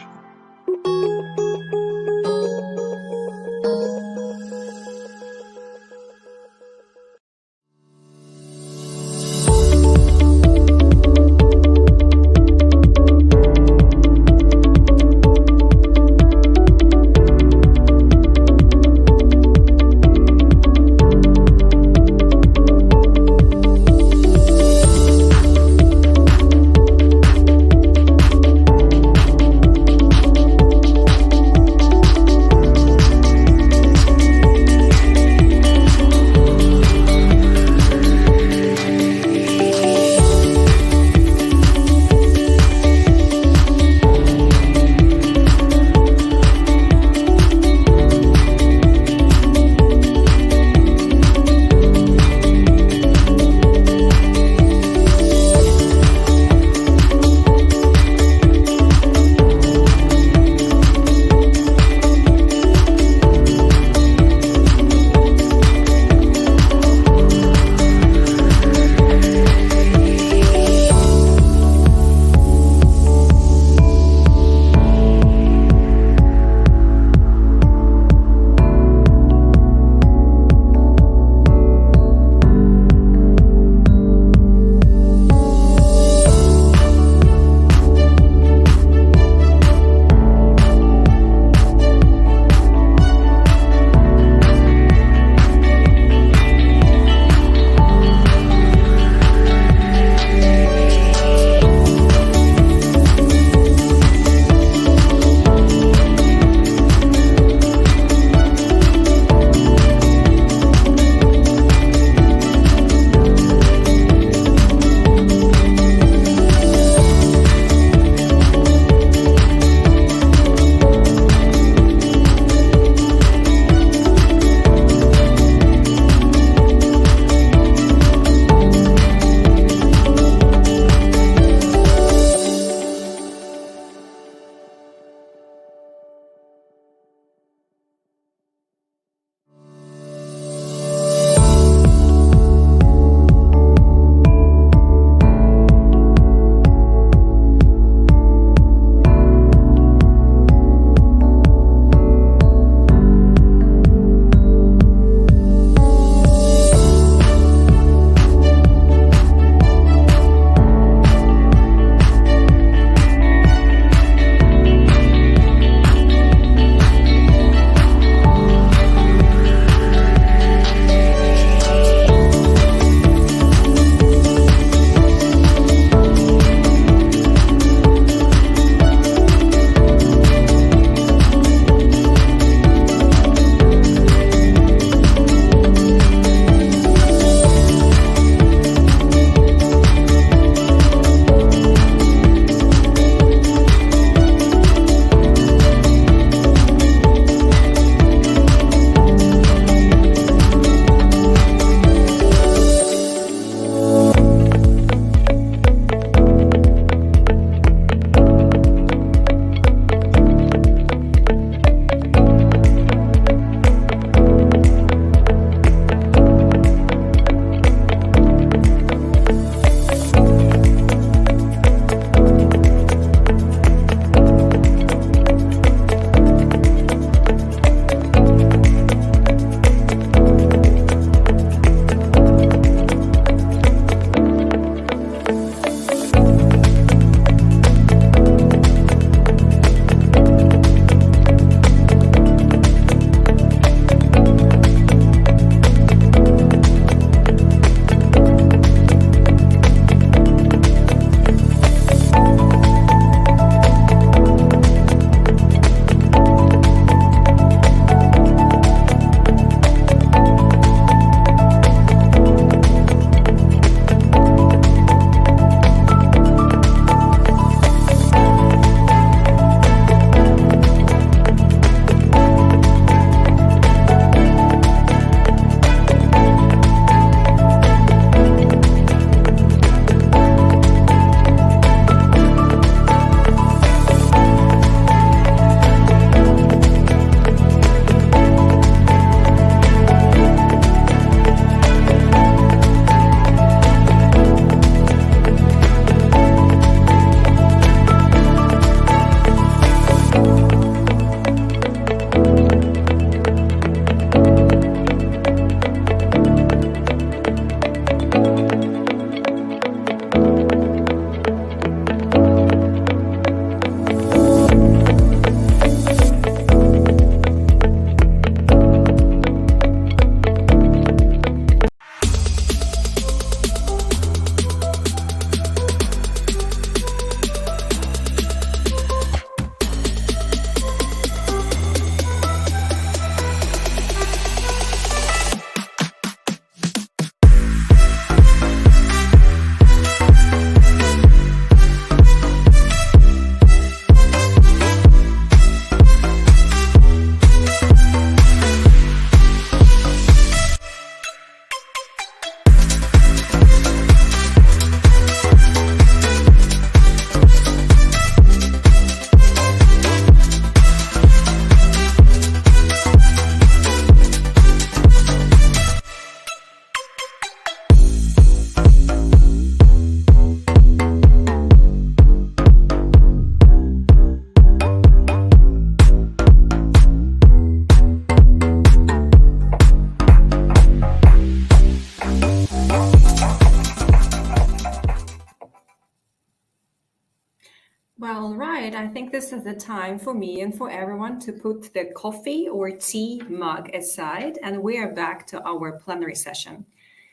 right, I think this is the time for me and for everyone to put the coffee or tea mug aside, and we are back to our plenary session.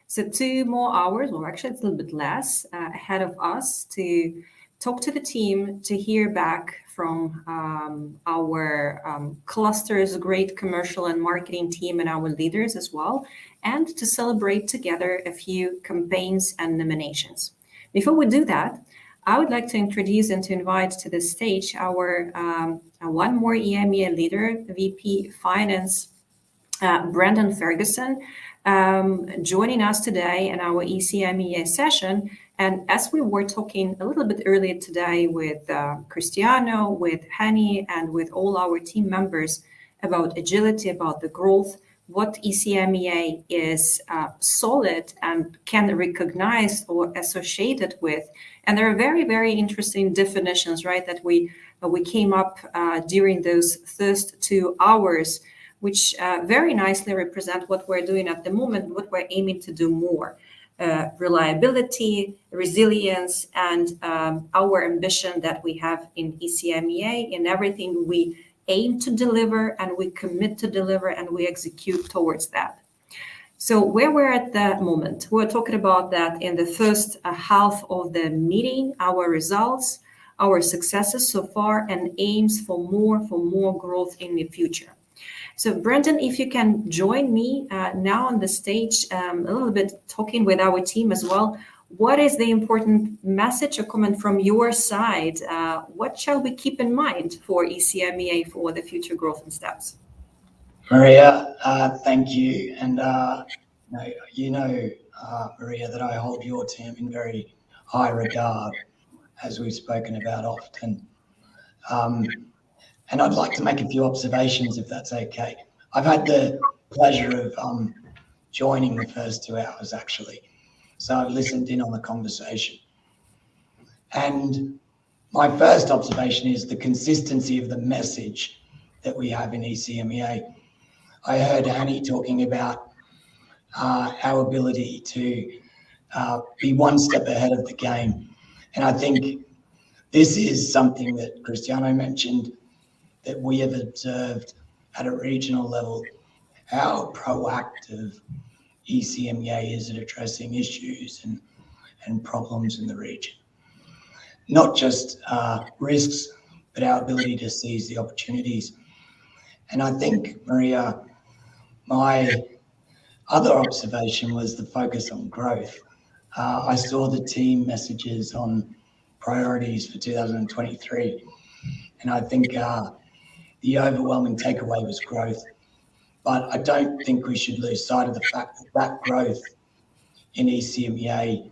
So 2 more hours, or actually it's a little bit less, ahead of us to talk to the team, to hear back from our cluster's great commercial and marketing team and our leaders as well, and to celebrate together a few campaigns and nominations. Before we do that, I would like to introduce and to invite to the stage our one more EMEA leader, VP Finance, Brendan Ferguson, joining us today in our ECMEA session. And as we were talking a little bit earlier today with Cristiano, with Hani, and with all our team members about agility, about the growth, what ECMEA is solid and can recognize or associated with. And there are very, very interesting definitions, right, that we came up during those first 2 hours, which very nicely represent what we're doing at the moment, what we're aiming to do more. Reliability, resilience, and our ambition that we have in ECMEA in everything we aim to deliver and we commit to deliver and we execute towards that. So where we're at that moment, we're talking about that in the first half of the meeting, our results, our successes so far, and aims for more growth in the future. So Brendan, if you can join me now on the stage, a little bit talking with our team as well. What is the important message or comment from your side? What shall we keep in mind for ECMEA for the future growth and steps? Maria, thank you. And Maria, that I hold your team in very high regard, as we've spoken about often. And I'd like to make a few observations, if that's okay. I've had the pleasure of joining the first 2 hours, actually. So I've listened in on the conversation. And my first observation is the consistency of the message that we have in ECMEA. I heard Hani talking about our ability to be one step ahead of the game. And I think this is something that Cristiano mentioned, that we have observed at a regional level, how proactive ECMEA is at addressing issues and problems in the region. Not just risks, but our ability to seize the opportunities. And I think, Maria, my other observation was the focus on growth. I saw the team messages on priorities for 2023, and I think the overwhelming takeaway was growth. But I don't think we should lose sight of the fact that that growth in ECMEA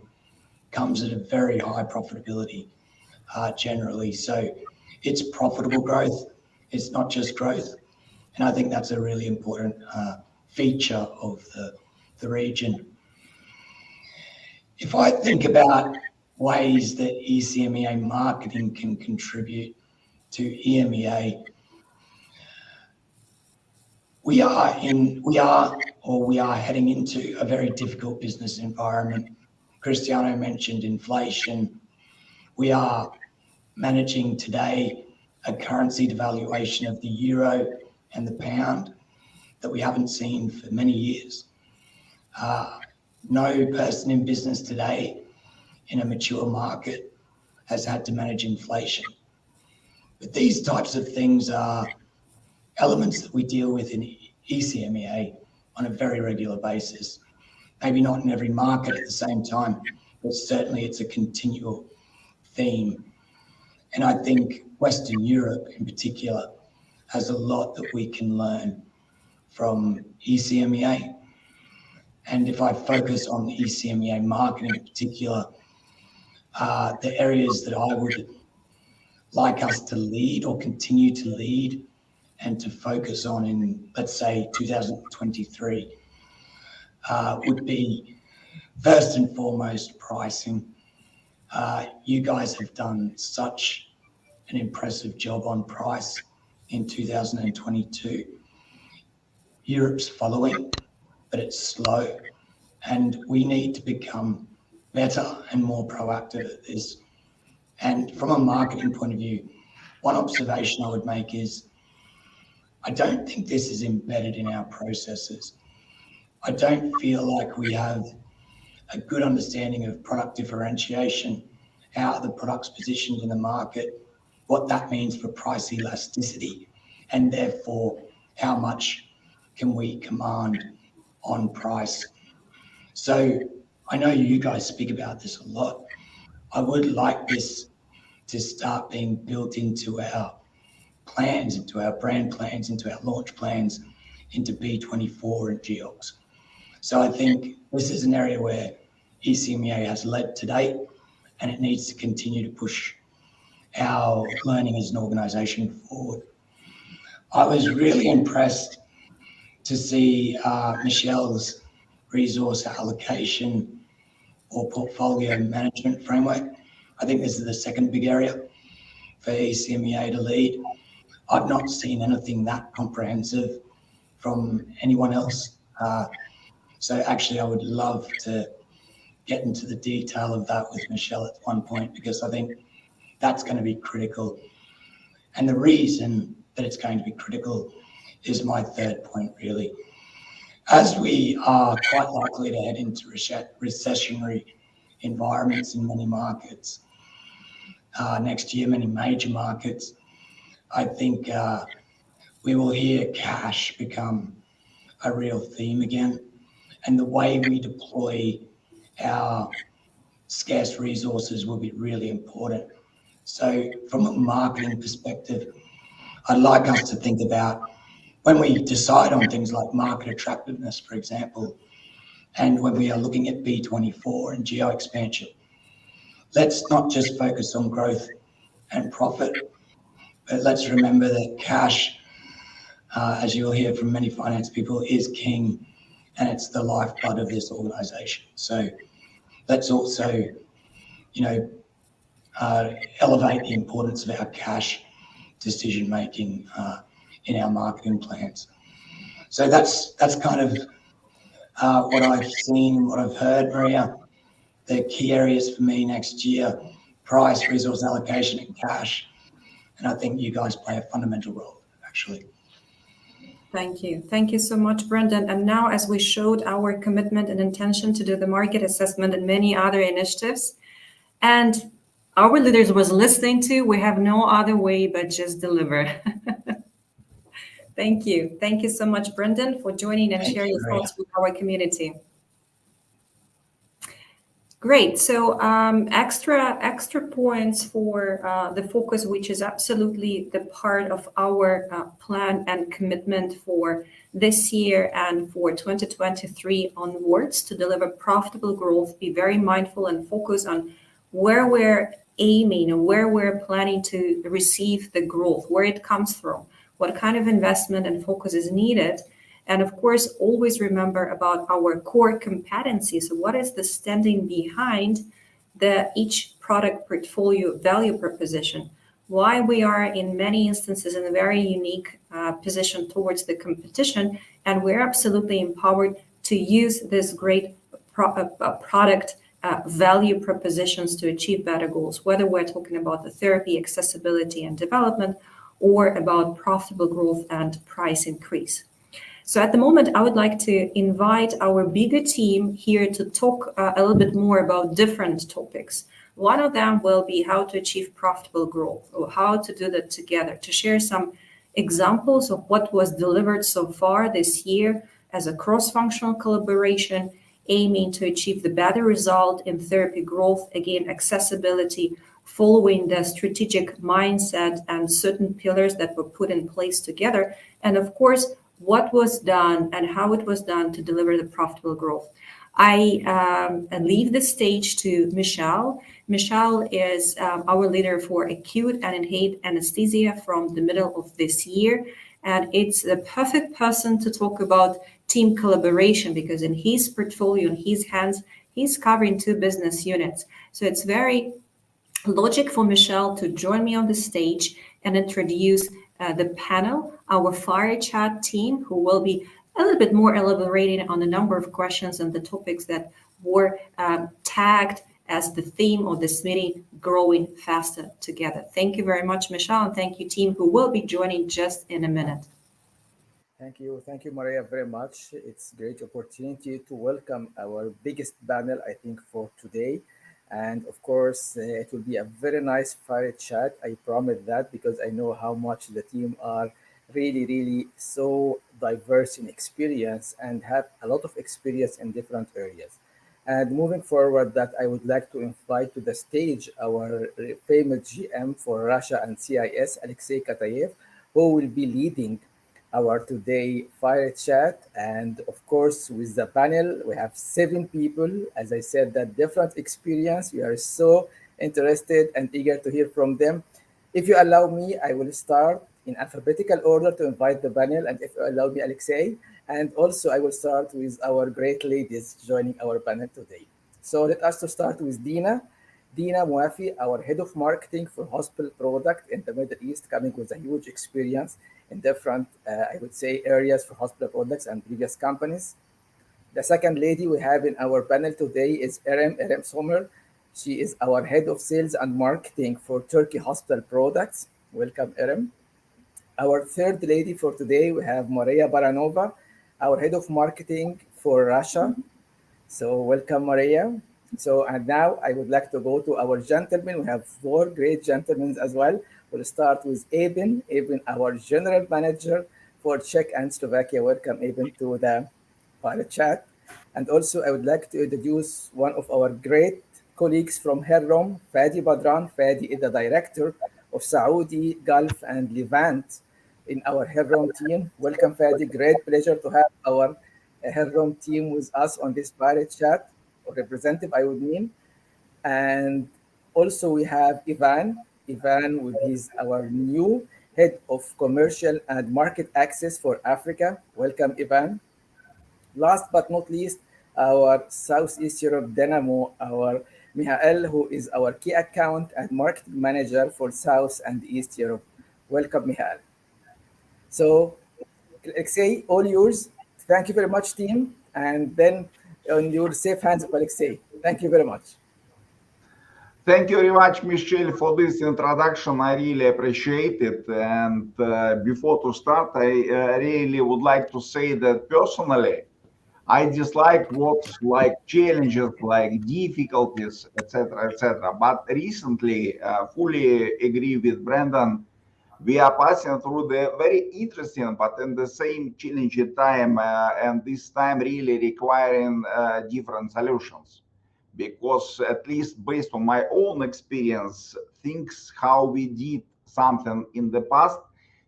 comes at a very high profitability generally. So it's profitable growth. It's not just growth. And I think that's a really important feature of the region. If I think about ways that ECMEA marketing can contribute to EMEA, we are heading into a very difficult business environment. Cristiano mentioned inflation. We are managing today a currency devaluation of the euro and the pound that we haven't seen for many years. No person in business today in a mature market has had to manage inflation. But these types of things are elements that we deal with in ECMEA on a very regular basis. Maybe not in every market at the same time, but certainly it's a continual theme. And I think Western Europe in particular has a lot that we can learn from ECMEA. And if I focus on the ECMEA marketing in particular, the areas that I would like us to lead or continue to lead and to focus on in, let's say, 2023, would be first and foremost pricing. You guys have done such an impressive job on price in 2022. Europe's following, but it's slow, and we need to become better and more proactive at this. And from a marketing point of view, One observation I would make is I don't think this is embedded in our processes. I don't feel like we have a good understanding of product differentiation, how the product's positioned in the market, what that means for price elasticity, and therefore how much can we command on price. So I know you guys speak about this a lot. I would like this to start being built into our plans, into our brand plans, into our launch plans, into B24 and Geox. So I think this is an area where ECMEA has led to date, and it needs to continue to push our learning as an organisation forward. I was really impressed to see Michelle's resource allocation or portfolio management framework. I think this is the second big area for ECMEA to lead. I've not seen anything that comprehensive from anyone else. So actually, I would love to get into the detail of that with Michelle at one point, because I think that's going to be critical. And the reason that it's going to be critical is my third point, really. As we are quite likely to head into recessionary environments in many markets next year, many major markets, I think we will hear cash become a real theme again. And the way we deploy our scarce resources will be really important. So from a marketing perspective, I'd like us to think about when we decide on things like market attractiveness, for example, and when we are looking at B24 and geo expansion, let's not just focus on growth and profit, but let's remember that cash, as you'll hear from many finance people, is king, and it's the lifeblood of this organization. So let's also, elevate the importance of our cash decision-making in our marketing plans. So that's kind of what I've seen, what I've heard, Maria. The key areas for me next year: price, resource allocation, and cash. And I think you guys play a fundamental role, actually. Thank you. Thank you so much, Brendan. And now, as we showed our commitment and intention to do the market assessment and many other initiatives, and our leaders was listening to, we have no other way but just deliver. Thank you. Thank you so much, Brendan, for joining and sharing your thoughts with our community. Great. So extra points for the focus, which is absolutely the part of our plan and commitment for this year and for 2023 onwards to deliver profitable growth. Be very mindful and focus on where we're aiming and where we're planning to receive the growth, where it comes from, what kind of investment and focus is needed. And of course, always remember about our core competencies. So what is the standing behind each product portfolio value proposition? Why we are in many instances in a very unique position towards the competition, and we're absolutely empowered to use this great product value propositions to achieve better goals, whether we're talking about the therapy, accessibility, and development, or about profitable growth and price increase. So at the moment, I would like to invite our bigger team here to talk a little bit more about different topics. One of them will be how to achieve profitable growth, or how to do that together, to share some examples of what was delivered so far this year as a cross-functional collaboration, aiming to achieve the better result in therapy growth, again, accessibility, following the strategic mindset and certain pillars that were put in place together. And of course, what was done and how it was done to deliver the profitable growth. I leave the stage to Michelle. Michelle is our leader for acute and inhaled anesthesia from the middle of this year. And it's the perfect person to talk about team collaboration, because in his portfolio, in his hands, he's covering 2 business units. So it's very logic for Michelle to join me on the stage and introduce the panel, our fire chat team, who will be a little bit more elaborating on a number of questions and the topics that were tagged as the theme of this meeting, Growing Faster Together. Thank you very much, Michelle, and thank you, team, who will be joining just in a minute. Thank you, Maria, very much. It's a great opportunity to welcome our biggest panel, I think, for today. And of course, it will be a very nice fire chat. I promise that, because I know how much the team are really, really so diverse in experience and have a lot of experience in different areas. And moving forward, that I would like to invite to the stage our famous GM for Russia and CIS, Alexei Katayev, who will be leading our today fire chat. And of course, with the panel, we have 7 people. As I said, that different experience. We are so interested and eager to hear from them. If you allow me, I will start in alphabetical order to invite the panel. And if you allow me, Alexei, and also I will start with our great ladies joining our panel today. So let us to start with Dina. Dina Muafi, our head of marketing for hospital product in the Middle East, coming with a huge experience in different, I would say, areas for hospital products and previous companies. The second lady we have in our panel today is Erem Somer. She is our head of sales and marketing for Turkey hospital products. Welcome, Erem. Our third lady for today, we have Maria Baranova, our head of marketing for Russia. So welcome, Maria. So, and now I would like to go to our gentlemen. We have 4 great gentlemen as well. We'll start with Eben, our general manager for Czech and Slovakia. Welcome, Eben, to the pilot chat. And also, I would like to introduce one of our great colleagues from Herrom, Fadi Badran. Fadi is the director of Saudi, Gulf, and Levant in our Herrom team. Welcome, Fadi. Great pleasure to have our Herrom team with us on this pilot chat, or representative, I would mean. And also we have Ivan with our new head of commercial and market access for Africa. Welcome, Ivan. Last but not least, our Southeast Europe Dynamo, our Mihael, who is our key account and marketing manager for South and East Europe. Welcome, Mihael. So, Alexei, all yours. Thank you very much, team. And then on your safe hands of Alexei. Thank you very much. Thank you very much, Michelle, for this introduction. I really appreciate it. And before to start, I really would like to say that personally, I dislike words like challenges, like difficulties, etc., etc. But recently, fully agree with Brandon. We are passing through the very interesting, but in the same challenging time, and this time really requiring different solutions. Because at least based on my own experience, things how we did something in the past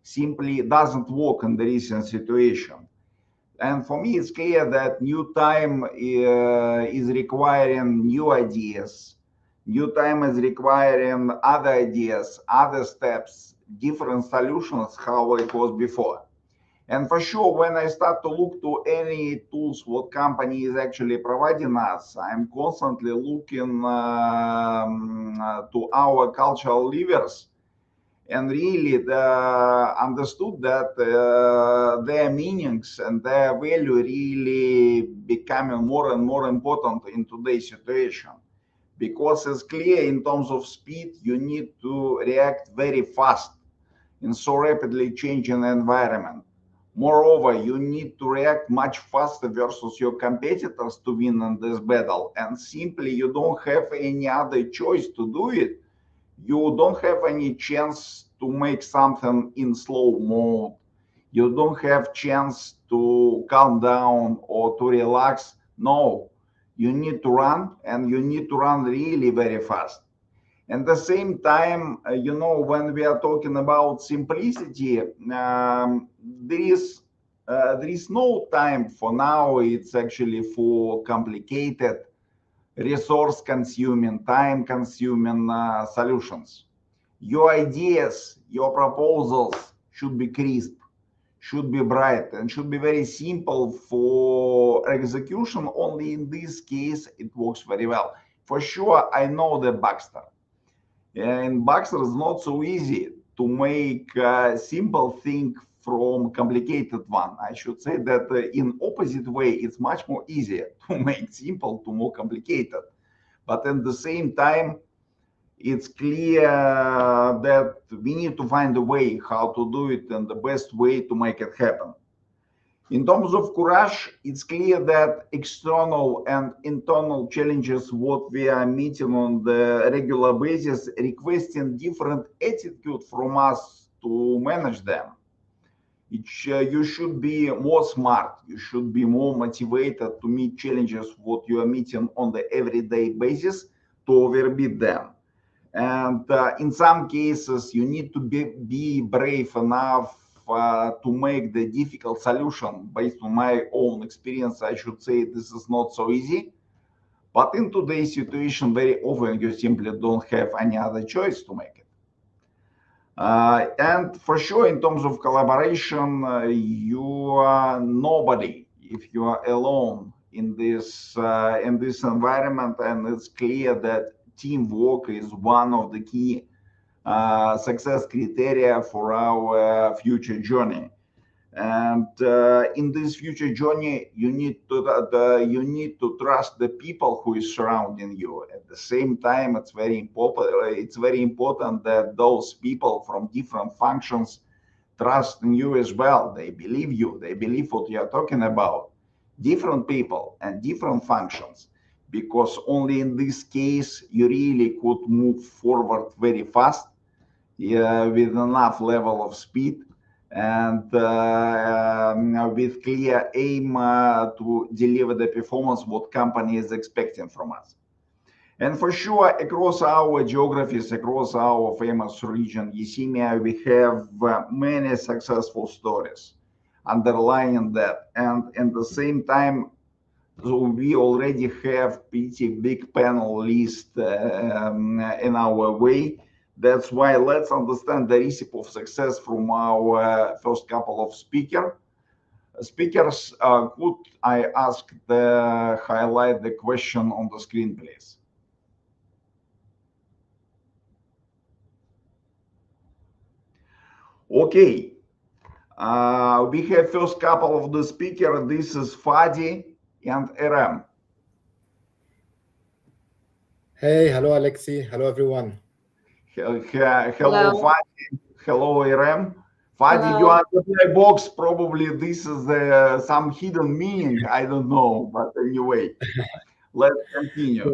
simply doesn't work in the recent situation. And for me, it's clear that new time is requiring new ideas. New time is requiring other ideas, other steps, different solutions, how it was before. And for sure, when I start to look to any tools what company is actually providing us, I'm constantly looking to our cultural levers, and really understood that their meanings and their value really becoming more and more important in today's situation. Because it's clear in terms of speed, you need to react very fast in so rapidly changing environment. Moreover, you need to react much faster versus your competitors to win in this battle. And simply, you don't have any other choice to do it. You don't have any chance to make something in slow mode. You don't have chance to calm down or to relax. No, you need to run, and you need to run really very fast. At the same time, when we are talking about simplicity, there is no time for now. It's actually for complicated, resource-consuming, time-consuming solutions. Your ideas, your proposals should be crisp, should be bright, and should be very simple for execution. Only in this case, it works very well. For sure, I know the Baxter. And Baxter is not so easy to make a simple thing from complicated one. I should say that in opposite way, it's much more easier to make simple to more complicated. But at the same time, it's clear that we need to find a way how to do it and the best way to make it happen. In terms of courage, it's clear that external and internal challenges what we are meeting on the regular basis requesting different attitude from us to manage them. You should be more smart, you should be more motivated to meet challenges what you are meeting on the everyday basis to overbeat them. And in some cases, you need to be brave enough to make the difficult solution. Based on my own experience, I should say this is not so easy. But in today's situation, very often you simply don't have any other choice to make it. And for sure, in terms of collaboration, you are nobody if you are alone in this environment, and it's clear that teamwork is one of the key success criteria for our future journey. And in this future journey, you need to trust the people who is surrounding you. At the same time, it's very important that those people from different functions trust in you as well. They believe you. They believe what you are talking about. Different people and different functions, because only in this case you really could move forward very fast with enough level of speed and with clear aim to deliver the performance what company is expecting from us. And for sure, across our geographies, across our famous region, Yesenia, we have many successful stories underlying that. And at the same time, so we already have pretty big panel list in our way. That's why let's understand the recipe of success from our first couple of speakers. Could I ask the highlight the question on the screen, please? Okay. We have first couple of the speakers. This is Fadi and Irem. Hey, hello, Alexi. Hello, everyone. Hello, Fadi. Hello, Irem. Fadi, you are the black box. Probably this is some hidden meaning. I don't know, but anyway, let's continue.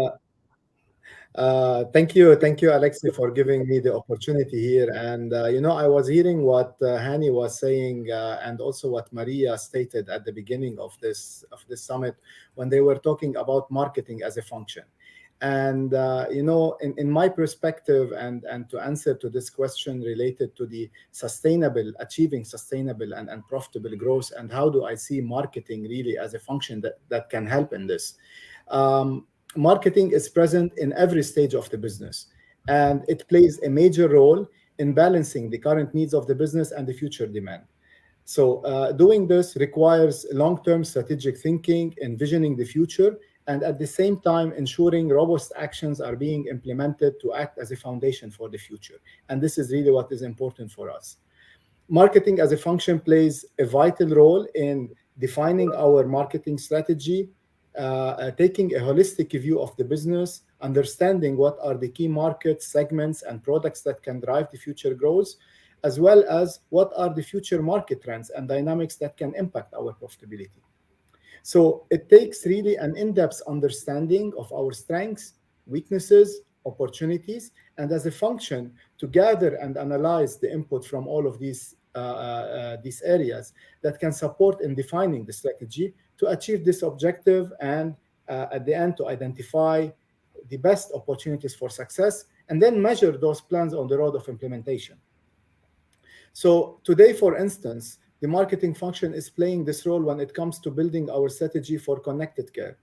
Thank you, Alexi, for giving me the opportunity here. And I was hearing what Hani was saying, and also what Maria stated at the beginning of this summit when they were talking about marketing as a function. And in my perspective, and to answer to this question related to the achieving sustainable and profitable growth, and how do I see marketing really as a function that can help in this? Marketing is present in every stage of the business, and it plays a major role in balancing the current needs of the business and the future demand. So doing this requires long-term strategic thinking, envisioning the future, and at the same time ensuring robust actions are being implemented to act as a foundation for the future. And this is really what is important for us. Marketing as a function plays a vital role in defining our marketing strategy, taking a holistic view of the business, understanding what are the key markets, segments, and products that can drive the future growth, as well as what are the future market trends and dynamics that can impact our profitability. So it takes really an in-depth understanding of our strengths, weaknesses, opportunities, and as a function to gather and analyze the input from all of these areas that can support in defining the strategy to achieve this objective, and at the end to identify the best opportunities for success and then measure those plans on the road of implementation. So today, for instance, the marketing function is playing this role when it comes to building our strategy for connected care.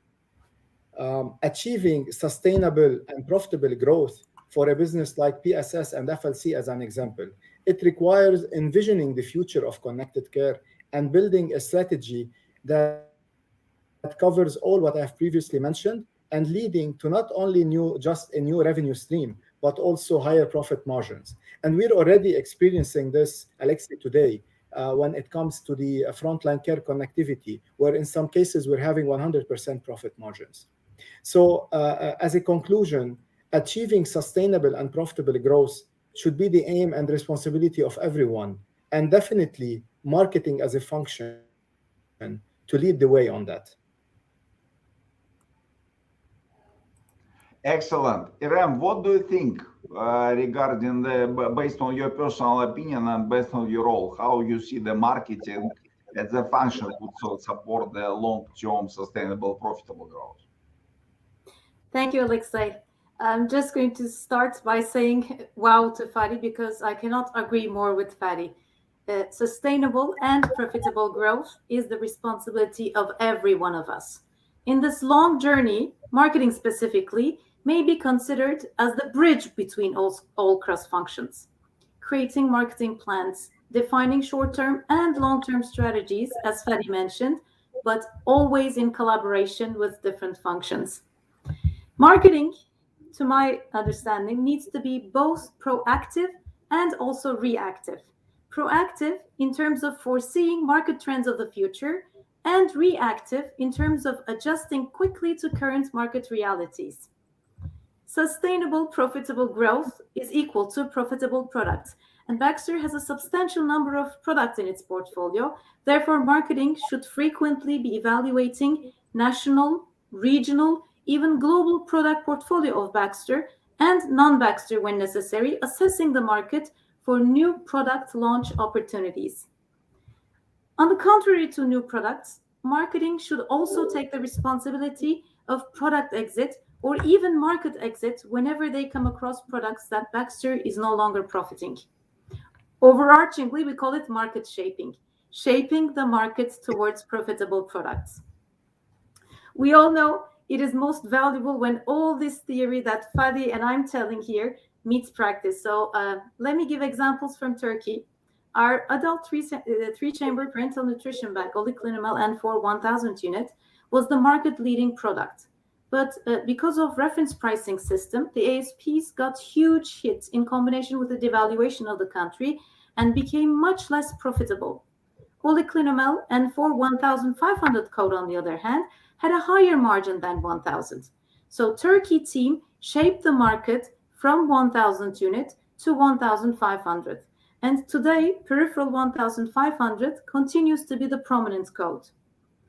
Achieving sustainable and profitable growth for a business like PSS and FLC as an example, it requires envisioning the future of connected care and building a strategy that covers all what I've previously mentioned, and leading to not only just a new revenue stream, but also higher profit margins. And we're already experiencing this, Alexi, today, when it comes to the frontline care connectivity, where in some cases we're having 100% profit margins. So, as a conclusion, achieving sustainable and profitable growth should be the aim and responsibility of everyone, and definitely marketing as a function to lead the way on that. Excellent. Iram, what do you think regarding based on your personal opinion and based on your role, how you see the marketing as a function would support the long-term sustainable, profitable growth? Thank you, Alexei. I'm just going to start by saying wow to Fadi because I cannot agree more with Fadi. Sustainable and profitable growth is the responsibility of every one of us. In this long journey, marketing specifically may be considered as the bridge between all cross functions. Creating marketing plans, defining short-term and long-term strategies, as Fadi mentioned, but always in collaboration with different functions. Marketing, to my understanding, needs to be both proactive and also reactive. Proactive in terms of foreseeing market trends of the future, and reactive in terms of adjusting quickly to current market realities. Sustainable, profitable growth is equal to profitable products, and Baxter has a substantial number of products in its portfolio. Therefore, marketing should frequently be evaluating national, regional, even global product portfolio of Baxter and non-Baxter when necessary, assessing the market for new product launch opportunities. On the contrary to new products, marketing should also take the responsibility of product exit or even market exit whenever they come across products that Baxter is no longer profiting. Overarchingly, we call it market shaping the market towards profitable products. We all know it is most valuable when all this theory that Fadi and I'm telling here meets practice. So let me give examples from Turkey. Our adult three-chamber parental nutrition bag, Oliclinimal N4 1000 unit, was the market-leading product. But because of reference pricing system, the ASPs got huge hits in combination with the devaluation of the country and became much less profitable. Oliclinimal N4 1500 code, on the other hand, had a higher margin than 1000. So Turkey team shaped the market from 1000 unit to 1500. And today, peripheral 1500 continues to be the prominent code.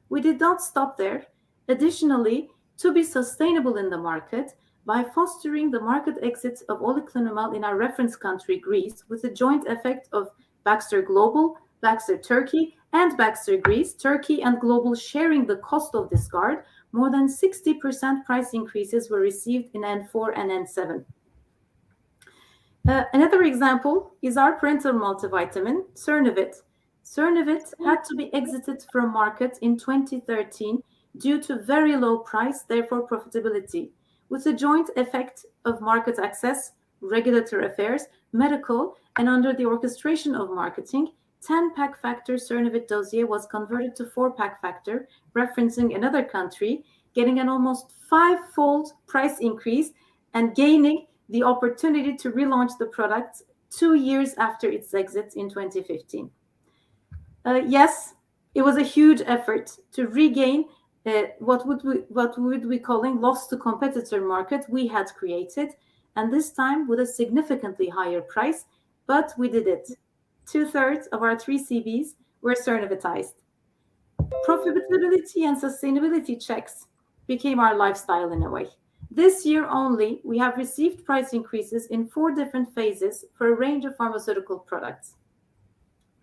We did not stop there. Additionally, to be sustainable in the market, by fostering the market exits of Oliclinimal in our reference country, Greece, with the joint effect of Baxter Global, Baxter Turkey, and Baxter Greece, Turkey and Global sharing the cost of this guard, more than 60% price increases were received in N4 and N7. Another example is our parental multivitamin, Cernavit. Cernavit had to be exited from market in 2013 due to very low price, therefore profitability. With the joint effect of market access, regulatory affairs, medical, and under the orchestration of marketing, 10-pack factor Cernavit dossier was converted to 4-pack factor, referencing another country, getting an almost 5-fold price increase and gaining the opportunity to relaunch the product 2 years after its exit in 2015. Yes, it was a huge effort to regain what would we calling loss to competitor market we had created, and this time with a significantly higher price, but we did it. 2/3 of our 3 CBs were Cernavitized. Profitability and sustainability checks became our lifestyle in a way. This year only, we have received price increases in 4 different phases for a range of pharmaceutical products.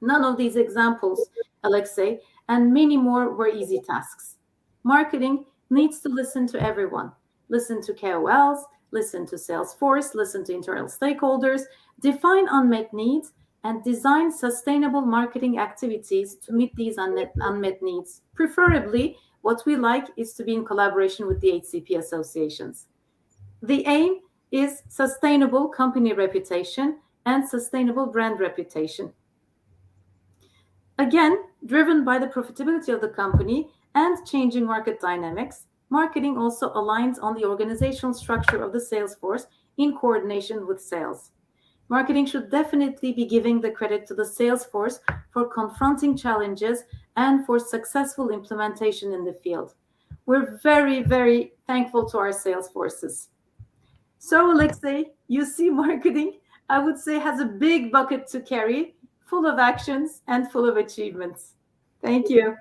None of these examples, Alexei, and many more were easy tasks. Marketing needs to listen to everyone. Listen to KOLs, listen to Salesforce, listen to internal stakeholders, define unmet needs, and design sustainable marketing activities to meet these unmet needs. Preferably, what we like is to be in collaboration with the HCP associations. The aim is sustainable company reputation and sustainable brand reputation. Again, driven by the profitability of the company and changing market dynamics, marketing also aligns on the organizational structure of the sales force in coordination with sales. Marketing should definitely be giving the credit to the sales force for confronting challenges and for successful implementation in the field. We're very, very thankful to our sales forces. So, Alexei, you see, marketing, I would say, has a big bucket to carry, full of actions and full of achievements. Thank you.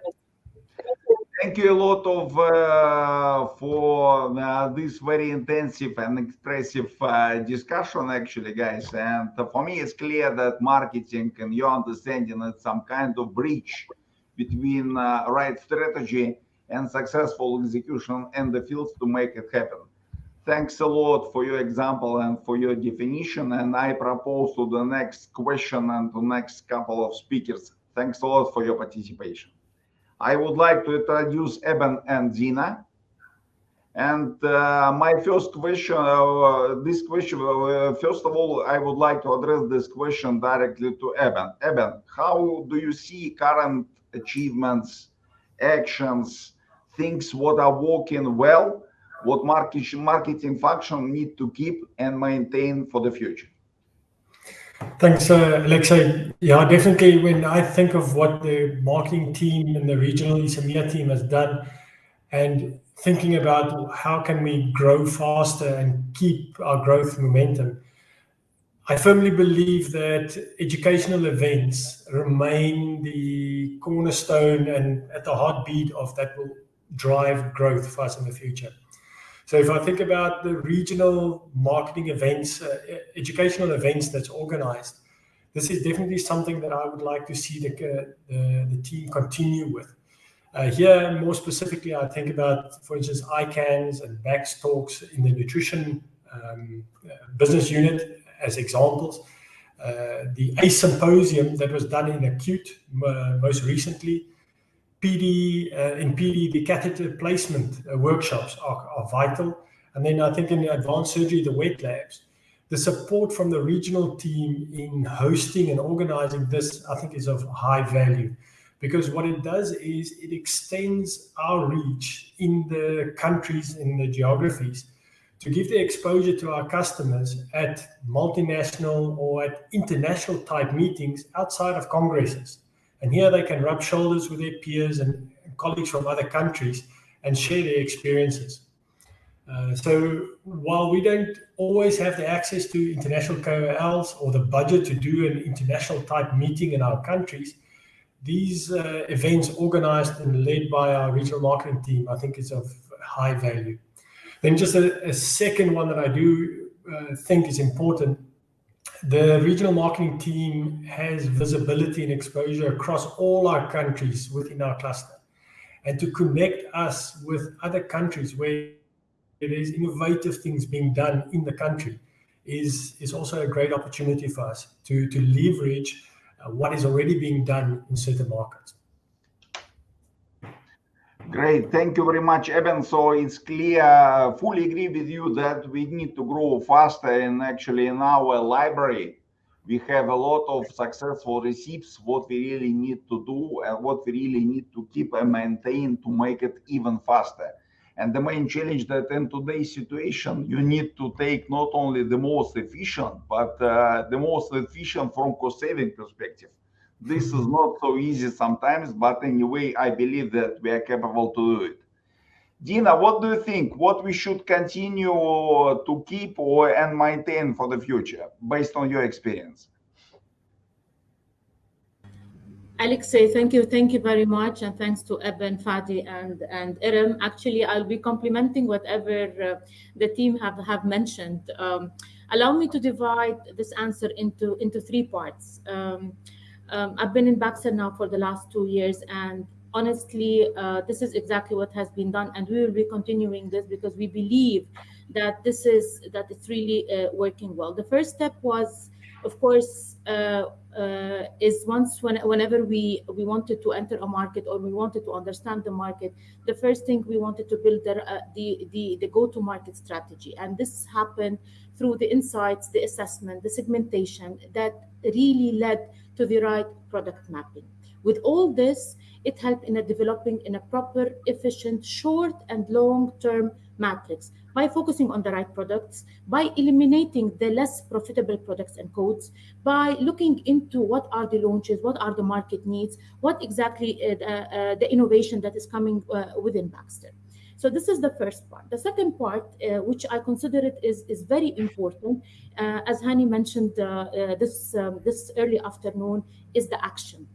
Thank you a lot of for this very intensive and expressive discussion, actually, guys. And for me, it's clear that marketing and your understanding is some kind of bridge between right strategy and successful execution and the fields to make it happen. Thanks a lot for your example and for your definition. And I propose to the next question and to next couple of speakers. Thanks a lot for your participation. I would like to introduce Eben and Zina. And my first question, first of all, I would like to address this question directly to Eben. Eben, how do you see current achievements, actions, things what are working well, what marketing function need to keep and maintain for the future? Thanks, Alexei. Yeah, definitely. When I think of what the marketing team and the regional ISEMEA team has done, and thinking about how can we grow faster and keep our growth momentum, I firmly believe that educational events remain the cornerstone and at the heartbeat of that will drive growth for us in the future. So if I think about the regional marketing events, educational events that's organized, this is definitely something that I would like to see the team continue with. Here, more specifically, I think about, for instance, ICANNs and BAX talks in the nutrition business unit as examples. The ACE symposium that was done in acute most recently. In PD, the catheter placement workshops are vital. And then I think in the advanced surgery, the wet labs, the support from the regional team in hosting and organizing this, I think is of high value. Because what it does is it extends our reach in the countries, in the geographies, to give the exposure to our customers at multinational or at international type meetings outside of congresses. And here they can rub shoulders with their peers and colleagues from other countries and share their experiences. So while we don't always have the access to international KOLs or the budget to do an international type meeting in our countries, these events organized and led by our regional marketing team, I think is of high value. Then just a second one that I do think is important. The regional marketing team has visibility and exposure across all our countries within our cluster. And to connect us with other countries where there's innovative things being done in the country is also a great opportunity for us to leverage what is already being done in certain markets. Great, thank you very much, Eben. So it's clear, fully agree with you that we need to grow faster. And actually in our library, we have a lot of successful receipts, what we really need to do and what we really need to keep and maintain to make it even faster. And the main challenge that in today's situation, you need to take not only the most efficient, but the most efficient from cost saving perspective. This is not so easy sometimes, but anyway, I believe that we are capable to do it. Dina, what do you think? What we should continue to keep and maintain for the future, based on your experience? Alexei, thank you very much, and thanks to Eben, Fadi, and Irem. Actually, I'll be complimenting whatever the team have mentioned. Allow me to divide this answer into three parts. I've been in Baxter now for the last 2 years, and honestly, this is exactly what has been done, and we will be continuing this because we believe that it's really working well. The first step was, of course, whenever we wanted to enter a market or we wanted to understand the market, the first thing we wanted to build the go-to-market strategy, and this happened through the insights, the assessment, the segmentation that really led to the right product mapping. With all this, it helped in developing in a proper, efficient, short and long-term matrix by focusing on the right products, by eliminating the less profitable products and codes, by looking into what are the launches, what are the market needs, what exactly the innovation that is coming within Baxter. So this is the first part. The second part, which I consider it is very important, as Hani mentioned this early afternoon, is the action,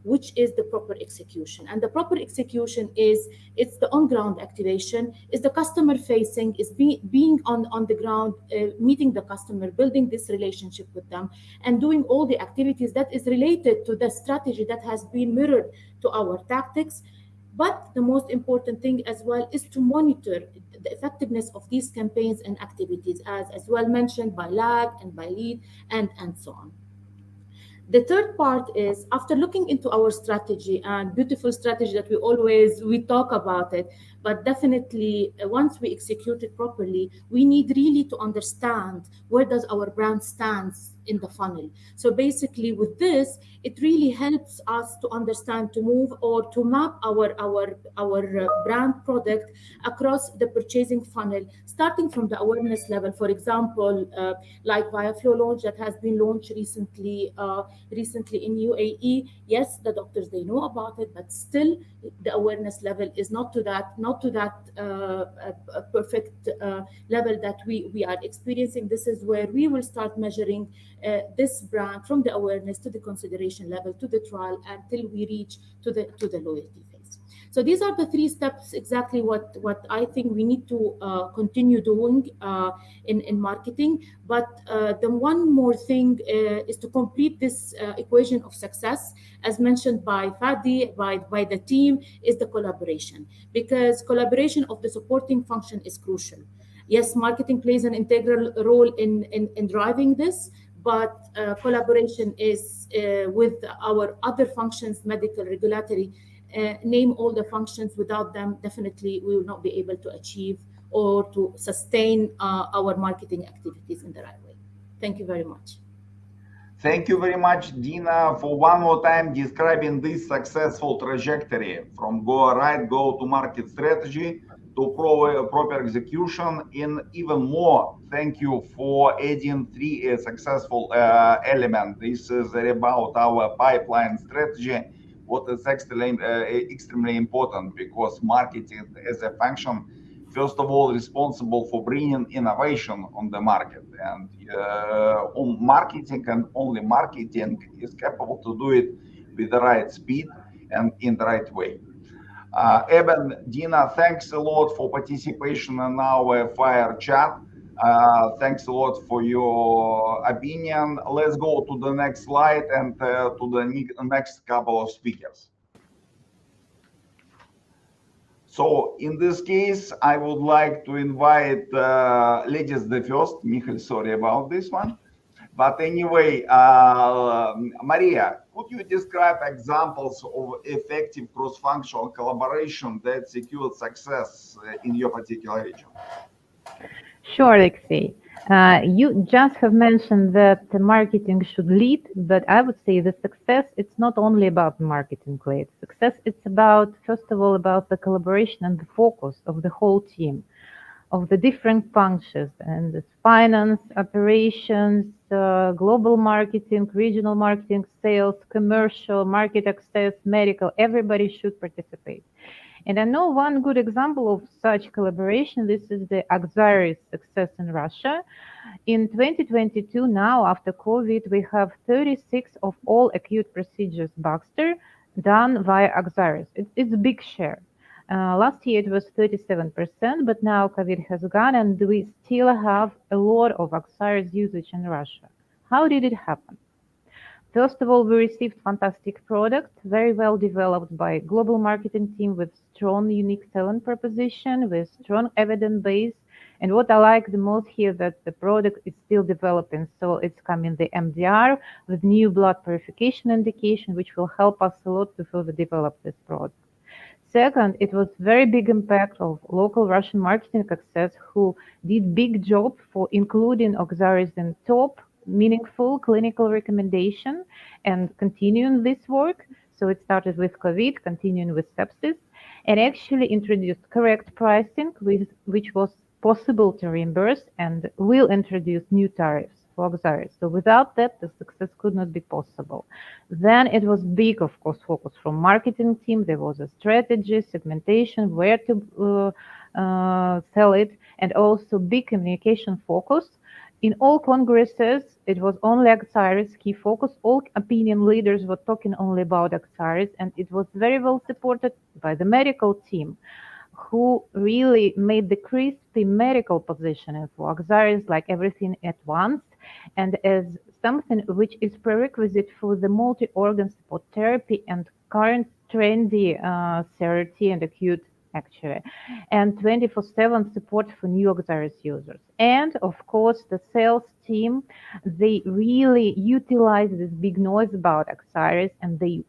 which is the proper execution. And the proper execution it's the on-ground activation, is the customer facing, is being on the ground, meeting the customer, building this relationship with them, and doing all the activities that is related to the strategy that has been mirrored to our tactics. But the most important thing as well is to monitor the effectiveness of these campaigns and activities, as well mentioned by lag and by lead and so on. The third part is, after looking into our strategy, and beautiful strategy that we talk about it, but definitely once we execute it properly, we need really to understand where does our brand stands in the funnel. So basically with this, it really helps us to understand, to move or to map our brand product across the purchasing funnel, starting from the awareness level. For example, like via Flow Launch that has been launched recently in UAE. Yes, the doctors, they know about it, but still the awareness level is not to that perfect level that we are experiencing. This is where we will start measuring this brand from the awareness to the consideration level to the trial until we reach to the loyalty phase. So these are the three steps, exactly what I think we need to continue doing in marketing. But the one more thing is to complete this equation of success, as mentioned by Fadi, by the team, is the collaboration. Because collaboration of the supporting function is crucial. Yes, marketing plays an integral role in driving this, but collaboration is with our other functions, medical, regulatory, name all the functions. Without them, definitely we will not be able to achieve or to sustain our marketing activities in the right way. Thank you very much. Thank you very much, Dina, for one more time describing this successful trajectory from go-to-market strategy to proper execution. In even more, thank you for adding three successful elements. This is about our pipeline strategy, what is extremely important, because marketing as a function, first of all, responsible for bringing innovation on the market. And marketing and only marketing is capable to do it with the right speed and in the right way. Eben, Dina, thanks a lot for participation in our fire chat. Thanks a lot for your opinion. Let's go to the next slide and to the next couple of speakers. So in this case, I would like to invite ladies the first. Michael, sorry about this one. But anyway, Maria, could you describe examples of effective cross-functional collaboration that secured success in your particular region? Sure, Alexei. You just have mentioned that the marketing should lead, but I would say the success, it's not only about marketing lead. Success, it's about, first of all, about the collaboration and the focus of the whole team, of the different functions, and the finance, operations, global marketing, regional marketing, sales, commercial, market access, medical, everybody should participate. And I know one good example of such collaboration. This is the Axaris success in Russia. In 2022, now after COVID, we have 36 of all acute procedures Baxter done via Axaris. It's a big share. Last year it was 37%, but now COVID has gone and we still have a lot of Axaris usage in Russia. How did it happen? First of all, we received fantastic product, very well developed by global marketing team with strong, unique selling proposition, with strong evidence base. And what I like the most here that the product is still developing. So it's coming the MDR with new blood purification indication, which will help us a lot to further develop this product. Second, it was very big impact of local Russian marketing access who did big job for including Axaris in top meaningful clinical recommendation and continuing this work. So it started with COVID, continuing with sepsis, and actually introduced correct pricing, which was possible to reimburse, and will introduce new tariffs for Axiris. So without that, the success could not be possible. Then it was big, of course, focus from marketing team. There was a strategy, segmentation, where to sell it, and also big communication focus. In all congresses, it was only Axiris key focus. All opinion leaders were talking only about Axiris, and it was very well supported by the medical team, who really made the crispy medical positioning for Axiris, like everything at once, and as something which is prerequisite for the multi-organ support therapy and current trendy CRT and acute, actually, and 24/7 support for new Axiris users. And of course, the sales team, they really utilize this big noise about Axiris, and they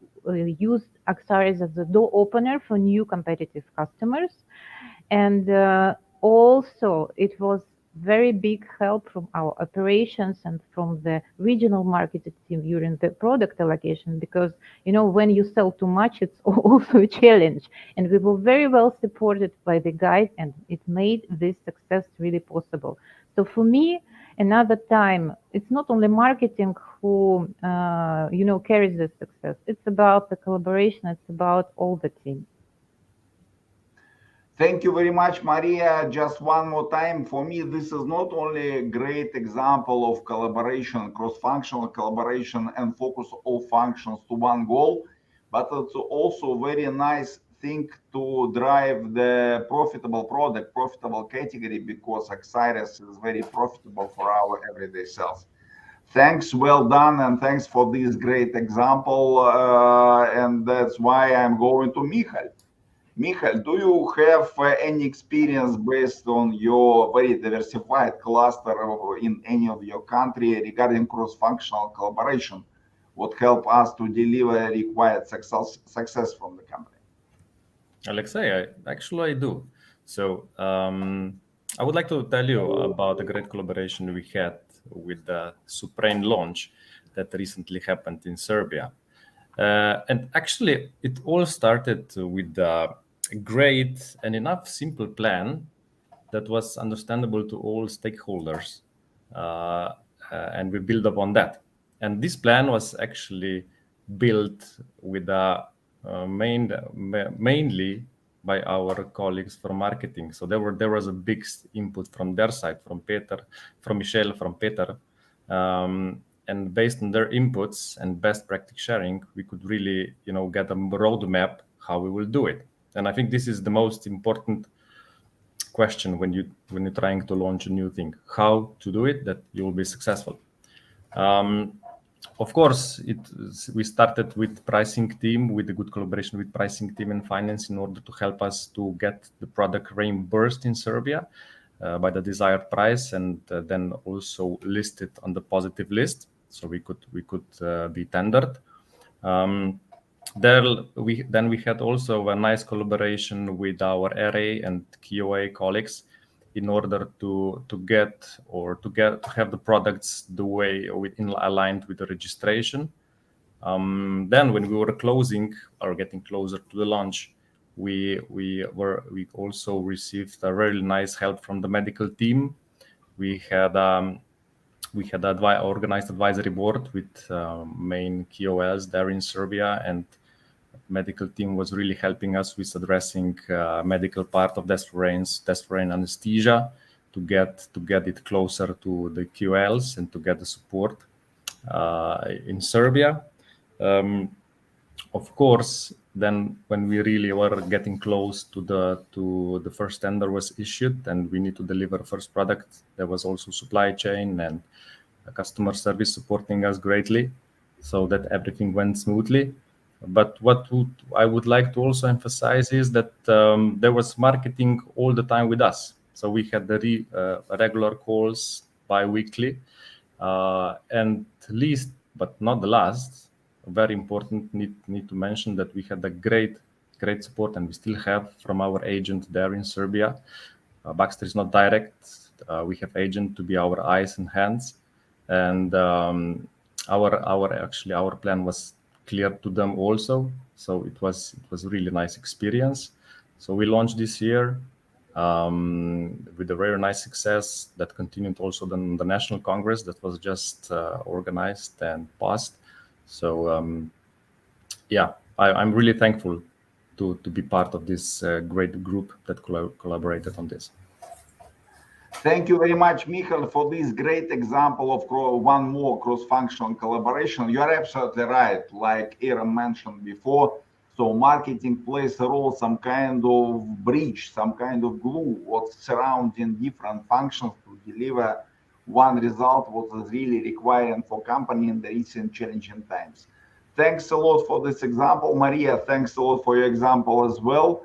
used Axiris as a door opener for new competitive customers. And also, it was very big help from our operations and from the regional marketing team during the product allocation, because when you sell too much, it's also a challenge, and we were very well supported by the guys, and it made this success really possible. So for me, another time, it's not only marketing who carries the success. It's about the collaboration. It's about all the team. Thank you very much, Maria. Just one more time, for me, this is not only a great example of collaboration, cross-functional collaboration, and focus all functions to one goal, but it's also a very nice thing to drive the profitable product, profitable category, because Axiris is very profitable for our everyday sales. Thanks, well done, and thanks for this great example. And that's why I'm going to Michal. Michal, do you have any experience based on your very diversified cluster in any of your country regarding cross-functional collaboration? What help us to deliver required success from the company? Alexei, I do. So I would like to tell you about the great collaboration we had with the Supreme launch that recently happened in Serbia. And actually, it all started with a great and enough simple plan that was understandable to all stakeholders. And we build upon that. And this plan was actually built with mainly by our colleagues from marketing. So there was a big input from their side, from Michelle, from Peter. And based on their inputs and best practice sharing, we could really, get a roadmap how we will do it. And I think this is the most important question when you're trying to launch a new thing: how to do it that you will be successful. Of course, we started with pricing team, with a good collaboration with pricing team and finance in order to help us to get the product reimbursed in Serbia by the desired price, and then also listed on the positive list, so we could be tendered. Then we had also a nice collaboration with our RA and KOA colleagues in order to have the products the way aligned with the registration. Then when we were closing or getting closer to the launch, we also received a really nice help from the medical team. We had organized advisory board with main KOLs there in Serbia, and medical team was really helping us with addressing medical part of desperate anesthesia to get it closer to the QLs and to get the support in Serbia. Of course, then when we really were getting close to the first tender was issued and we need to deliver first product, there was also supply chain and customer service supporting us greatly so that everything went smoothly. But what I would like to also emphasize is that there was marketing all the time with us. So we had the regular calls bi-weekly. And least, but not the last, very important, need to mention that we had a great support, and we still have, from our agent there in Serbia. Baxter is not direct. We have agent to be our eyes and hands. And our plan was clear to them also. So it was a really nice experience. So we launched this year. with a very nice success that continued also the National Congress that was just organized and passed. So yeah, I'm really thankful to be part of this great group that collaborated on this. Thank you very much, Michael, for this great example of one more cross-functional collaboration. You are absolutely right, like Aaron mentioned before. So marketing plays a role, some kind of bridge, some kind of glue, what's surrounding different functions to deliver one result, what is really required for company in the recent challenging times. Thanks a lot for this example, Maria. Thanks a lot for your example as well.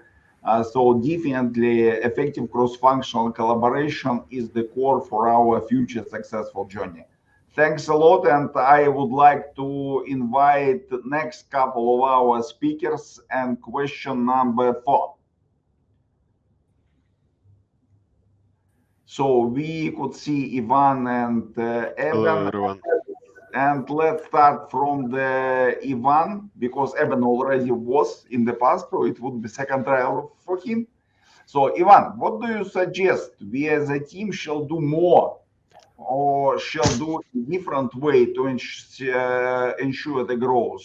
So definitely effective cross-functional collaboration is the core for our future successful journey. Thanks a lot, and I would like to invite the next couple of our speakers and question number 4. So we could see Ivan and Evan. Hello, everyone. And let's start from the Ivan, because Evan already was in the past, so it would be second trial for him. So Ivan, what do you suggest we as a team shall do more or shall do a different way to ensure the growth?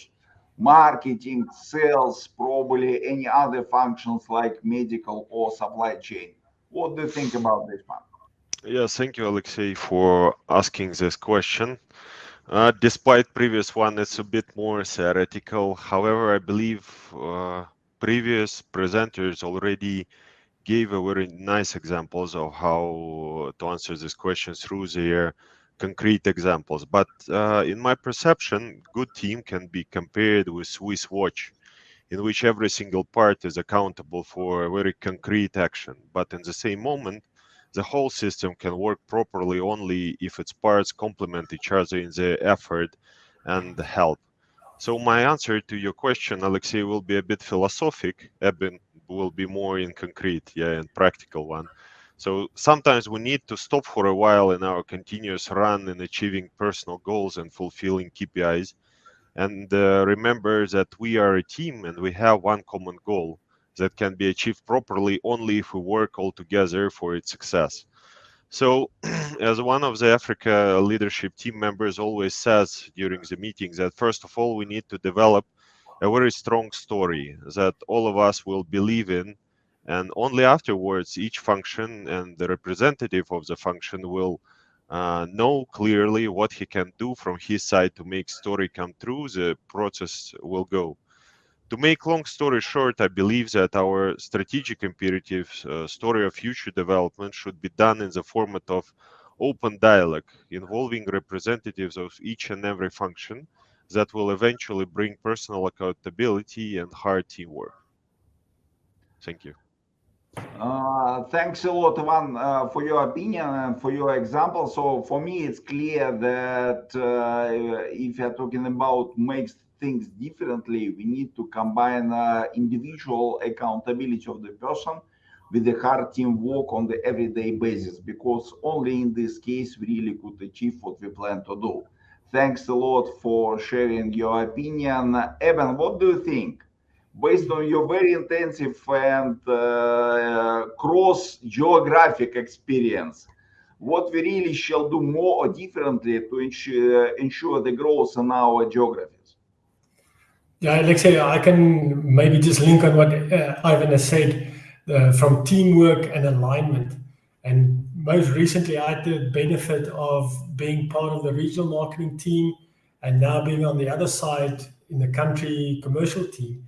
Marketing, sales, probably any other functions like medical or supply chain. What do you think about this one? Yes, thank you, Alexei, for asking this question. Despite previous one, it's a bit more theoretical. However, I believe previous presenters already gave a very nice examples of how to answer this question through their concrete examples. But in my perception, good team can be compared with Swiss watch, in which every single part is accountable for a very concrete action. But in the same moment, the whole system can work properly only if its parts complement each other in the effort and the help. So my answer to your question, Alexei, will be a bit philosophic. Eben will be more in concrete, and practical one. So sometimes we need to stop for a while in our continuous run in achieving personal goals and fulfilling KPIs, and remember that we are a team and we have one common goal that can be achieved properly only if we work all together for its success. So as one of the Africa leadership team members always says during the meetings, that first of all we need to develop a very strong story that all of us will believe in, and only afterwards each function and the representative of the function will know clearly what he can do from his side to make story come true. The process will go. To make long story short, I believe that our strategic imperatives, story of future development, should be done in the format of open dialogue involving representatives of each and every function that will eventually bring personal accountability and hard teamwork. Thank you. Thanks a lot, Ivan, for your opinion and for your example. So for me, it's clear that if you're talking about makes things differently, we need to combine individual accountability of the person with the hard teamwork on the everyday basis, because only in this case we really could achieve what we plan to do. Thanks a lot for sharing your opinion. Evan, what do you think? Based on your very intensive and cross-geographic experience, what we really shall do more or differently to ensure the growth in our geographies? Yeah, Alexei, I can maybe just link on what Ivan has said from teamwork and alignment. And most recently, I had the benefit of being part of the regional marketing team and now being on the other side in the country commercial team.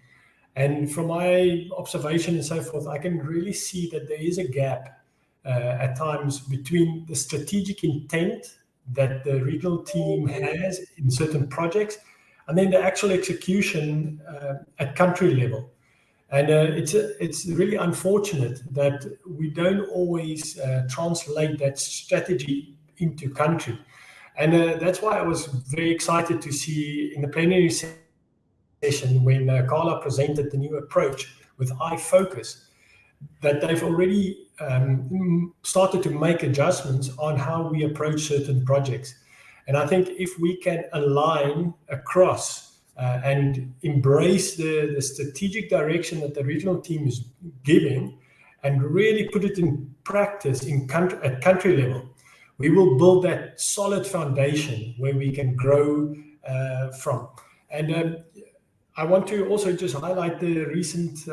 And from my observation and so forth, I can really see that there is a gap at times between the strategic intent that the regional team has in certain projects and then the actual execution at country level. And it's really unfortunate that we don't always translate that strategy into country. And that's why I was very excited to see in the plenary session when Carla presented the new approach with iFocus, that they've already started to make adjustments on how we approach certain projects. And I think if we can align across and embrace the strategic direction that the regional team is giving, and really put it in practice at country level, we will build that solid foundation where we can grow from. And I want to also just highlight the recent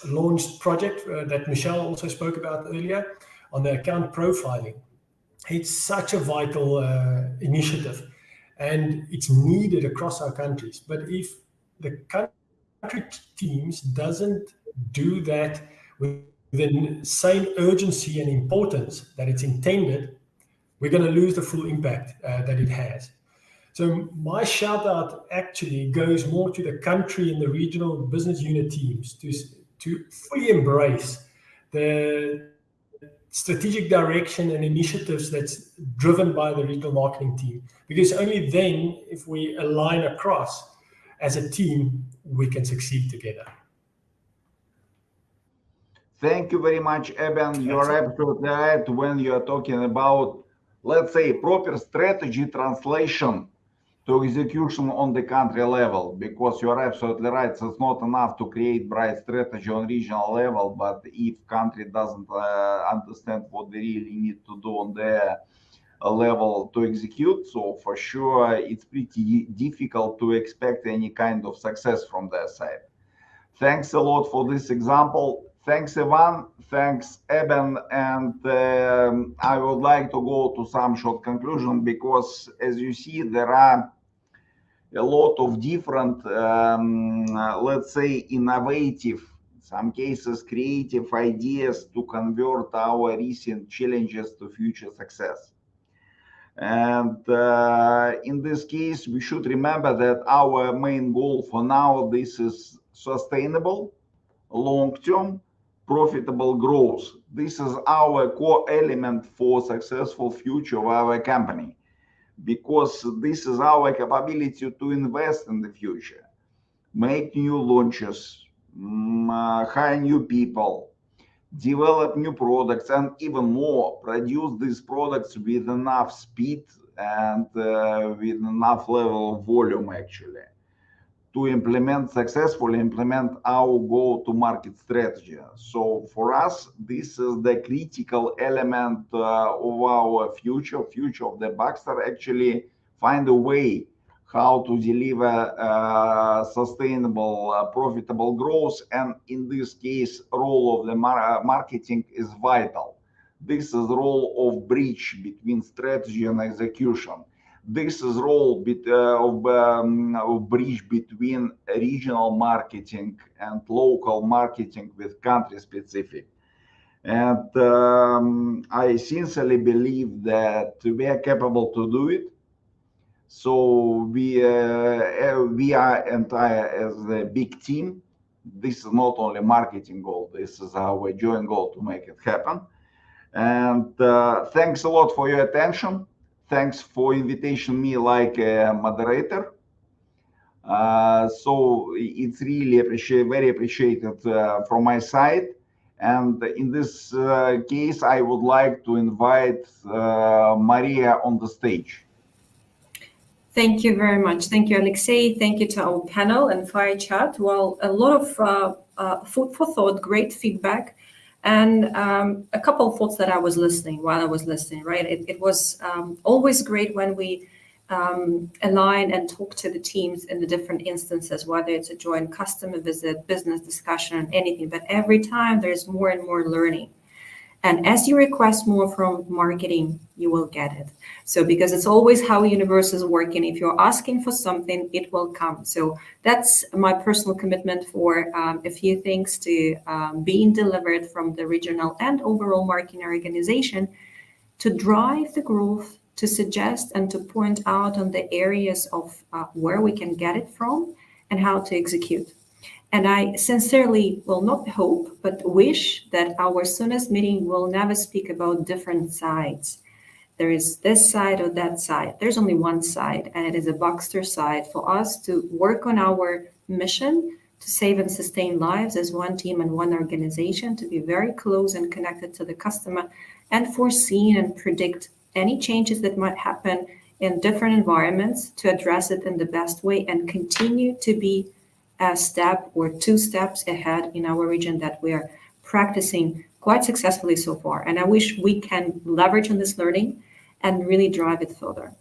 launched project that Michelle also spoke about earlier on the account profiling. It's such a vital initiative, and it's needed across our countries. But if the country teams doesn't do that with the same urgency and importance that it's intended, we're going to lose the full impact that it has. So my shout out actually goes more to the country and the regional business unit teams to fully embrace the strategic direction and initiatives that's driven by the regional marketing team. Because only then, if we align across as a team, we can succeed together. Thank you very much, Eben. You're absolutely right when you're talking about, let's say, proper strategy translation to execution on the country level, because you're absolutely right. So it's not enough to create bright strategy on regional level, but if country doesn't understand what they really need to do on their level to execute, so for sure it's pretty difficult to expect any kind of success from their side. Thanks a lot for this example. Thanks, Ivan. Thanks, Eben. And I would like to go to some short conclusion, because as you see, there are a lot of different, let's say, innovative, in some cases, creative ideas to convert our recent challenges to future success. And in this case, we should remember that our main goal for now, this is sustainable, long-term, profitable growth. This is our core element for successful future of our company, because this is our capability to invest in the future, make new launches, hire new people, develop new products, and even more, produce these products with enough speed and with enough level of volume, actually, to successfully implement our go-to-market strategy. So for us, this is the critical element of our future of the Baxter, actually find a way how to deliver sustainable, profitable growth. And in this case, role of the marketing is vital. This is the role of bridge between strategy and execution. This is role of bridge between regional marketing and local marketing with country specific. And I sincerely believe that we are capable to do it. So we are entire as a big team. This is not only marketing goal. This is our joint goal to make it happen. And thanks a lot for your attention. Thanks for invitation me like a moderator. So it's really very appreciated from my side. And in this case, I would like to invite Maria on the stage. Thank you very much. Thank you, Alexei. Thank you to our panel and Fire Chat. Well, a lot of food for thought, great feedback. And a couple of thoughts that I was listening while I was listening, right? It was always great when we align and talk to the teams in the different instances, whether it's a joint customer visit, business discussion, anything. But every time there's more and more learning. And as you request more from marketing, you will get it. So because it's always how universe is working. If you're asking for something, it will come. So that's my personal commitment for a few things to being delivered from the regional and overall marketing organization to drive the growth, to suggest and to point out on the areas of where we can get it from and how to execute. And I sincerely will not hope, but wish that our soonest meeting will never speak about different sides. There is this side or that side. There's only one side, and it is a Baxter side for us to work on our mission to save and sustain lives as one team and one organization, to be very close and connected to the customer and foresee and predict any changes that might happen in different environments to address it in the best way and continue to be a step or two steps ahead in our region that we are practicing quite successfully so far. And I wish we can leverage on this learning and really drive it further.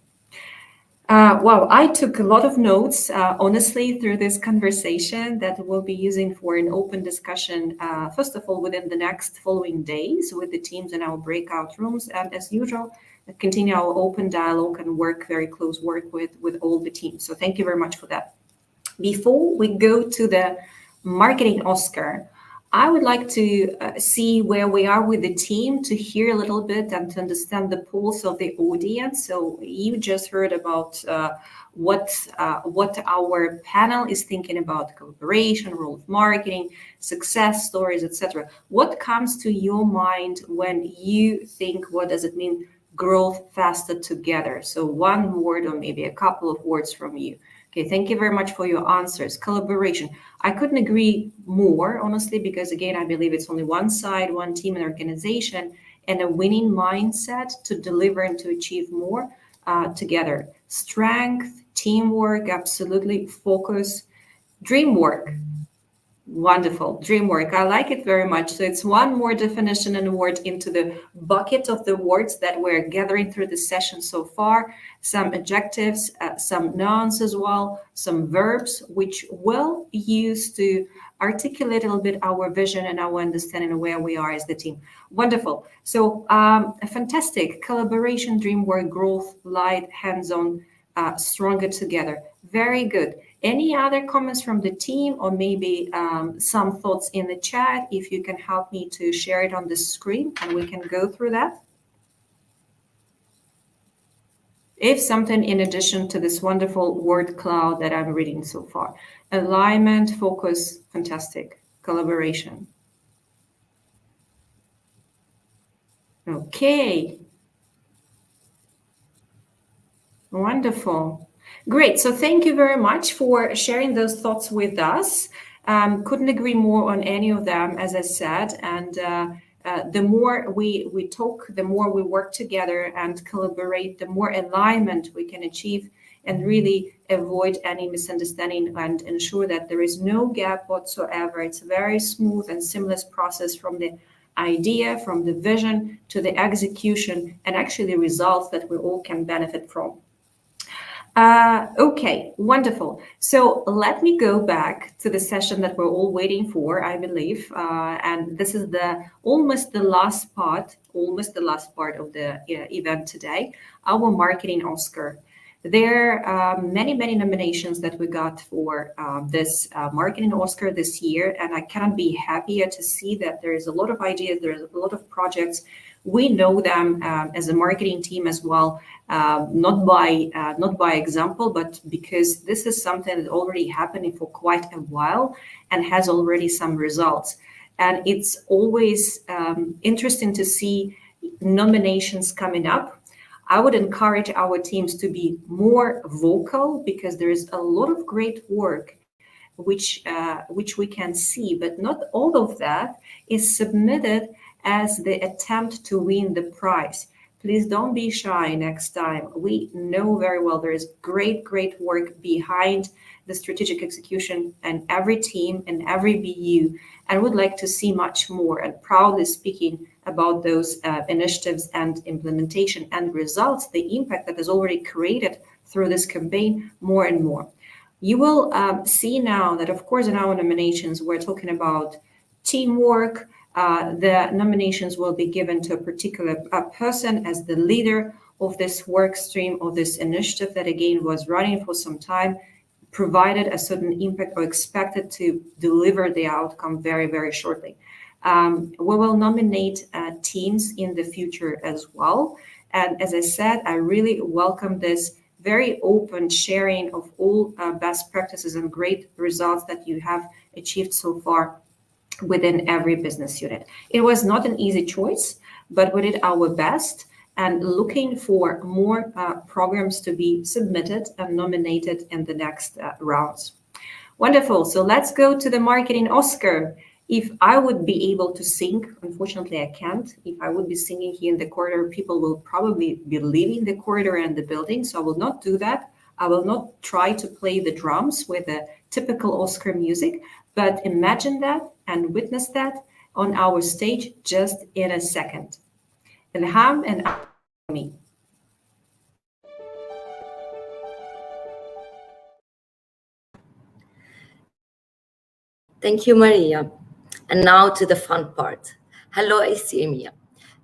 Wow, I took a lot of notes, honestly, through this conversation that we'll be using for an open discussion, first of all, within the next following days with the teams in our breakout rooms. And as usual, continue our open dialogue and very close work with all the teams. So thank you very much for that. Before we go to the marketing Oscar, I would like to see where we are with the team, to hear a little bit and to understand the pulse of the audience. So you just heard about what our panel is thinking about: collaboration, role of marketing, success stories, etc. What comes to your mind when you think, what does it mean, growth faster together? So one word or maybe a couple of words from you. Okay, thank you very much for your answers. Collaboration. I couldn't agree more, honestly, because again, I believe it's only one side, one team and organization, and a winning mindset to deliver and to achieve more together. Strength, teamwork, absolutely. Focus, dream work. Wonderful. Dream work. I like it very much. So it's one more definition and word into the bucket of the words that we're gathering through the session so far. Some adjectives, some nouns as well, some verbs, which we'll use to articulate a little bit our vision and our understanding of where we are as the team. Wonderful. So a fantastic collaboration, dream work, growth, light, hands-on, stronger together. Very good. Any other comments from the team, or maybe some thoughts in the chat? If you can help me to share it on the screen and we can go through that. If something in addition to this wonderful word cloud that I'm reading so far. Alignment, focus, fantastic. Collaboration. Okay. Wonderful. Great. So thank you very much for sharing those thoughts with us. Couldn't agree more on any of them, as I said. And the more we talk, the more we work together and collaborate, the more alignment we can achieve and really avoid any misunderstanding and ensure that there is no gap whatsoever. It's a very smooth and seamless process from the idea, from the vision to the execution, and actually results that we all can benefit from. Okay, wonderful. So let me go back to the session that we're all waiting for, I believe. And this is almost the last part of the event today, our marketing Oscar. There are many nominations that we got for this marketing Oscar this year, and I cannot be happier to see that there is a lot of ideas, there is a lot of projects. We know them as a marketing team as well, not by example, but because this is something that already happening for quite a while and has already some results. And it's always interesting to see nominations coming up. I would encourage our teams to be more vocal, because there is a lot of great work which we can see, but not all of that is submitted as the attempt to win the prize. Please don't be shy next time. We know very well there is great work behind the strategic execution and every team and every BU, and would like to see much more, and proudly speaking about those initiatives and implementation and results, the impact that is already created through this campaign more and more. You will see now that, of course, in our nominations, we're talking about teamwork. The nominations will be given to a particular person as the leader of this work stream or this initiative that, again, was running for some time, provided a certain impact or expected to deliver the outcome very shortly. We will nominate teams in the future as well. And as I said, I really welcome this very open sharing of all best practices and great results that you have achieved so far within every business unit. It was not an easy choice, but we did our best and looking for more programs to be submitted and nominated in the next rounds. Wonderful. So let's go to the marketing Oscar. If I would be able to sing, unfortunately I can't. If I would be singing here in the corridor, people will probably be leaving the corridor and the building. So I will not do that. I will not try to play the drums with the typical Oscar music, but imagine that and witness that on our stage just in a second. Ilham and me. Thank you, Maria. And now to the fun part. Hello, ICMIA.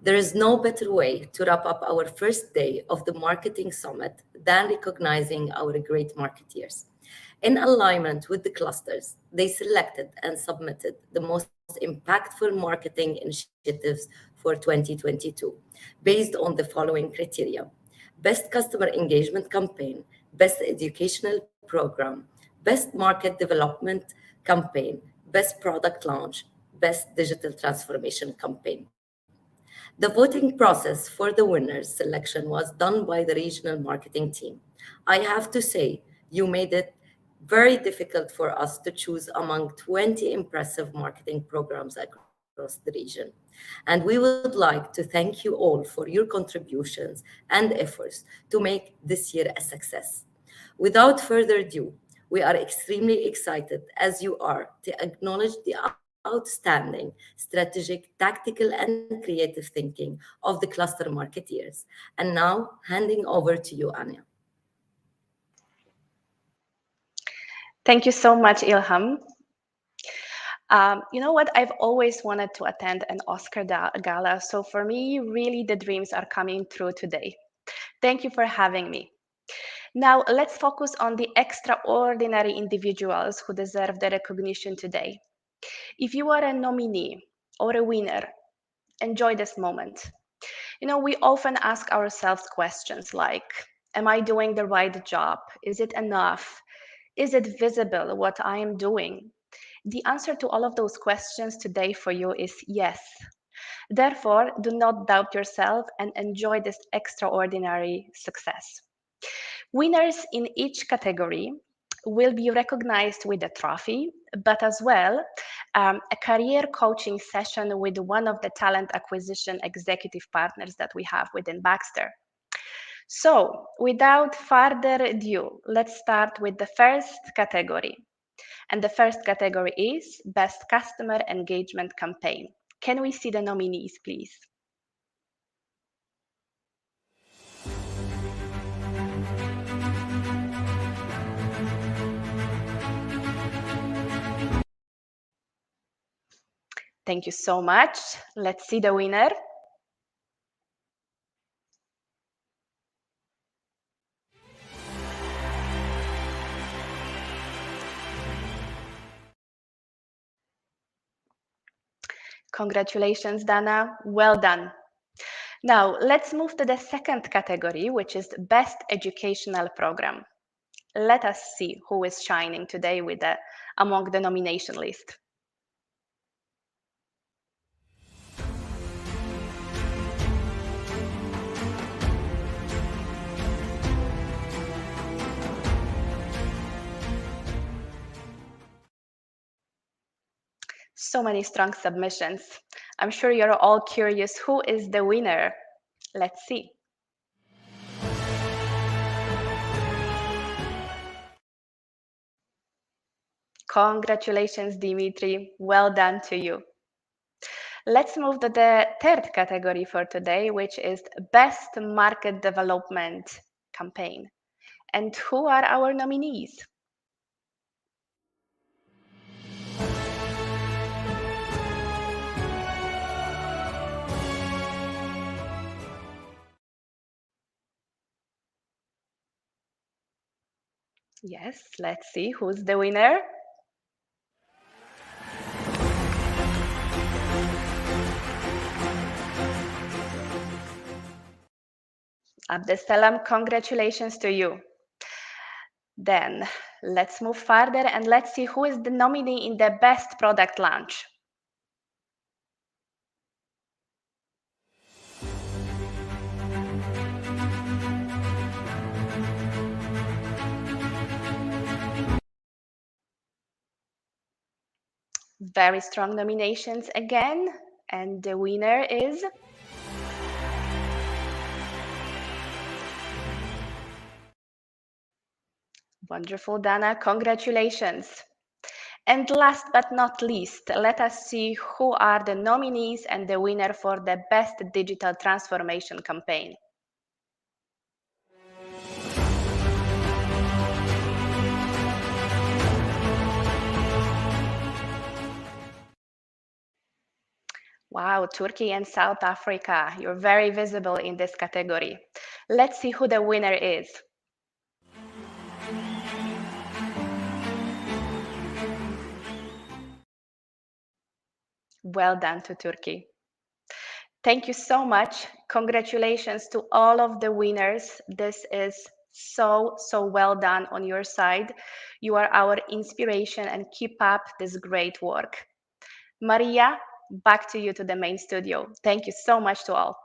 There is no better way to wrap up our first day of the Marketing Summit than recognizing our great marketeers. In alignment with the clusters, they selected and submitted the most impactful marketing initiatives for 2022, based on the following criteria: Best Customer Engagement Campaign, Best Educational Program, Best Market Development Campaign, Best Product Launch, Best Digital Transformation Campaign. The voting process for the winners selection was done by the regional marketing team. I have to say, you made it very difficult for us to choose among 20 impressive marketing programs across the region. And we would like to thank you all for your contributions and efforts to make this year a success. Without further ado, we are extremely excited, as you are, to acknowledge the outstanding strategic, tactical, and creative thinking of the cluster marketeers. And now, handing over to you, Anya. Thank you so much, Ilham. You know what? I've always wanted to attend an Oscar gala. So for me, really, the dreams are coming true today. Thank you for having me. Now, let's focus on the extraordinary individuals who deserve the recognition today. If you are a nominee or a winner, enjoy this moment. You know, we often ask ourselves questions like, am I doing the right job? Is it enough? Is it visible what I am doing? The answer to all of those questions today for you is yes. Therefore, do not doubt yourself and enjoy this extraordinary success. Winners in each category will be recognized with a trophy, but as well a career coaching session with one of the talent acquisition executive partners that we have within Baxter. So without further ado, let's start with the first category. And the first category is Best Customer Engagement Campaign. Can we see the nominees, please? Thank you so much. Let's see the winner. Congratulations, Dana. Well done. Now, let's move to the second category, which is Best Educational Program. Let us see who is shining today among the nomination list. So many strong submissions. I'm sure you're all curious who is the winner. Let's see. Congratulations, Dimitri. Well done to you. Let's move to the third category for today, which is Best Market Development Campaign. And who are our nominees? Yes, let's see who's the winner. Abdesalam, congratulations to you. Then let's move further and let's see who is the nominee in the Best Product Launch. Very strong nominations again, and the winner is wonderful, Dana. Congratulations. And last but not least, let us see who are the nominees and the winner for the Best Digital Transformation Campaign. Wow, Turkey and South Africa, you're very visible in this category. Let's see who the winner is. Well done to Turkey. Thank you so much. Congratulations to all of the winners. This is so well done on your side. You are our inspiration and keep up this great work. Maria, back to you to the main studio. Thank you so much to all.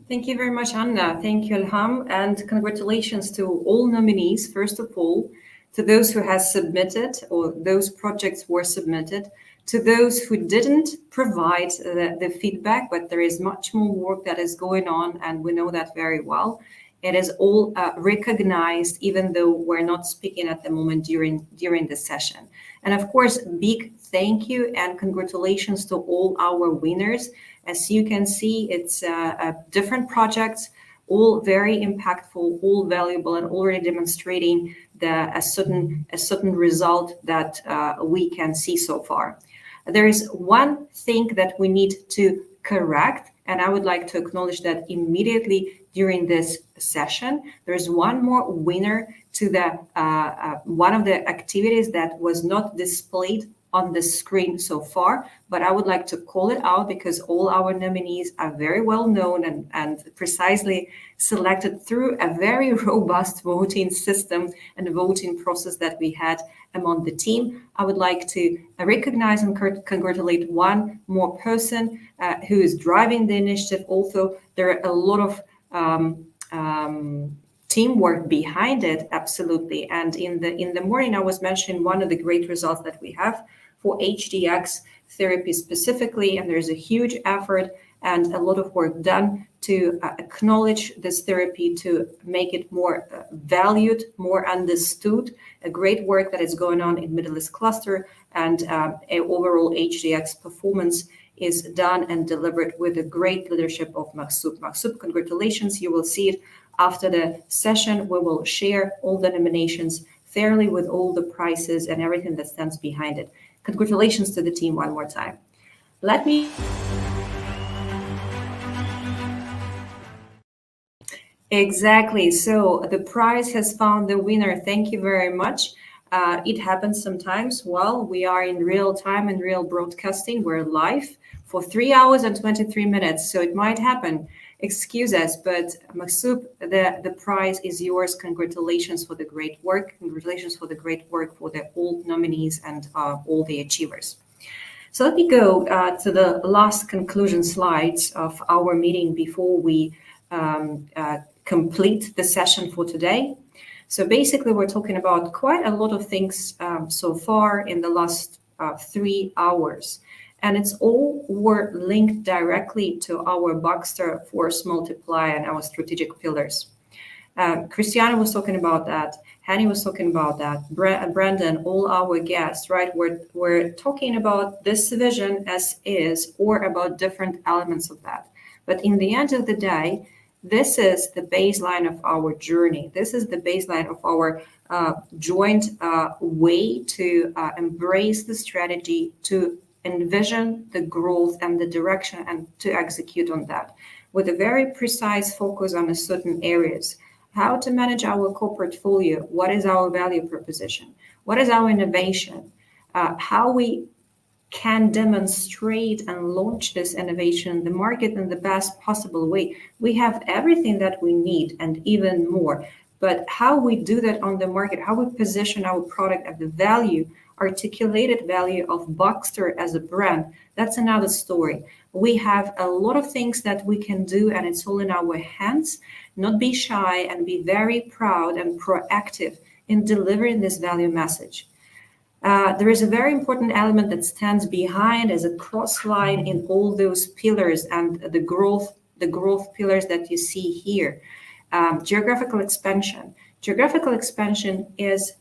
Thank you very much, Anna. Thank you, Ilham, and congratulations to all nominees, first of all, to those who have submitted or those projects were submitted, to those who didn't provide the feedback, but there is much more work that is going on, and we know that very well. It is all recognized, even though we're not speaking at the moment during the session. And of course, big thank you and congratulations to all our winners. As you can see, it's different projects, all very impactful, all valuable, and already demonstrating a certain result that we can see so far. There is one thing that we need to correct, and I would like to acknowledge that immediately during this session. There is one more winner to the one of the activities that was not displayed on the screen so far, but I would like to call it out because all our nominees are very well known and precisely selected through a very robust voting system and voting process that we had among the team. I would like to recognize and congratulate one more person who is driving the initiative. Also, there are a lot of teamwork behind it, absolutely. And in the morning, I was mentioning one of the great results that we have for HDX therapy specifically, and there's a huge effort and a lot of work done to acknowledge this therapy, to make it more valued, more understood. A great work that is going on in Middle East cluster, and overall HDX performance is done and delivered with the great leadership of Maksub. Maksub, congratulations. You will see it after the session. We will share all the nominations fairly with all the prizes and everything that stands behind it. Congratulations to the team one more time. Let me... Exactly. So the prize has found the winner. Thank you very much. It happens sometimes while we are in real time and real broadcasting. We're live for 3 hours and 23 minutes. So it might happen. Excuse us, but Maksub, the prize is yours. Congratulations for the great work. Congratulations for the great work for the all nominees and all the achievers. So let me go to the last conclusion slides of our meeting before we complete the session for today. So basically, we're talking about quite a lot of things so far in the last 3 hours. And it's all were linked directly to our Baxter force multiplier and our strategic pillars. Christiana was talking about that. Hani was talking about that. Brandon, all our guests, right? We're talking about this vision as is, or about different elements of that. But in the end of the day, this is the baseline of our journey. This is the baseline of our joint way to embrace the strategy, to envision the growth and the direction, and to execute on that with a very precise focus on a certain areas. How to manage our core portfolio, what is our value proposition, what is our innovation, how we can demonstrate and launch this innovation in the market in the best possible way. We have everything that we need and even more, but how we do that on the market, how we position our product at the value, articulated value of Baxter as a brand, that's another story. We have a lot of things that we can do, and it's all in our hands. Not be shy and be very proud and proactive in delivering this value message. There is a very important element that stands behind as a cross line in all those pillars and the growth pillars that you see here. Geographical expansion. Geographical expansion is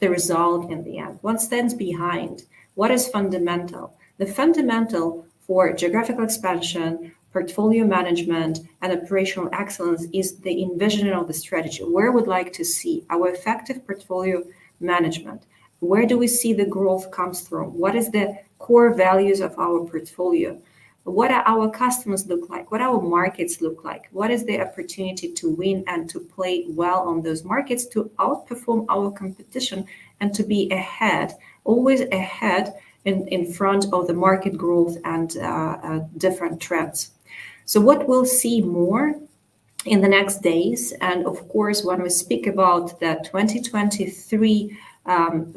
the result in the end? What stands behind? What is fundamental? The fundamental for geographical expansion, portfolio management, and operational excellence is the envisioning of the strategy. Where would like to see our effective portfolio management? Where do we see the growth comes from? What is the core values of our portfolio? What are our customers look like? What our markets look like? What is the opportunity to win and to play well on those markets, to outperform our competition and to be ahead, always ahead in front of the market growth and different trends. So what we'll see more in the next days, and of course, when we speak about the 2023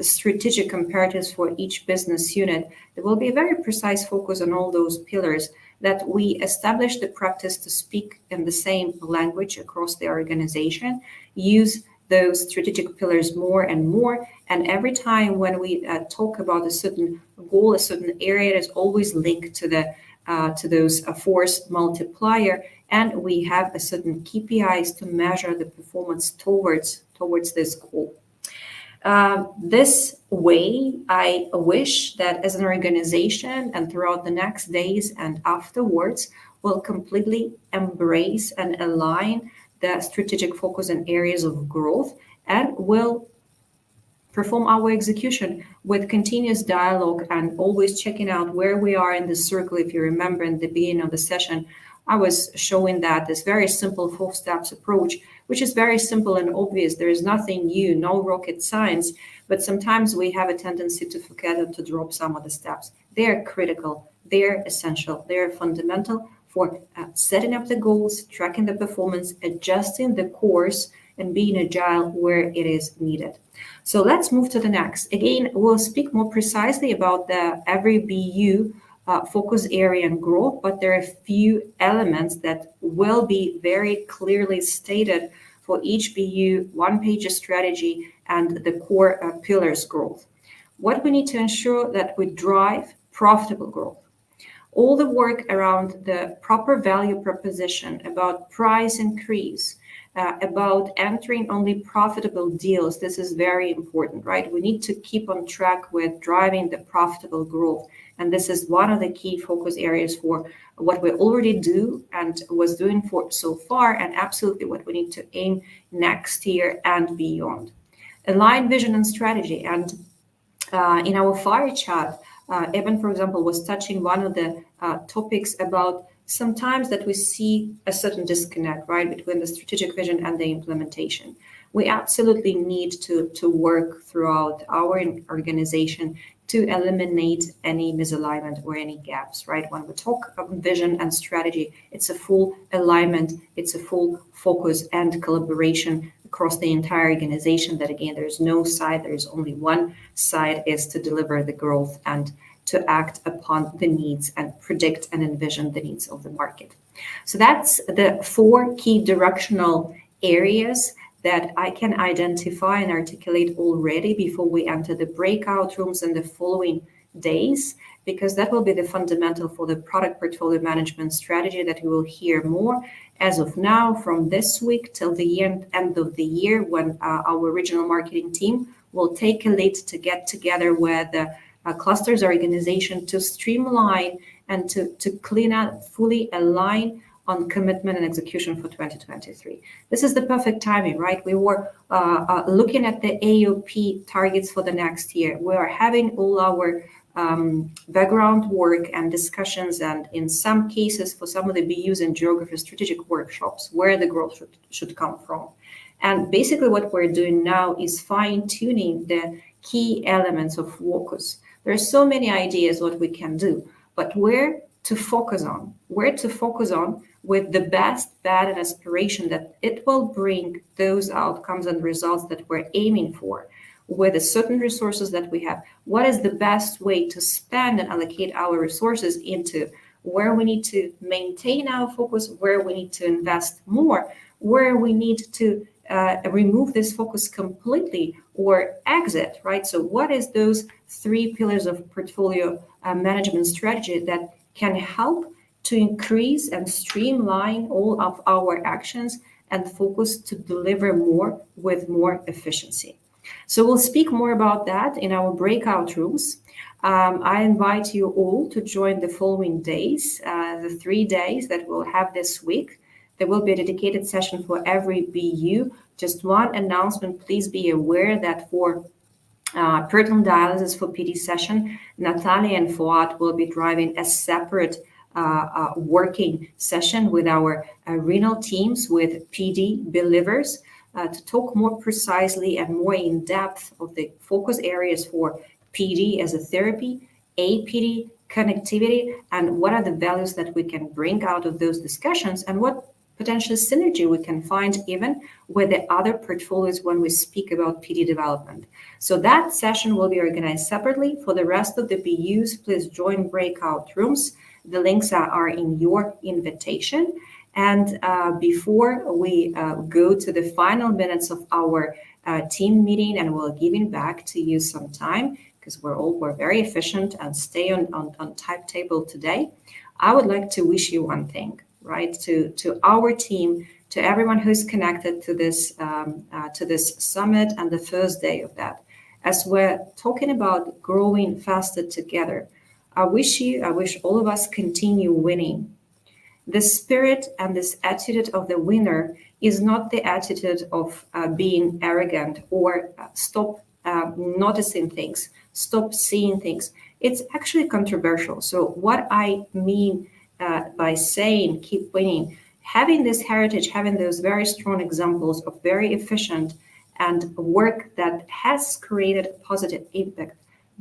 strategic imperatives for each business unit, there will be a very precise focus on all those pillars that we establish the practice to speak in the same language across the organization, use those strategic pillars more and more. And every time when we talk about a certain goal, a certain area, it is always linked to those force multiplier, and we have a certain KPIs to measure the performance towards this goal. This way, I wish that as an organization and throughout the next days and afterwards, we'll completely embrace and align the strategic focus and areas of growth, and will perform our execution with continuous dialogue and always checking out where we are in the circle. If you remember in the beginning of the session, I was showing that this very simple 4 steps approach, which is very simple and obvious. There is nothing new, no rocket science, but sometimes we have a tendency to forget and to drop some of the steps. They're critical, they're essential, they're fundamental for setting up the goals, tracking the performance, adjusting the course, and being agile where it is needed. So let's move to the next. Again, we'll speak more precisely about the every BU focus area and growth, but there are a few elements that will be very clearly stated for each BU, one-page strategy, and the core pillars growth. What we need to ensure that we drive profitable growth. All the work around the proper value proposition, about price increase, about entering only profitable deals. This is very important, right? We need to keep on track with driving the profitable growth. And this is one of the key focus areas for what we already do and was doing for so far, and absolutely what we need to aim next year and beyond. Align vision and strategy. And in our fire chat, Evan, for example, was touching one of the topics about sometimes that we see a certain disconnect, right, between the strategic vision and the implementation. We absolutely need to work throughout our organization to eliminate any misalignment or any gaps, right? When we talk about vision and strategy, it's a full alignment, it's a full focus and collaboration across the entire organization. That again, there's no side, there's only one side, is to deliver the growth and to act upon the needs and predict and envision the needs of the market. So that's the 4 key directional areas that I can identify and articulate already before we enter the breakout rooms in the following days, because that will be the fundamental for the product portfolio management strategy that you will hear more as of now from this week till the end of the year, when our regional marketing team will take a lead to get together with the clusters organization to streamline and to clean up, fully align on commitment and execution for 2023. This is the perfect timing, right? We were looking at the AOP targets for the next year. We are having all our background work and discussions, and in some cases, for some of the BUs and geography strategic workshops, where the growth should come from. And basically what we're doing now is fine-tuning the key elements of focus. There are so many ideas what we can do, but where to focus on with the best, bad, and aspiration that it will bring those outcomes and results that we're aiming for, with the certain resources that we have. What is the best way to spend and allocate our resources into, where we need to maintain our focus, where we need to invest more, where we need to remove this focus completely or exit, right? So what is those 3 pillars of portfolio management strategy that can help to increase and streamline all of our actions and focus to deliver more with more efficiency? So we'll speak more about that in our breakout rooms. I invite you all to join the following days, the 3 days that we'll have this week. There will be a dedicated session for every BU. Just one announcement, please be aware that for peritoneal dialysis for PD session, Natalia and Fuad will be driving a separate working session with our renal teams with PD believers to talk more precisely and more in depth of the focus areas for PD as a therapy, APD, connectivity, and what are the values that we can bring out of those discussions and what potential synergy we can find even with the other portfolios when we speak about PD development. So that session will be organized separately. For the rest of the BUs, please join breakout rooms. The links are in your invitation. And before we go to the final minutes of our team meeting, and we'll giving back to you some time because we're very efficient and stay on timetable today, I would like to wish you one thing, right? To our team, to everyone who's connected to this summit and the first day of that. As we're talking about growing faster together, I wish all of us continue winning. The spirit and this attitude of the winner is not the attitude of being arrogant or stop noticing things, stop seeing things. It's actually controversial. So what I mean by saying keep winning, having this heritage, having those very strong examples of very efficient and work that has created a positive impact,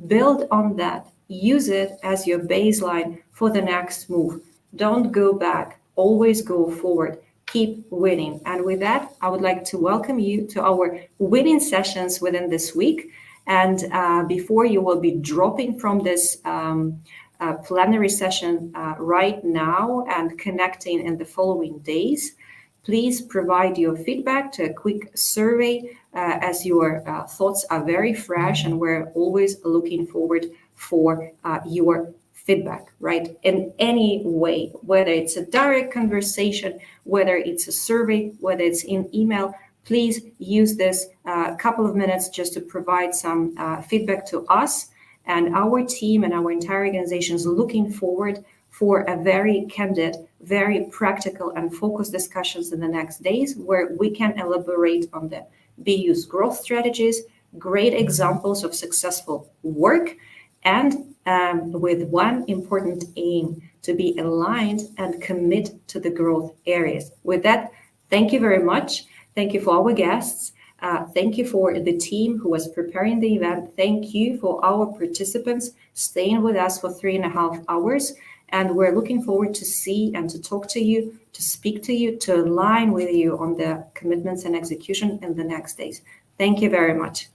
build on that, use it as your baseline for the next move. Don't go back, always go forward, keep winning. And with that, I would like to welcome you to our winning sessions within this week. And before you will be dropping from this plenary session right now and connecting in the following days, please provide your feedback to a quick survey as your thoughts are very fresh and we're always looking forward for your feedback, right? In any way, whether it's a direct conversation, whether it's a survey, whether it's in email, please use this couple of minutes just to provide some feedback to us. And our team and our entire organization is looking forward for a very candid, very practical and focused discussions in the next days where we can elaborate on the BU's growth strategies, great examples of successful work, and with one important aim to be aligned and commit to the growth areas. With that, thank you very much. Thank you for our guests. Thank you for the team who was preparing the event. Thank you for our participants staying with us for 3.5 hours. And we're looking forward to see and to talk to you, to speak to you, to align with you on the commitments and execution in the next days. Thank you very much.